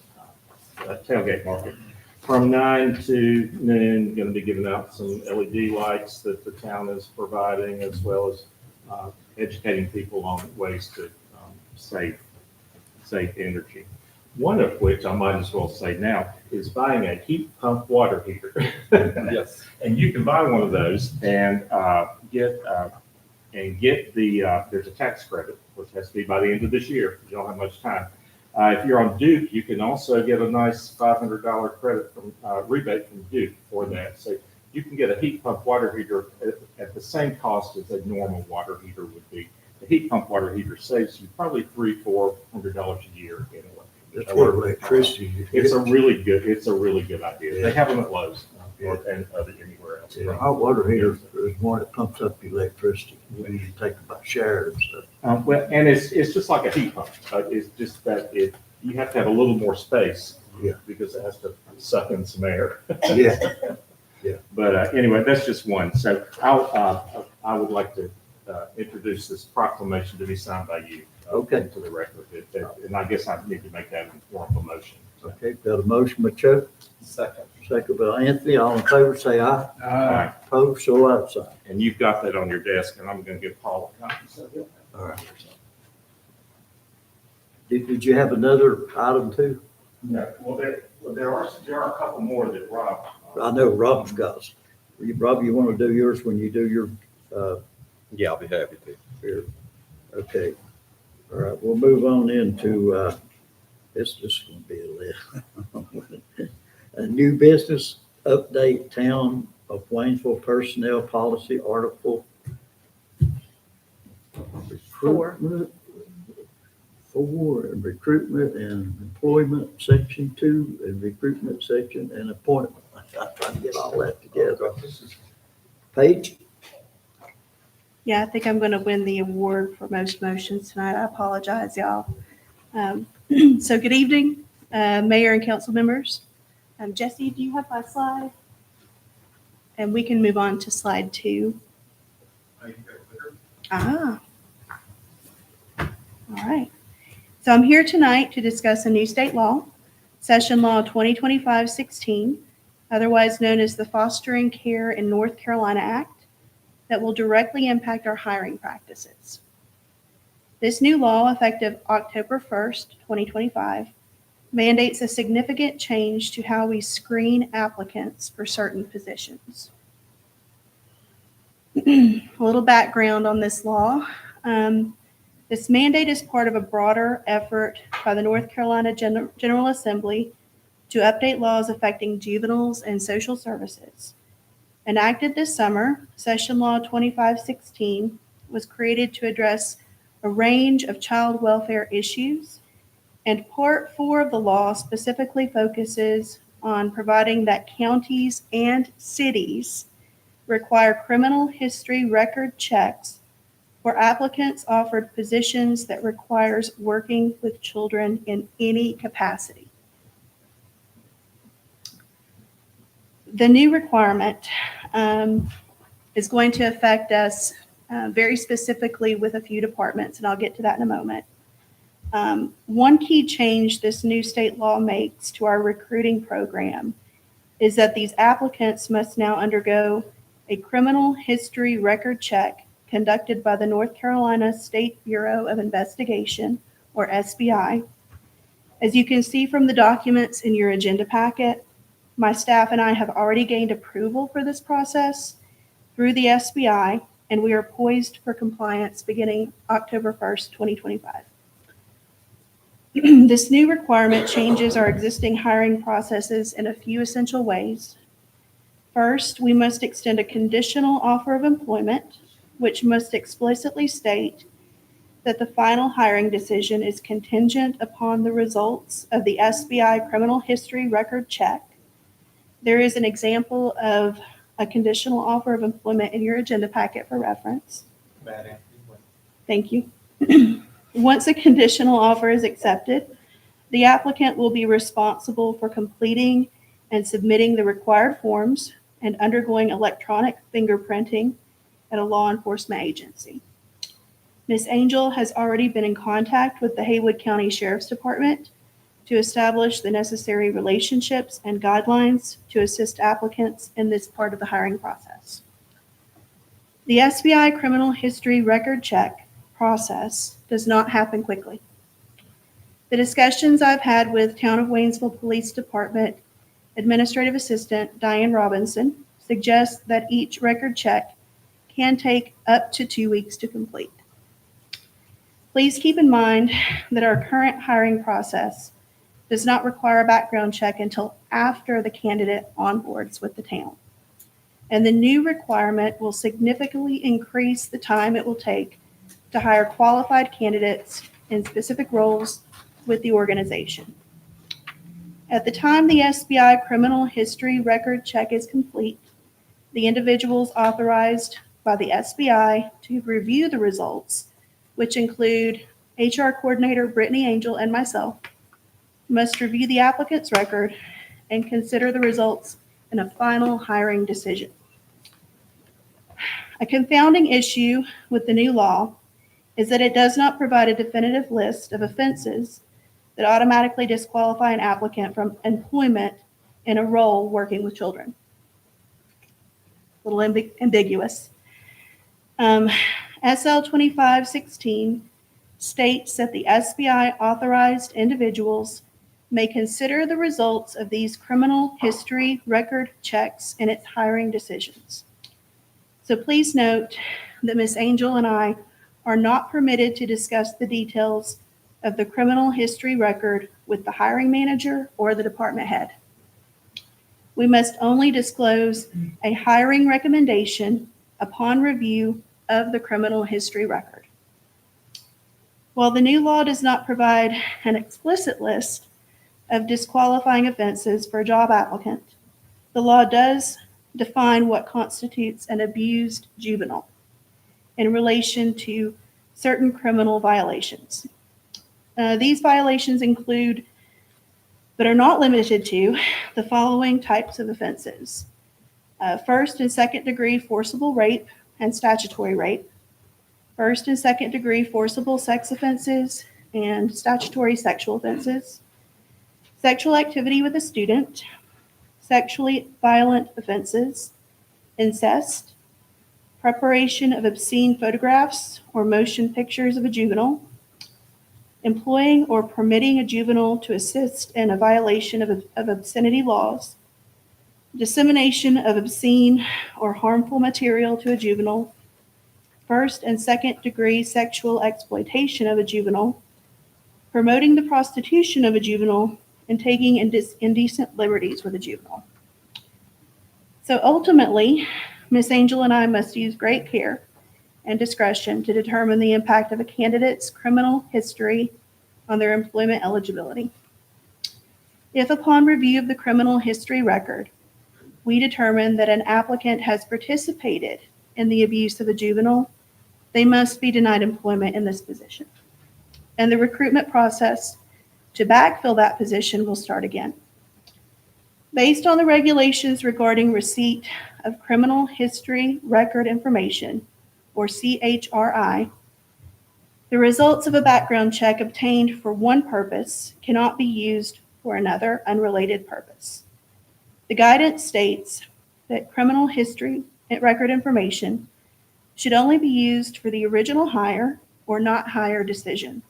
tailgate market. From 9 to noon, going to be giving out some LED lights that the town is providing, as well as educating people on ways to save energy. One of which I might as well say now is buying a heat pump water heater. Yes. And you can buy one of those and get the there's a tax credit, which has to be by the end of this year. You don't have much time. If you're on Duke, you can also get a nice $500 credit from rebate from Duke for that. So you can get a heat pump water heater at the same cost as a normal water heater would be. The heat pump water heater saves you probably $300-400 a year in electricity. That's for electricity. It's a really good idea. They have them at Lowe's and anywhere else. Yeah, hot water heater is one that pumps up the electricity when you take about showers and stuff. Well, and it's just like a heat pump. It's just that you have to have a little more space. Yeah. Because it has to suck in some air. Yeah. Yeah. But anyway, that's just one. So I would like to introduce this proclamation to be signed by you. Okay. To the record. And I guess I need to make that in form of a motion. Okay, got a motion by Chuck, Second. second by Anthony. All in favor, say aye. Aye. Opposed, so outside. And you've got that on your desk, and I'm going to give Paul a copy. So All right. Did you have another item too? no, well, there are a couple more that Rob. I know Rob's got some. Rob, you want to do yours when you do your, Yeah, I'll be happy to. here? Okay. All right, we'll move on into, it's just going to be a list. A new business update, Town of Waynesville Personnel Policy Article. Recruitment. 4, and recruitment and employment, section 2, and recruitment section and appointment. I'm trying to get all that together. Paige? Yeah, I think I'm going to win the award for most motions tonight. I apologize, y'all. So good evening, Mayor and council members. Jesse, do you have my slide? And we can move on to slide 2. Ah. All right. So I'm here tonight to discuss a new state law, Session Law 2025-16, otherwise known as the Fostering Care in North Carolina Act, that will directly impact our hiring practices. This new law, effective October 1st, 2025, mandates a significant change to how we screen applicants for certain positions. A little background on this law. This mandate is part of a broader effort by the North Carolina General Assembly to update laws affecting juveniles and social services. Enacted this summer, Session Law 2516 was created to address a range of child welfare issues, and Part 4 of the law specifically focuses on providing that counties and cities require criminal history record checks for applicants offered positions that requires working with children in any capacity. The new requirement is going to affect us very specifically with a few departments, and I'll get to that in a moment. One key change this new state law makes to our recruiting program is that these applicants must now undergo a criminal history record check conducted by the North Carolina State Bureau of Investigation, or SBI. As you can see from the documents in your agenda packet, my staff and I have already gained approval for this process through the SBI, and we are poised for compliance beginning October 1st, 2025. This new requirement changes our existing hiring processes in a few essential ways. First, we must extend a conditional offer of employment, which must explicitly state that the final hiring decision is contingent upon the results of the SBI criminal history record check. There is an example of a conditional offer of employment in your agenda packet for reference. Thank you. Once a conditional offer is accepted, the applicant will be responsible for completing and submitting the required forms and undergoing electronic fingerprinting at a law enforcement agency. Ms. Angel has already been in contact with the Haywood County Sheriff's Department to establish the necessary relationships and guidelines to assist applicants in this part of the hiring process. The SBI criminal history record check process does not happen quickly. The discussions I've had with Town of Waynesville Police Department Administrative Assistant Diane Robinson suggest that each record check can take up to 2 weeks to complete. Please keep in mind that our current hiring process does not require a background check until after the candidate onboards with the town. And the new requirement will significantly increase the time it will take to hire qualified candidates in specific roles with the organization. At the time the SBI criminal history record check is complete, the individuals authorized by the SBI to review the results, which include HR coordinator Brittany Angel and myself, must review the applicant's record and consider the results in a final hiring decision. A confounding issue with the new law is that it does not provide a definitive list of offenses that automatically disqualify an applicant from employment in a role working with children. A little ambiguous. SL 2516 states that the SBI authorized individuals may consider the results of these criminal history record checks in its hiring decisions. So please note that Ms. Angel and I are not permitted to discuss the details of the criminal history record with the hiring manager or the department head. We must only disclose a hiring recommendation upon review of the criminal history record. While the new law does not provide an explicit list of disqualifying offenses for a job applicant, the law does define what constitutes an abused juvenile in relation to certain criminal violations. These violations include, but are not limited to, the following types of offenses. First and second degree forcible rape and statutory rape, first and second degree forcible sex offenses and statutory sexual offenses, sexual activity with a student, sexually violent offenses, incest, preparation of obscene photographs or motion pictures of a juvenile, employing or permitting a juvenile to assist in a violation of obscenity laws, dissemination of obscene or harmful material to a juvenile, first and second degree sexual exploitation of a juvenile, promoting the prostitution of a juvenile, and taking indecent liberties with a juvenile. So ultimately, Ms. Angel and I must use great care and discretion to determine the impact of a candidate's criminal history on their employment eligibility. If upon review of the criminal history record, we determine that an applicant has participated in the abuse of a juvenile, they must be denied employment in this position. And the recruitment process to backfill that position will start again. Based on the regulations regarding receipt of criminal history record information, or CHRI, the results of a background check obtained for one purpose cannot be used for another unrelated purpose. The guidance states that criminal history record information should only be used for the original hire or not hire decision.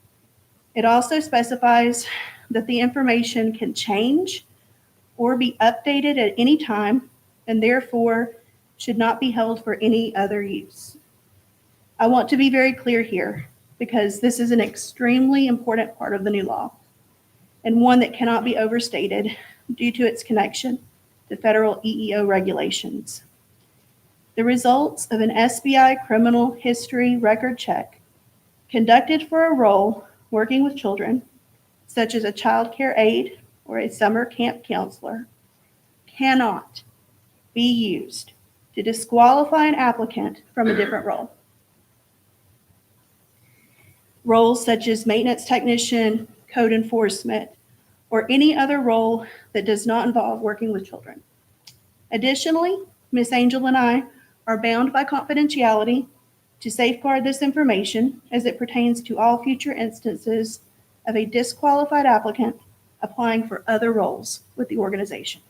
It also specifies that the information can change or be updated at any time and therefore should not be held for any other use. I want to be very clear here because this is an extremely important part of the new law. and one that cannot be overstated due to its connection to federal EEO regulations. The results of an SBI criminal history record check conducted for a role working with children, such as a child care aide or a summer camp counselor, cannot be used to disqualify an applicant from a different role. Roles such as maintenance technician, code enforcement, or any other role that does not involve working with children. Additionally, Ms. Angel and I are bound by confidentiality to safeguard this information as it pertains to all future instances of a disqualified applicant applying for other roles with the organization.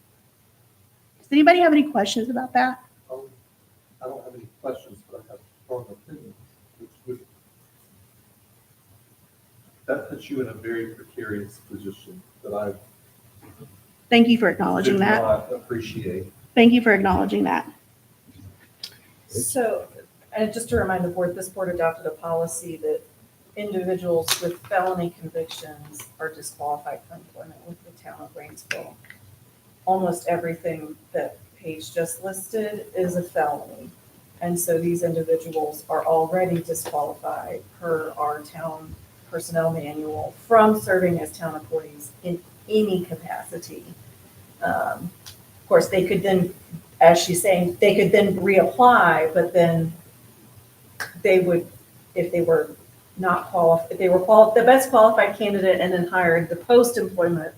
Does anybody have any questions about that? I don't have any questions, but I have strong opinions. That puts you in a very precarious position that I Thank you for acknowledging do that. not appreciate. Thank you for acknowledging that. So, and just to remind the board, this board adopted a policy that individuals with felony convictions are disqualified from employment with the town of Waynesville. Almost everything that Paige just listed is a felony. And so these individuals are already disqualified per our town personnel manual from serving as town employees in any capacity. Of course, they could then, as she's saying, they could then reapply, but then they would, if they were not qualified, if they were the best qualified candidate and then hired, the post-employment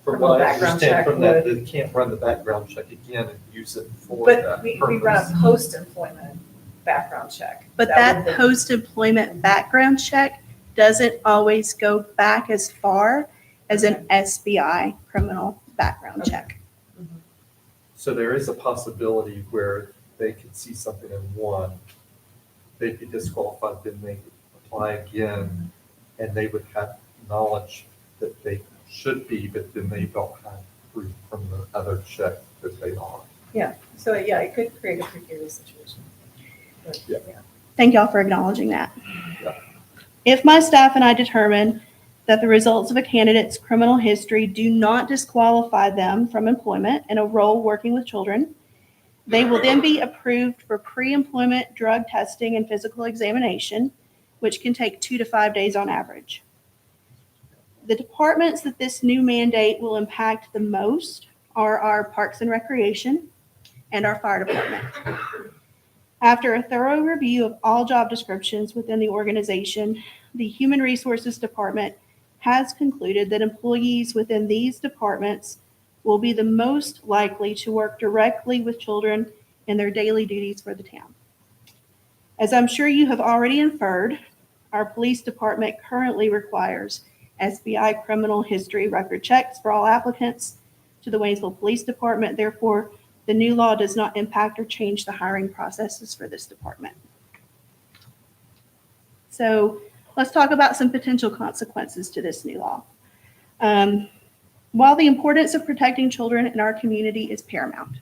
From criminal what I background understand check from that, would. they can't run the background check again and use it for But that we purpose. run a post-employment background check. But would that then- post-employment background check doesn't always go back as far as an SBI criminal background check. So there is a possibility where they could see something in one, they'd be disqualified, then they apply again, and they would have knowledge that they should be, but then they don't have proof from the other check that they are. Yeah, so yeah, it could create a precarious situation. But, Yeah. Thank y'all for acknowledging that. Yeah. If my staff and I determine that the results of a candidate's criminal history do not disqualify them from employment in a role working with children, they will then be approved for pre-employment drug testing and physical examination, which can take 2 to 5 days on average. The departments that this new mandate will impact the most are our Parks and Recreation and our Fire Department. After a thorough review of all job descriptions within the organization, the Human Resources Department has concluded that employees within these departments will be the most likely to work directly with children in their daily duties for the town. As I'm sure you have already inferred, our police department currently requires SBI criminal history record checks for all applicants to the Waynesville Police Department. Therefore, the new law does not impact or change the hiring processes for this department. So let's talk about some potential consequences to this new law. While the importance of protecting children in our community is paramount,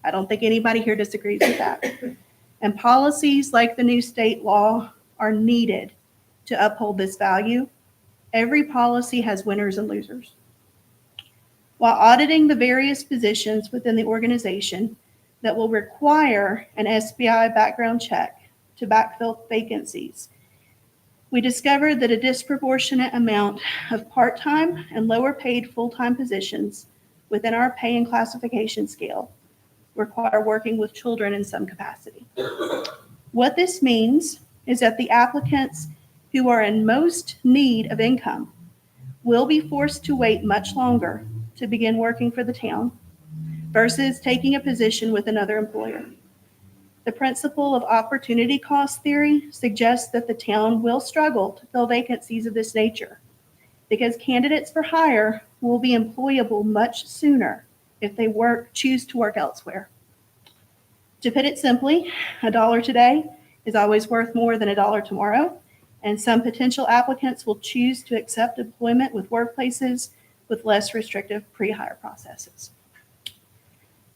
I don't think anybody here disagrees with that. And policies like the new state law are needed to uphold this value. Every policy has winners and losers. While auditing the various positions within the organization that will require an SBI background check to backfill vacancies, we discovered that a disproportionate amount of part-time and lower paid full-time positions within our pay and classification scale require working with children in some capacity. What this means is that the applicants who are in most need of income will be forced to wait much longer to begin working for the town versus taking a position with another employer. The principle of opportunity cost theory suggests that the town will struggle to fill vacancies of this nature because candidates for hire will be employable much sooner if they choose to work elsewhere. To put it simply, $1 today is always worth more than $1 tomorrow, and some potential applicants will choose to accept employment with workplaces with less restrictive pre-hire processes.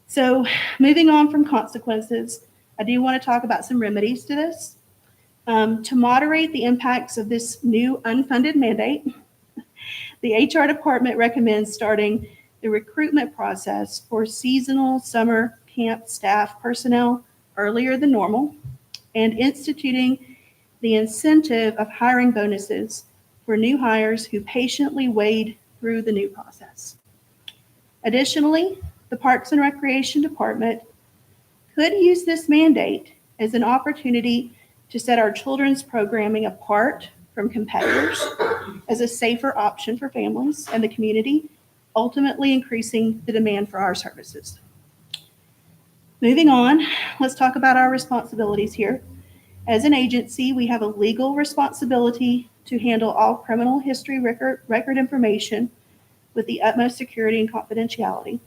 So moving on from consequences, I do want to talk about some remedies to this. To moderate the impacts of this new unfunded mandate, The HR department recommends starting the recruitment process for seasonal summer camp staff personnel earlier than normal and instituting the incentive of hiring bonuses for new hires who patiently wade through the new process. Additionally, the Parks and Recreation Department could use this mandate as an opportunity to set our children's programming apart from competitors as a safer option for families and the community, ultimately increasing the demand for our services. Moving on, let's talk about our responsibilities here. As an agency, we have a legal responsibility to handle all criminal history record information with the utmost security and confidentiality.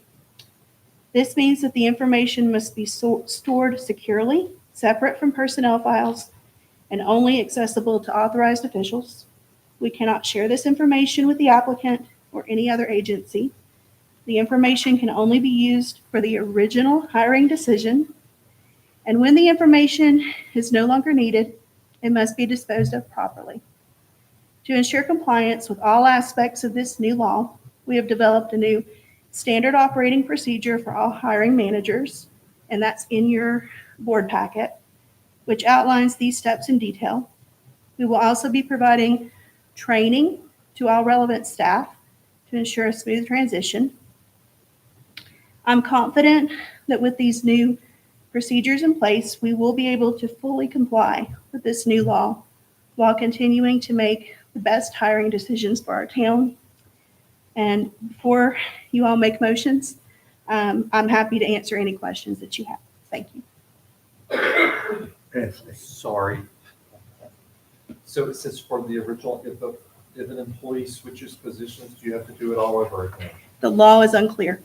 This means that the information must be stored securely, separate from personnel files, and only accessible to authorized officials. We cannot share this information with the applicant or any other agency. The information can only be used for the original hiring decision, and when the information is no longer needed, it must be disposed of properly. To ensure compliance with all aspects of this new law, we have developed a new standard operating procedure for all hiring managers, and that's in your board packet, which outlines these steps in detail. We will also be providing training to all relevant staff to ensure a smooth transition. I'm confident that with these new procedures in place, we will be able to fully comply with this new law while continuing to make the best hiring decisions for our town. And before you all make motions, I'm happy to answer any questions that you have. Thank you. Sorry. So it says for the original, if an employee switches positions, do you have to do it all over again? The law is unclear.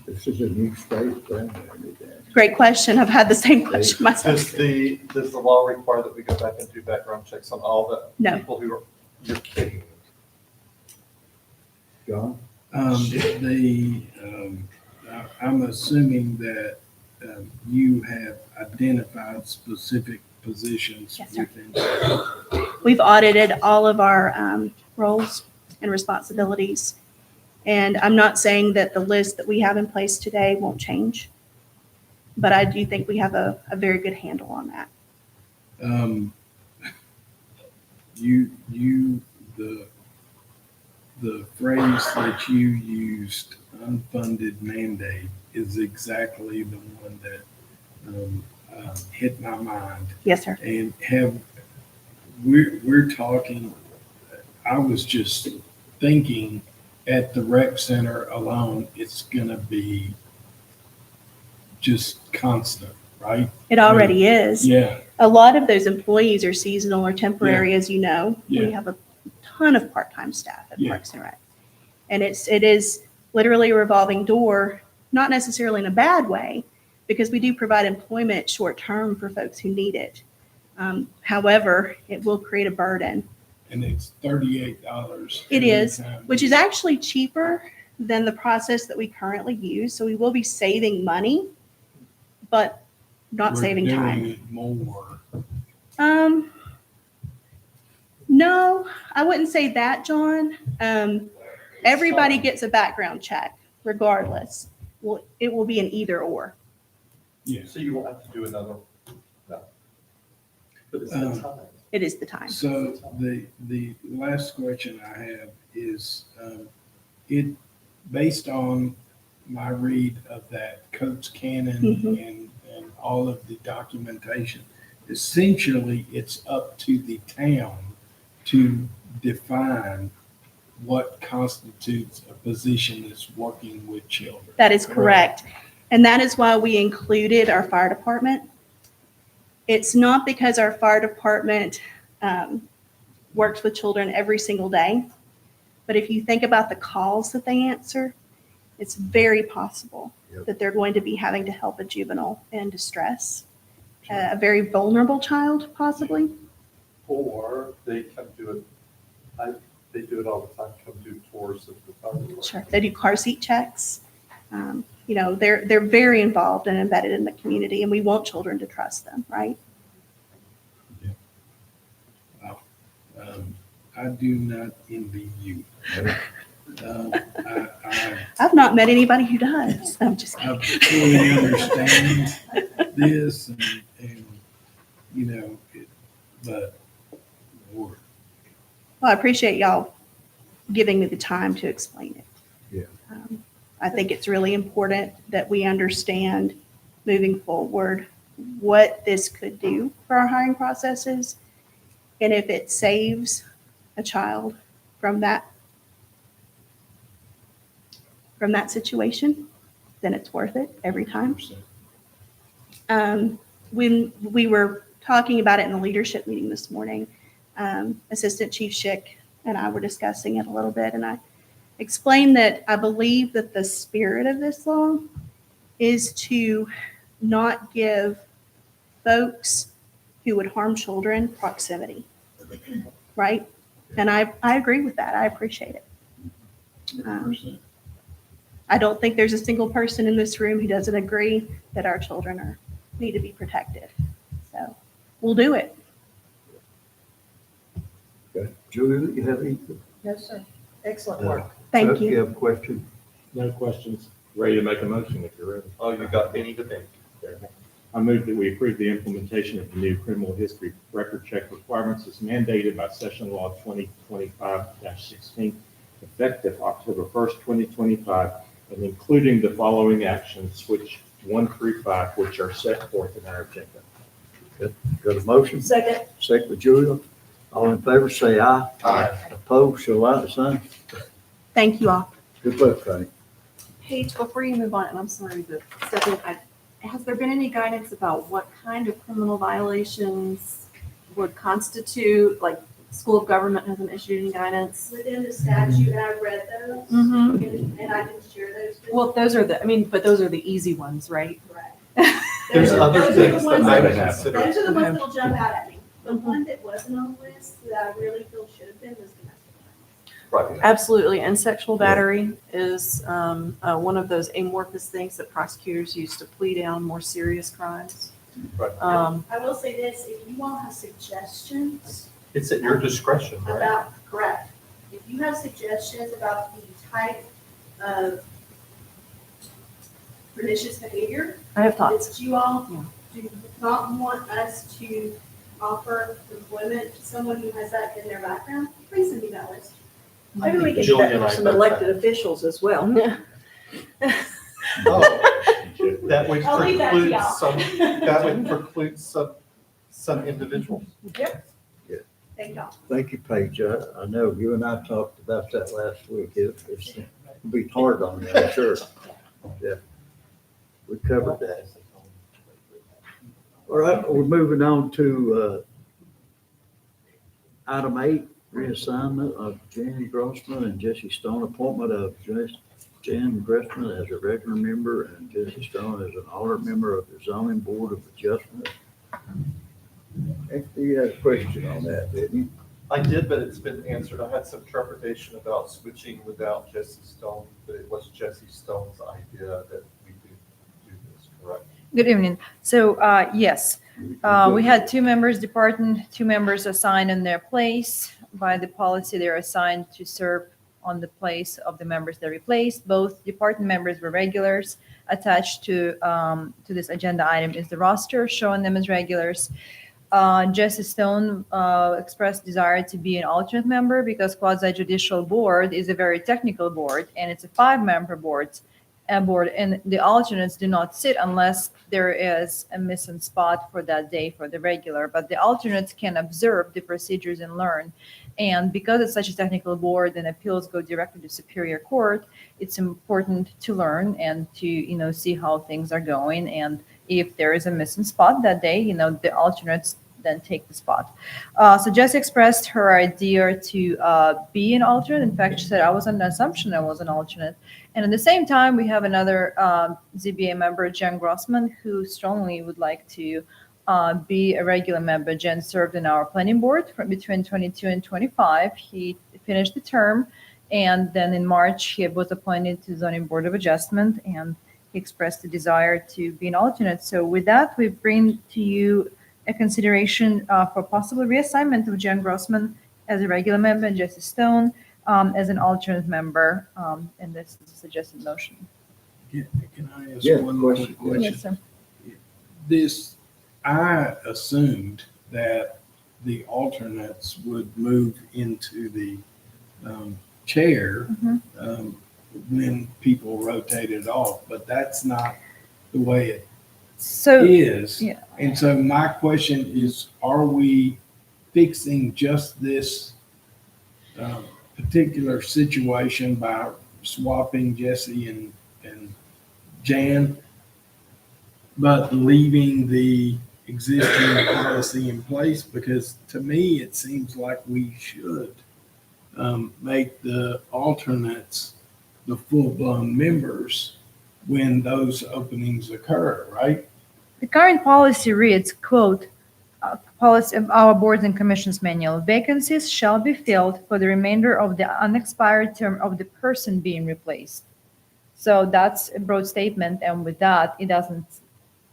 This is a new state. Great question. I've had the same question myself. Does the law require that we go back and do background checks on all the No. people who are, you're kidding? John? I'm assuming that you have identified specific positions Yes, sir. within. We've audited all of our roles and responsibilities. And I'm not saying that the list that we have in place today won't change, but I do think we have a very good handle on that. The phrase that you used, unfunded mandate, is exactly the one that hit my mind. Yes, sir. And we're talking, I was just thinking at the rec center alone, it's gonna be just constant, right? It already is. Yeah, A lot of those employees are seasonal or temporary, as you know. Yeah. We have a ton of part-time staff at Yeah. Parks and Rec. And it is literally a revolving door, not necessarily in a bad way, because we do provide employment short-term for folks who need it. However, it will create a burden. and it's $38. It every is, time. which is actually cheaper than the process that we currently use. So we will be saving money, but not We're saving doing time. it more. No, I wouldn't say that, John. Everybody gets a background check regardless. Well, it will be an either or. Yeah. So you won't have to do another, no. But it's the time. It is the time. So the last question I have is, it, based on my read of that Coates Cannon Mhm. and all of the documentation, essentially it's up to the town to define what constitutes a position that's working with children. That is correct. And that is why we included our fire department. It's not because our fire department works with children every single day, but if you think about the calls that they answer, it's very possible that they're going to be having to help a juvenile in distress, a very vulnerable child, possibly. Or they come do it, they do it all the time, come do tours of the fire department. Sure. They do car seat checks. They're very involved and embedded in the community, and we want children to trust them, right? Wow. I do not envy you. I've not met anybody who does. I'm just I kidding. fully understand this and, you know, but Lord, Well, I appreciate y'all giving me the time to explain it. Yeah. I think it's really important that we understand moving forward what this could do for our hiring processes. And if it saves a child from that situation, then it's worth it every time. When we were talking about it in the leadership meeting this morning, Assistant Chief Schick and I were discussing it a little bit, and I explained that I believe that the spirit of this law is to not give folks who would harm children proximity, right? And I agree with that. I appreciate it. I don't think there's a single person in this room who doesn't agree that our children need to be protected. So we'll do it. Okay. Julia, you have anything? No, sir. Excellent work. Thank Chuck, you. You have a question? No questions. Ready to make a motion if you're ready. Oh, you got any debate? I move that we approve the implementation of the new criminal history record check requirements as mandated by Session Law 2025-16, effective October 1st, 2025, and including the following actions, which 1 through 5, which are set forth in our agenda. Good. Got a motion? Second. Second with Julia. All in favor, say aye. Aye. Opposed, show like the sign. Thank you all. Good luck, Frank. Paige, before you move on, and I'm sorry to step in, has there been any guidance about what kind of criminal violations would constitute, like, School of Government hasn't issued any guidance? Within the statute, and I've read those, Mhm. and I can share those. with Well, you. those are but those are the easy ones, right? Correct. There's other Those are the things that ones I would that- consider. Those are the ones that'll jump out at me. The one that wasn't on the list that I really feel should have been was domestic violence. Right. Absolutely, and sexual battery is one of those amorphous things that prosecutors use to plea down more serious crimes. Right. I will say this, if you all have suggestions It's at your discretion, right? about, correct, if you have suggestions about the type of pernicious behavior I have thoughts. that you all Yeah. do not want us to offer employment to someone who has that in their background, please send me that list. Maybe we can do Julia that and for I some both elected have. officials as well. Oh, that would I'll leave that to preclude y'all. that would preclude some individuals. Thank y'all. Thank you, Paige. I know you and I talked about that last week. It'll be hard on you, I'm sure. Yeah. We covered that. All right, we're moving on to item 8, reassignment of Jan Grossman and Jesse Stone, appointment of Jan Grossman as a regular member and Jesse Stone as an alternate member of the zoning board of adjustment. Actually, you had a question on that, didn't you? I did, but it's been answered. I had some trepidation about switching without Jesse Stone, but it was Jesse Stone's idea that we could do this, correct? Good evening. So, yes, we had 2 members departing, 2 members assigned in their place. By the policy, they're assigned to serve on the place of the members they replaced. Both departing members were regulars. Attached to this agenda item is the roster showing them as regulars. Jesse Stone expressed desire to be an alternate member because quasi-judicial board is a very technical board, and it's a 5-member board, and the alternates do not sit unless there is a missing spot for that day for the regular. But the alternates can observe the procedures and learn. And because it's such a technical board and appeals go directly to Superior Court, it's important to learn and to see how things are going. And if there is a missing spot that day, the alternates then take the spot. So Jessie expressed her idea to be an alternate. In fact, she said, I was under the assumption I was an alternate. And at the same time, we have another ZBA member, Jen Grossman, who strongly would like to be a regular member. Jen served in our planning board between 22 and 25. He finished the term, and then in March, he was appointed to the Zoning Board of Adjustment, and he expressed the desire to be an alternate. So with that, we bring to you a consideration for possible reassignment of Jen Grossman as a regular member, and Jesse Stone as an alternate member. And this is a suggested motion. Can I ask Yeah, one more question. question? Yes, sir. I assumed that the alternates would move into the chair when people rotated off, but that's not the way it So, is. yeah. And so my question is, are we fixing just this particular situation by swapping Jesse and Jan, but leaving the existing policy in place? Because to me, it seems like we should make the alternates the full-blown members when those openings occur, right? The current policy reads, quote, policy of our boards and commissions manual, vacancies shall be filled for the remainder of the unexpired term of the person being replaced. So that's a broad statement, and with that, it doesn't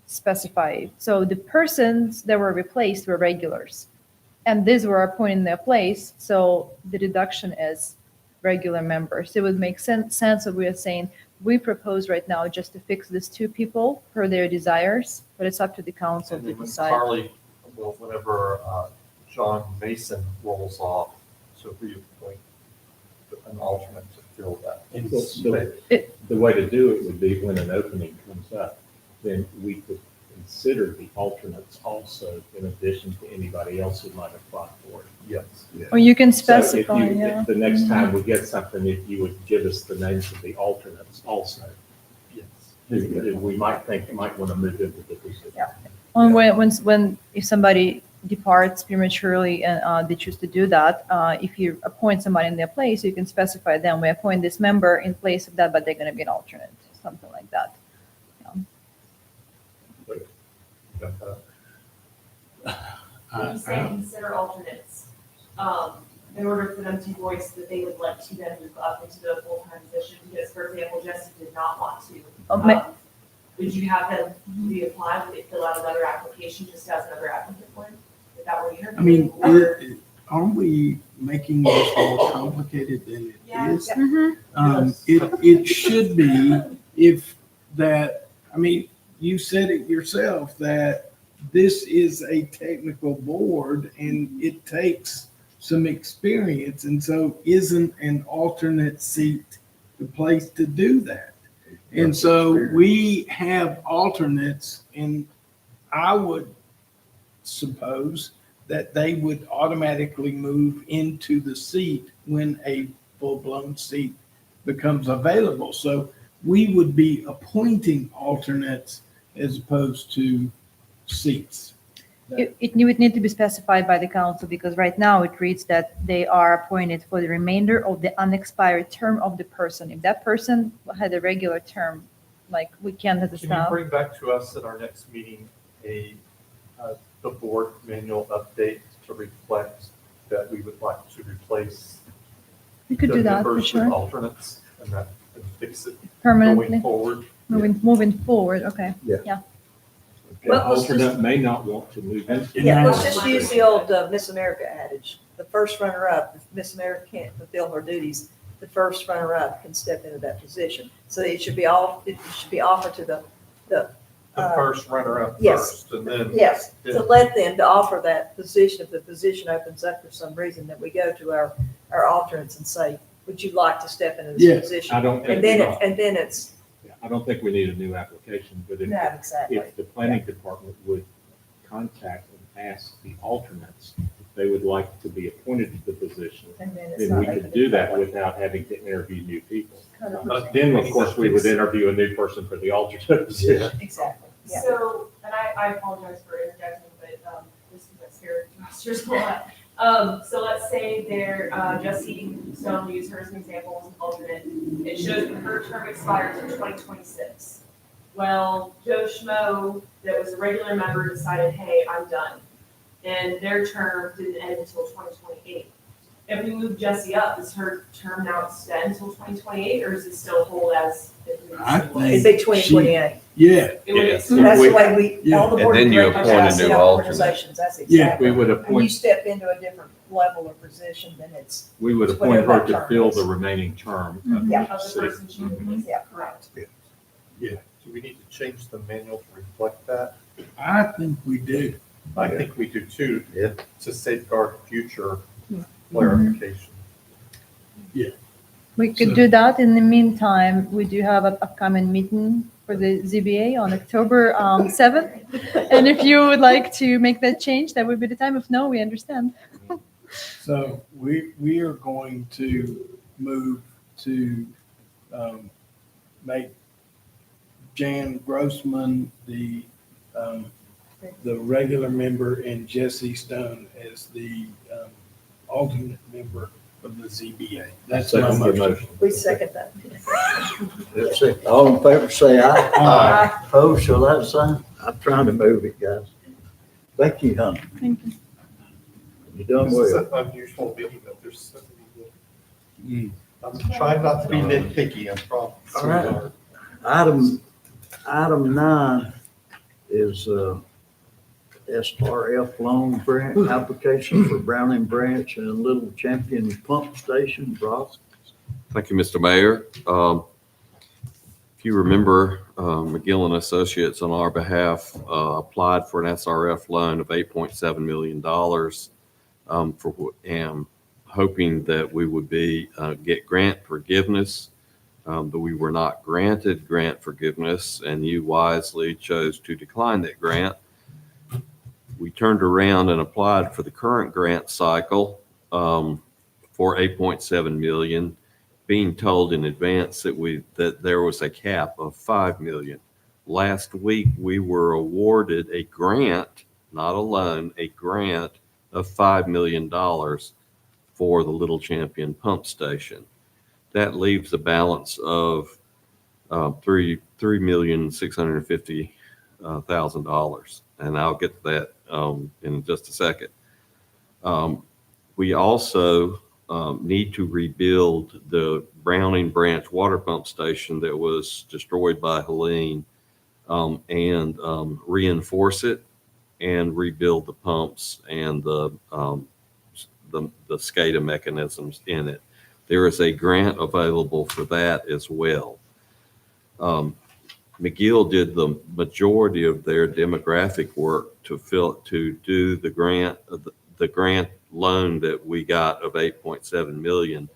specify. So the persons that were replaced were regulars, and these were appointed in their place, so the deduction is regular members. It would make sense if we are saying, we propose right now just to fix these two people per their desires, but it's up to the council And to then when decide. Carly, well, whenever John Mason rolls off, so we appoint an alternate to fill that. And space. the way to do it would be when an opening comes up, then we could consider the alternates also in addition to anybody else who might apply for it. Yes. Or you can So if specify, you- yeah. if the next time we get something, if you would give us the names of the alternates also, Yes. who we might think might want to move into the position. Yeah. When if somebody departs prematurely and they choose to do that, if you appoint somebody in their place, you can specify them. We appoint this member in place of that, but they're going to be an alternate, something like that. When you say consider alternates, in order for them to voice that they would like to then move up into the full-time position, because for example, Jesse did not want to. Would you have them reapply? Would they fill out another application just as another applicant would? If that were interviewing? I mean, or- aren't we making this more complicated than it Yeah. is? Mhm. It should be if that, I mean, you said it yourself that this is a technical board and it takes some experience. And so isn't an alternate seat the place to do that? And so we have alternates, and I would suppose that they would automatically move into the seat when a full-blown seat becomes available. So we would be appointing alternates as opposed to seats. It would need to be specified by the council, because right now it reads that they are appointed for the remainder of the unexpired term of the person. If that person had a regular term, like we can as a Can you staff. bring back to us at our next meeting the board manual update to reflect that we would like to replace We could the do that for members with sure. alternates and that and fix it Permanently. going forward? Moving forward, okay. Yeah. The Well, let's alternate may not want to move into. Yeah, let's just use the old Miss America adage. The first runner-up, if Miss America can't fulfill her duties, the first runner-up can step into that position. So it should be offered to the The first runner-up yes. first, and then. Yes, then- to let them to offer that position. If the position opens up for some reason, that we go to our alternates and say, would you like to step into this Yes. position? I don't think And then we it, are. and then it's, I don't think we need a new application, but no, exactly. if the planning department would contact and ask the alternates if they would like to be appointed to the position, And then it's then not we could open do that that way. without having to interview new people. 100%. Then, of course, we would interview a new person for the alternate position. Exactly, yeah. So, and I apologize for interjecting, but this is my spirit rosters a lot. So let's say there, Jesse Stone, we use her as an example as an alternate. It shows that her term expires in 2026. Well, Joe Schmo, that was a regular member, decided, hey, I'm done. And their term didn't end until 2028. If we move Jesse up, does her term now extend until 2028, or does it still hold as? I It'd think be 2028. Yeah, It would Yeah. extend- That's the way we, Yeah. all the And board of then you directors appoint a have set new up alternate. organizations, that's Yeah. exactly. We would When you appoint, step into a different level or position, then it's, we would It's appoint whatever her to that fill term the is. remaining term Yeah. of the Of the seat. person choosing. yeah. Correct. Do we need to change the manual to reflect that? I think we do. I think we do too. Yeah. To safeguard future clarification. We could do that. In the meantime, we do have an upcoming meeting for the ZBA on October 7th. And if you would like to make that change, that would be the time. If no, we understand. So we are going to move to make Jan Grossman the regular member and Jesse Stone as the alternate member of the ZBA. That's my Second the motion. We second that. That's it. All in favor, say aye. Aye. Opposed, shall I sign? I'm trying to move it, guys. Thank you, honey. Thank you. You done This is well. an unusual meeting that there's so many. I'm trying not to be nitpicky, I promise. All right. Item 9 is SRF loan grant application for Browning Branch and Little Champion Pump Station, Ross. Thank you, Mr. Mayor. If you remember, McGill and Associates on our behalf applied for an SRF loan of $8.7 million and hoping that we would get grant forgiveness. But we were not granted grant forgiveness, and you wisely chose to decline that grant. We turned around and applied for the current grant cycle for $8.7 million, being told in advance that there was a cap of $5 million. Last week, we were awarded a grant, not a loan, a grant of $5 million for the Little Champion Pump Station. That leaves a balance of $3,650,000, and I'll get to that in just a second. We also need to rebuild the Browning Branch water pump station that was destroyed by Helene, and reinforce it and rebuild the pumps and the SCADA mechanisms in it. There is a grant available for that as well. McGill did the majority of their demographic work to do the grant loan that we got of $8.7 million,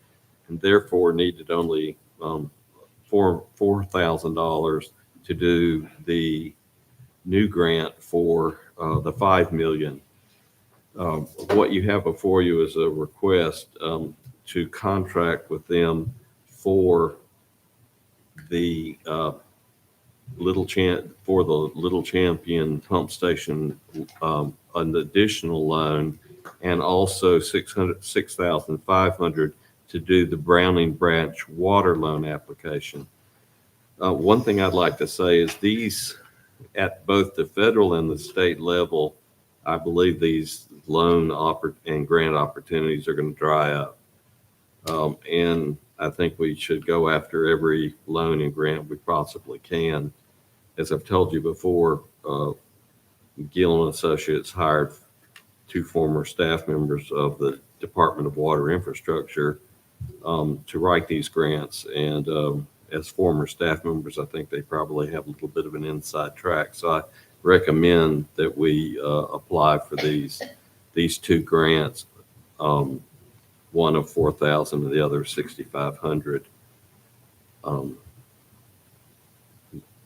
and therefore needed only $4,000 to do the new grant for the $5 million. What you have before you is a request to contract with them for the Little Champion Pump Station, an additional loan, and also $6,500 to do the Browning Branch water loan application. One thing I'd like to say is these, at both the federal and the state level, I believe these loan and grant opportunities are going to dry up. And I think we should go after every loan and grant we possibly can. As I've told you before, McGill and Associates hired 2 former staff members of the Department of Water Infrastructure to write these grants. And as former staff members, I think they probably have a little bit of an inside track. So I recommend that we apply for these 2 grants, one of $4,000 and the other $6,500.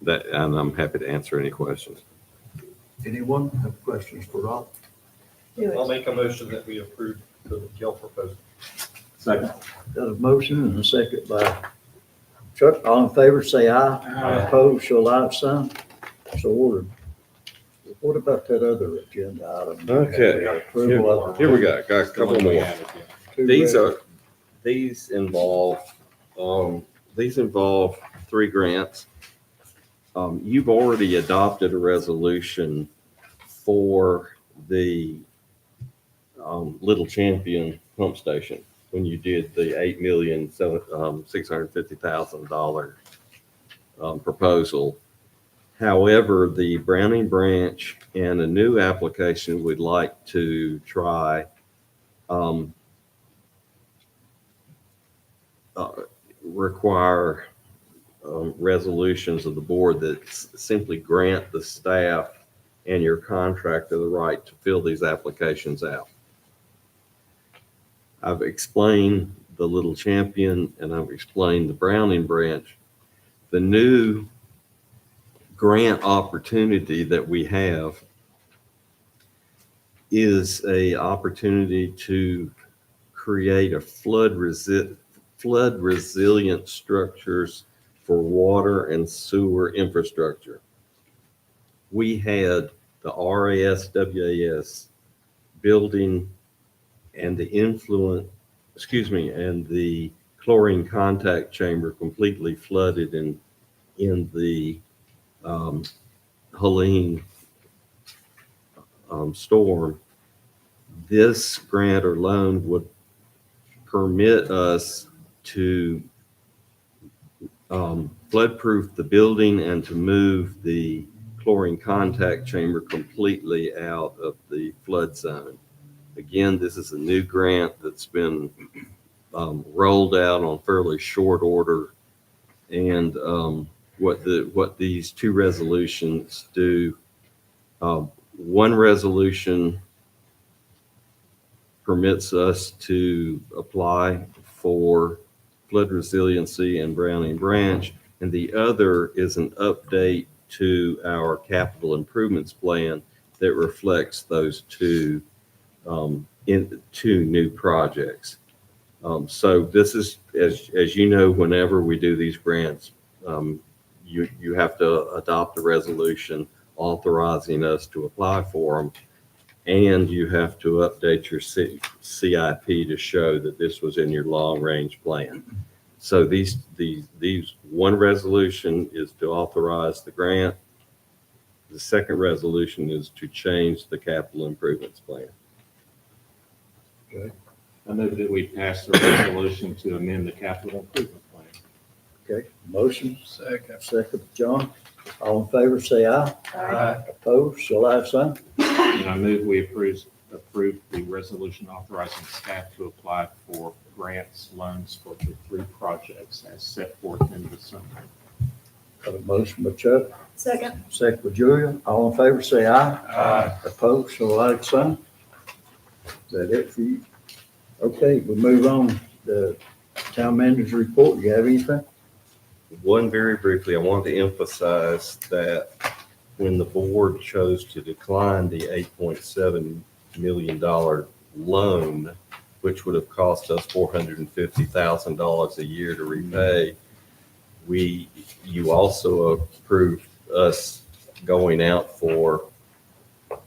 And I'm happy to answer any questions. Anyone have questions for Rob? I'll make a motion that we approve the McGill proposal. Second. Got a motion and a second by Chuck. All in favor, say aye. Aye. Opposed, show like sign. So ordered. What about that other agenda item? Okay. Approval of- Here we go. Got a couple more. Two These res- involve 3 grants. You've already adopted a resolution for the Little Champion Pump Station when you did the $8,650,000 proposal. However, the Browning Branch and a new application we'd like to try require resolutions of the board that simply grant the staff and your contractor the right to fill these applications out. I've explained the Little Champion and I've explained the Browning Branch. The new grant opportunity that we have is a opportunity to create a flood resilient structures for water and sewer infrastructure. We had the RASWAS building and and the chlorine contact chamber completely flooded in the Helene storm. This grant or loan would permit us to flood-proof the building and to move the chlorine contact chamber completely out of the flood zone. Again, this is a new grant that's been rolled out on fairly short order. And what these two resolutions do, one resolution permits us to apply for flood resiliency and Browning Branch, and the other is an update to our capital improvements plan that reflects those two new projects. So this is, as you know, whenever we do these grants, you have to adopt a resolution authorizing us to apply for them, and you have to update your CIP to show that this was in your long-range plan. So these one resolution is to authorize the grant. The second resolution is to change the capital improvements plan. Okay. I move that we pass the resolution to amend the capital improvement plan. Okay, motion. Second, John. All in favor, say aye. Aye. Opposed, so like sign. And I move we approve the resolution authorizing staff to apply for grants, loans for the 3 projects as set forth in the summary. Got a motion by Chuck, Second. second by Julia. All in favor, say aye. Aye. Opposed, so like sign. Is that it for you? Okay, we move on. The town manager's report. You have anything? One, very briefly, I want to emphasize that when the board chose to decline the $8.7 million loan, which would have cost us $450,000 a year to repay, you also approved us going out for a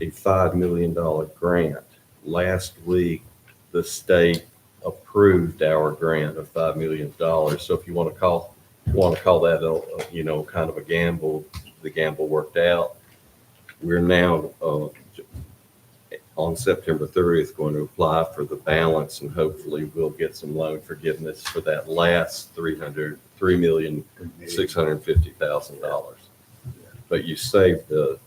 $5 million grant. Last week, the state approved our grant of $5 million. So if you want to call that kind of a gamble, the gamble worked out. We're now on September 30th going to apply for the balance, and hopefully we'll get some loan forgiveness for that last $3,650,000. But you saved the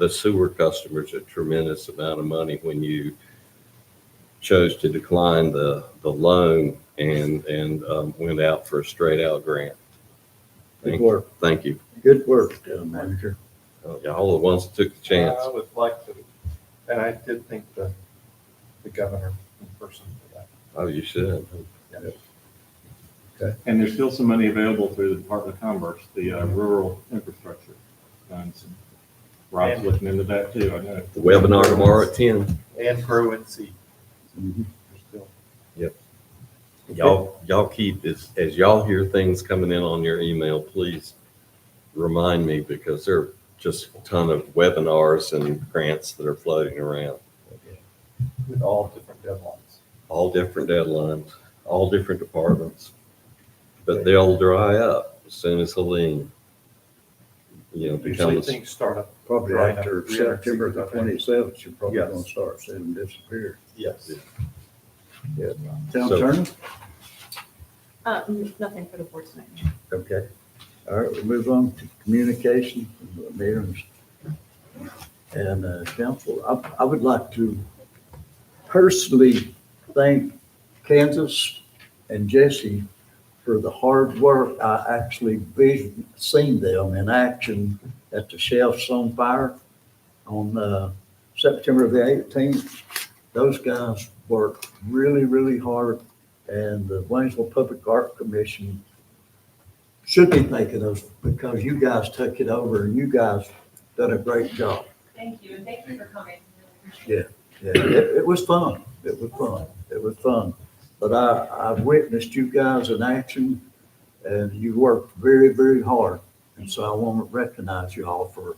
sewer customers a tremendous amount of money when you chose to decline the loan and went out for a straight out grant. Good work. Thank you. Good work, manager. Y'all the ones that took the chance. I would like to, and I did thank the governor in person for that. Oh, you should. Okay. And there's still some money available through the Department of Commerce, the rural infrastructure funds. Rob's looking into that too, I know. The webinar tomorrow at 10. And grow and seed. Yep. Y'all keep, as y'all hear things coming in on your email, please remind me, because there are just a ton of webinars and grants that are floating around. With all different deadlines. All different deadlines, all different departments. But they'll dry up as soon as Helene, Usually becomes. things start up. Probably Right after after September the 365. 27th, you're probably Yes. gonna start seeing them disappear. Yes. Yeah. Town So- attorney? Nothing for the board tonight. Okay. All right, we'll move on to communication from the mayor and council. I would like to personally thank Kansas and Jesse for the hard work. I actually seen them in action at the Shelves on Fire on September the 18th. Those guys worked really, really hard, and the Waynesville Public Art Commission should be thanking us because you guys took it over and you guys done a great job. Thank you, and thank you for coming. Really appreciate it. Yeah, it was fun. It was fun. It was fun. But I've witnessed you guys in action and you worked very, very hard. And so I want to recognize you all for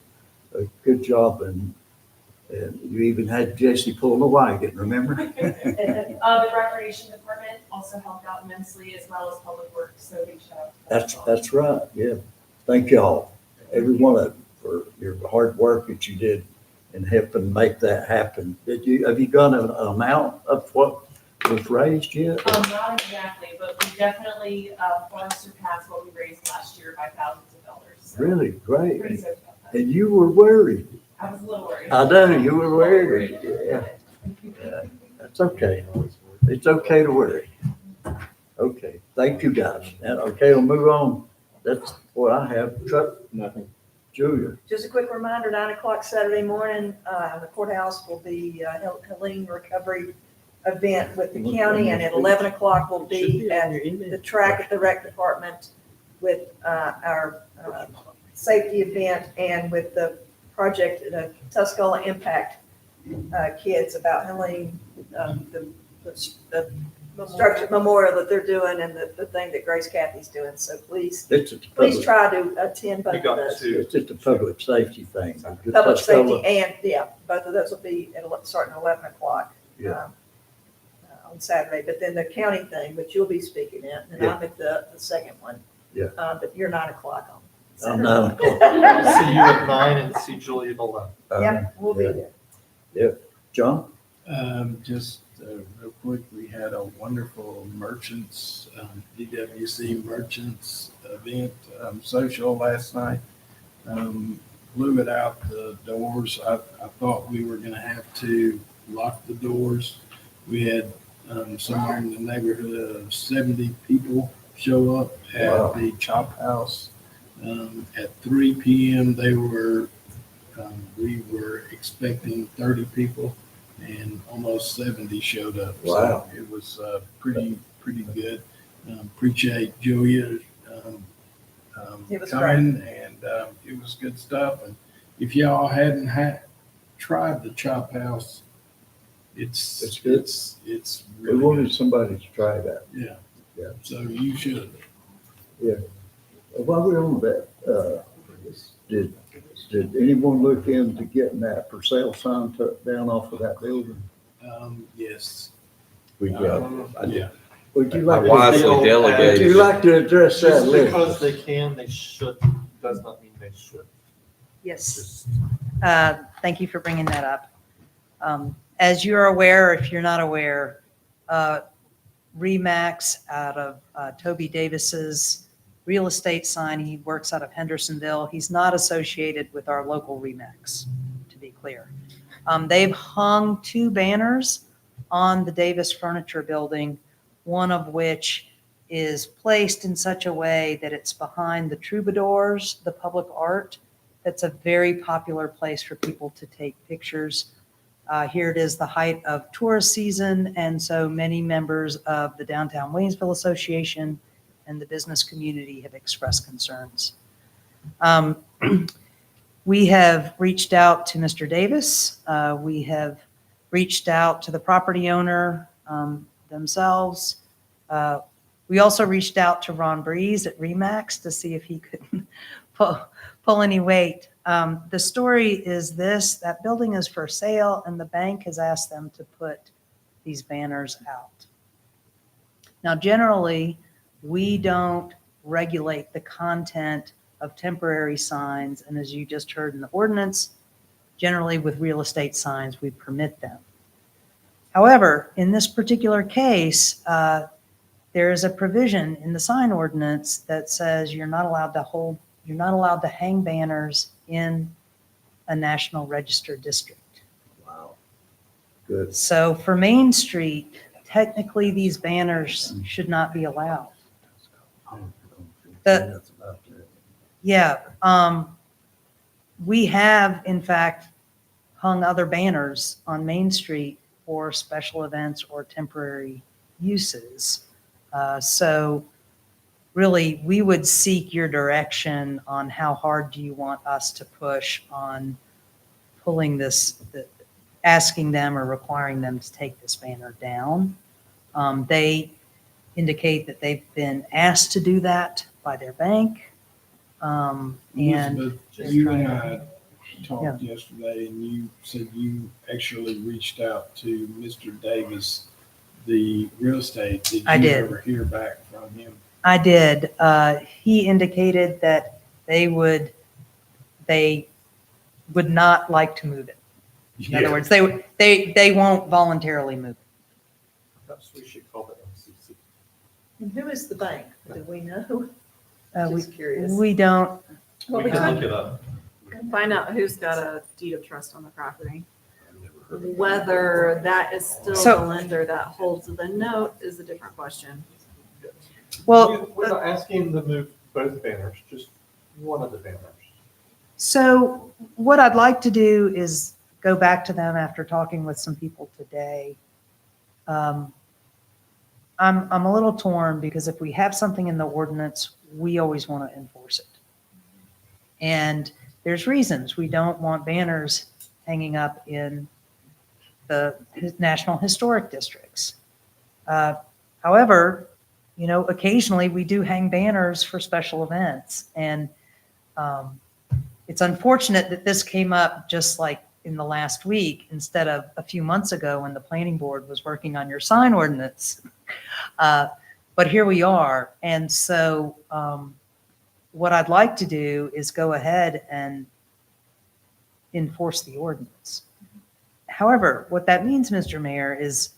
a good job. And you even had Jesse pulling the wagon, remember? The recreation department also helped out immensely, as well as public works, so big shout out. That's right. Yeah. Thank y'all, every one of you, for your hard work that you did in helping make that happen. Have you got an amount of what was raised yet? Not exactly, but we definitely far surpassed what we raised last year by thousands of dollars. So Really great. pretty stoked about that. And you were worried. I was a little worried. I know, you were worried. Yeah. That's okay. It's okay to worry. Okay, thank you guys. And okay, we'll move on. That's what I have. Chuck? Nothing. Julia? Just a quick reminder, 9 o'clock Saturday morning, the courthouse will be Helene Recovery event with the county, and at 11 o'clock will be at the track at the rec department with our safety event and with the project, the Tuscola Impact kids about Helene, the structure memorial that they're doing and the thing that Grace Kathy's doing. So please try to attend both of those. It's just a public safety thing. Public safety and, yeah, both of those will be starting at 11 o'clock. Yeah. On Saturday, but then the county thing, which you'll be speaking at, and I'm at the second one. Yeah. But you're 9 o'clock on I'm Saturday. 9 o'clock. See you at 9 and see Julie at 11. Yeah, we'll be there. Yeah. John? Just real quick, we had a wonderful merchants, DWC merchants event, social last night. Blew it out the doors. I thought we were gonna have to lock the doors. We had somewhere in the neighborhood of 70 people show up at the Chop House. At 3 p.m. We were expecting 30 people, and almost 70 showed up. Wow. So it was pretty good. Appreciate Julia It was coming, and it was good stuff. And if y'all hadn't tried the Chop House, it's good. It's We really wanted good. somebody to try that. Yeah. Yeah. So you should. Yeah. While we're on that, did anyone look into getting that for sale sign took down off of that building? Yes. We got. Yeah. Would you like wisely to, delegated would you like to address that Just later? because they can, they should, does not mean they should. Yes. Thank you for bringing that up. As you're aware, if you're not aware, Remax out of Toby Davis's real estate sign, he works out of Hendersonville. He's not associated with our local Remax, to be clear. They've hung 2 banners on the Davis Furniture Building, one of which is placed in such a way that it's behind the Troubadours, the public art. That's a very popular place for people to take pictures. Here it is the height of tourist season, and so many members of the Downtown Waynesville Association and the business community have expressed concerns. We have reached out to Mr. Davis. We have reached out to the property owner themselves. We also reached out to Ron Breeze at Remax to see if he could pull any weight. The story is this: that building is for sale, and the bank has asked them to put these banners out. Now, generally, we don't regulate the content of temporary signs, and as you just heard in the ordinance, generally with real estate signs, we permit them. However, in this particular case, there is a provision in the sign ordinance that says you're not allowed to hang banners in a National Register district. Wow. Good. So for Main Street, technically, these banners should not be allowed. That's about it. Yeah, we have in fact hung other banners on Main Street for special events or temporary uses. So really, we would seek your direction on how hard do you want us to push on pulling this, asking them or requiring them to take this banner down. They indicate that they've been asked to do that by their bank. And Elizabeth, they're you trying and to- I talked yesterday, and you said you actually reached out to Mr. Davis, the real estate. I you did. ever hear back from him? I did. He indicated that they would not like to move it. In other words, they won't voluntarily move it. Perhaps we should call it MCC. And who is the bank? Do we know? We, Just curious. we don't, Well, We we can can look it up. Find out who's got a deed of trust on the property. Whether that is still So- the lender that holds the note is a different question. well, We're not asking them to move both banners, just one of the banners. so what I'd like to do is go back to them after talking with some people today. I'm a little torn because if we have something in the ordinance, we always want to enforce it. And there's reasons. We don't want banners hanging up in the National Historic Districts. However, occasionally we do hang banners for special events. And it's unfortunate that this came up just like in the last week instead of a few months ago when the planning board was working on your sign ordinance. But here we are. And so what I'd like to do is go ahead and enforce the ordinance. However, what that means, Mr. Mayor, is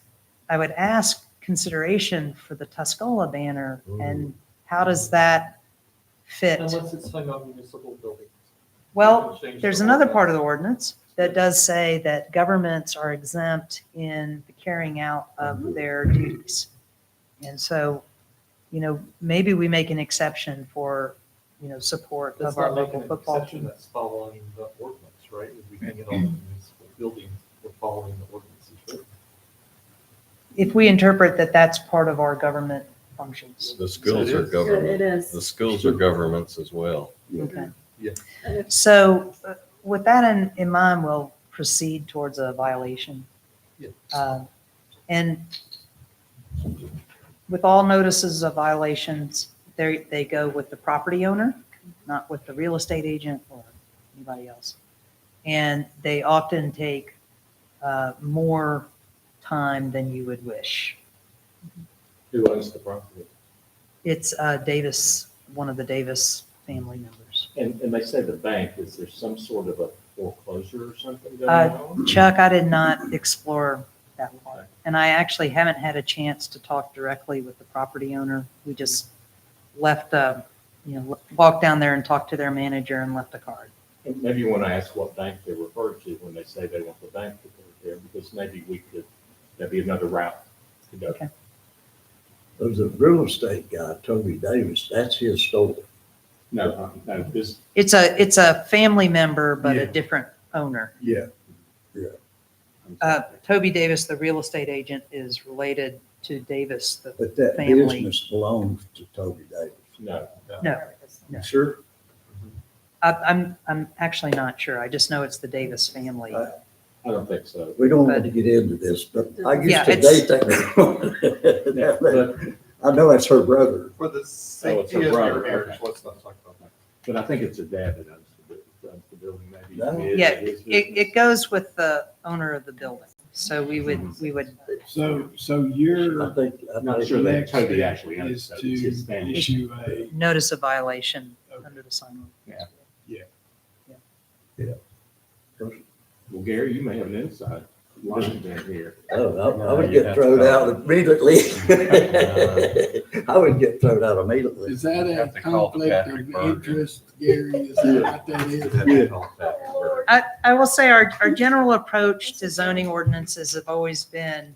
I would ask consideration for the Tuscola banner and how does that fit? Unless it's hung on municipal buildings. Well, there's another part of the ordinance that does say that governments are exempt in the carrying out of their duties. And so, maybe we make an exception for, support That's of our not making local an football exception, team. that's following the ordinance, right? If we hang it on the municipal buildings, we're following the ordinance as written. If we interpret that that's part of our government functions. The schools are It government. is. The schools are governments as well. Okay. Yeah. So with that in mind, we'll proceed towards a violation. Yeah. And with all notices of violations, they go with the property owner, not with the real estate agent or anybody else. And they often take more time than you would wish. Who owns the property? It's Davis, one of the Davis family members. And they say the bank, is there some sort of a foreclosure or something going on? Chuck, I did not explore that part. And I actually haven't had a chance to talk directly with the property owner. We just left, walked down there and talked to their manager and left a card. And maybe you want to ask what bank they refer to when they say they want the bank to go there, because maybe that'd be another route to go. Okay. There's a real estate guy, Toby Davis, that's his store. No, this, It's a family member, but a Yeah. different owner. Yeah. Toby Davis, the real estate agent, is related to Davis, the But that family. business belongs to Toby Davis. no. No, no. Sure? I'm actually not sure. I just know it's the Davis family. I don't think so. We don't want to get into this, but I Yeah, used to date that. But, I know that's her brother. For the Oh, it's safety a of your brother, marriage, okay. let's not talk about that. but I think it's a dad that owns the building, maybe. No. Yeah, it goes with the owner of the building. So we would, So I your think, I'm not sure that Toby actually owns is it, to it's his family. issue a, notice of violation under the sign ordinance. Well, Gary, you may have an insight. I would get thrown out immediately. I would get thrown out immediately. Is that Have a to call the conflict Patrick of Burger. interest, Gary? Is that what that is? I will say our general approach to zoning ordinances have always been,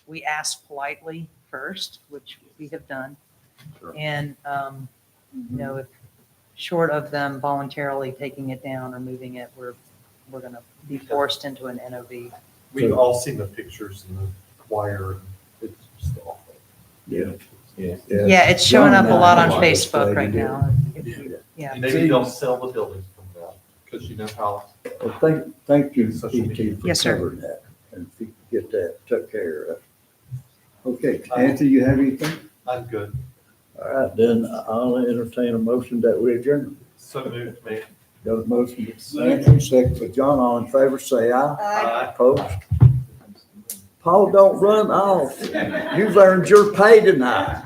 we ask politely first, which we have done. And, if short of them voluntarily taking it down or moving it, we're going to be forced into an NOV. We've all seen the pictures in the choir, and it's just awful. Yeah. Yeah, it's showing up a lot on John and I Facebook right decided now. Yeah. Maybe they'll sell the buildings from that, because you know how. Well, thank you, Social media. ET, for Yes, sir. covering that. And if you could get that took care of. Okay, Anthony, you have anything? I'm good. All right, then I'll entertain a motion that we adjourn. So moved, man. Got a motion, Anthony, second for John, all in favor, say aye. Aye. Opposed? Paul, don't run off. You've earned your pay tonight.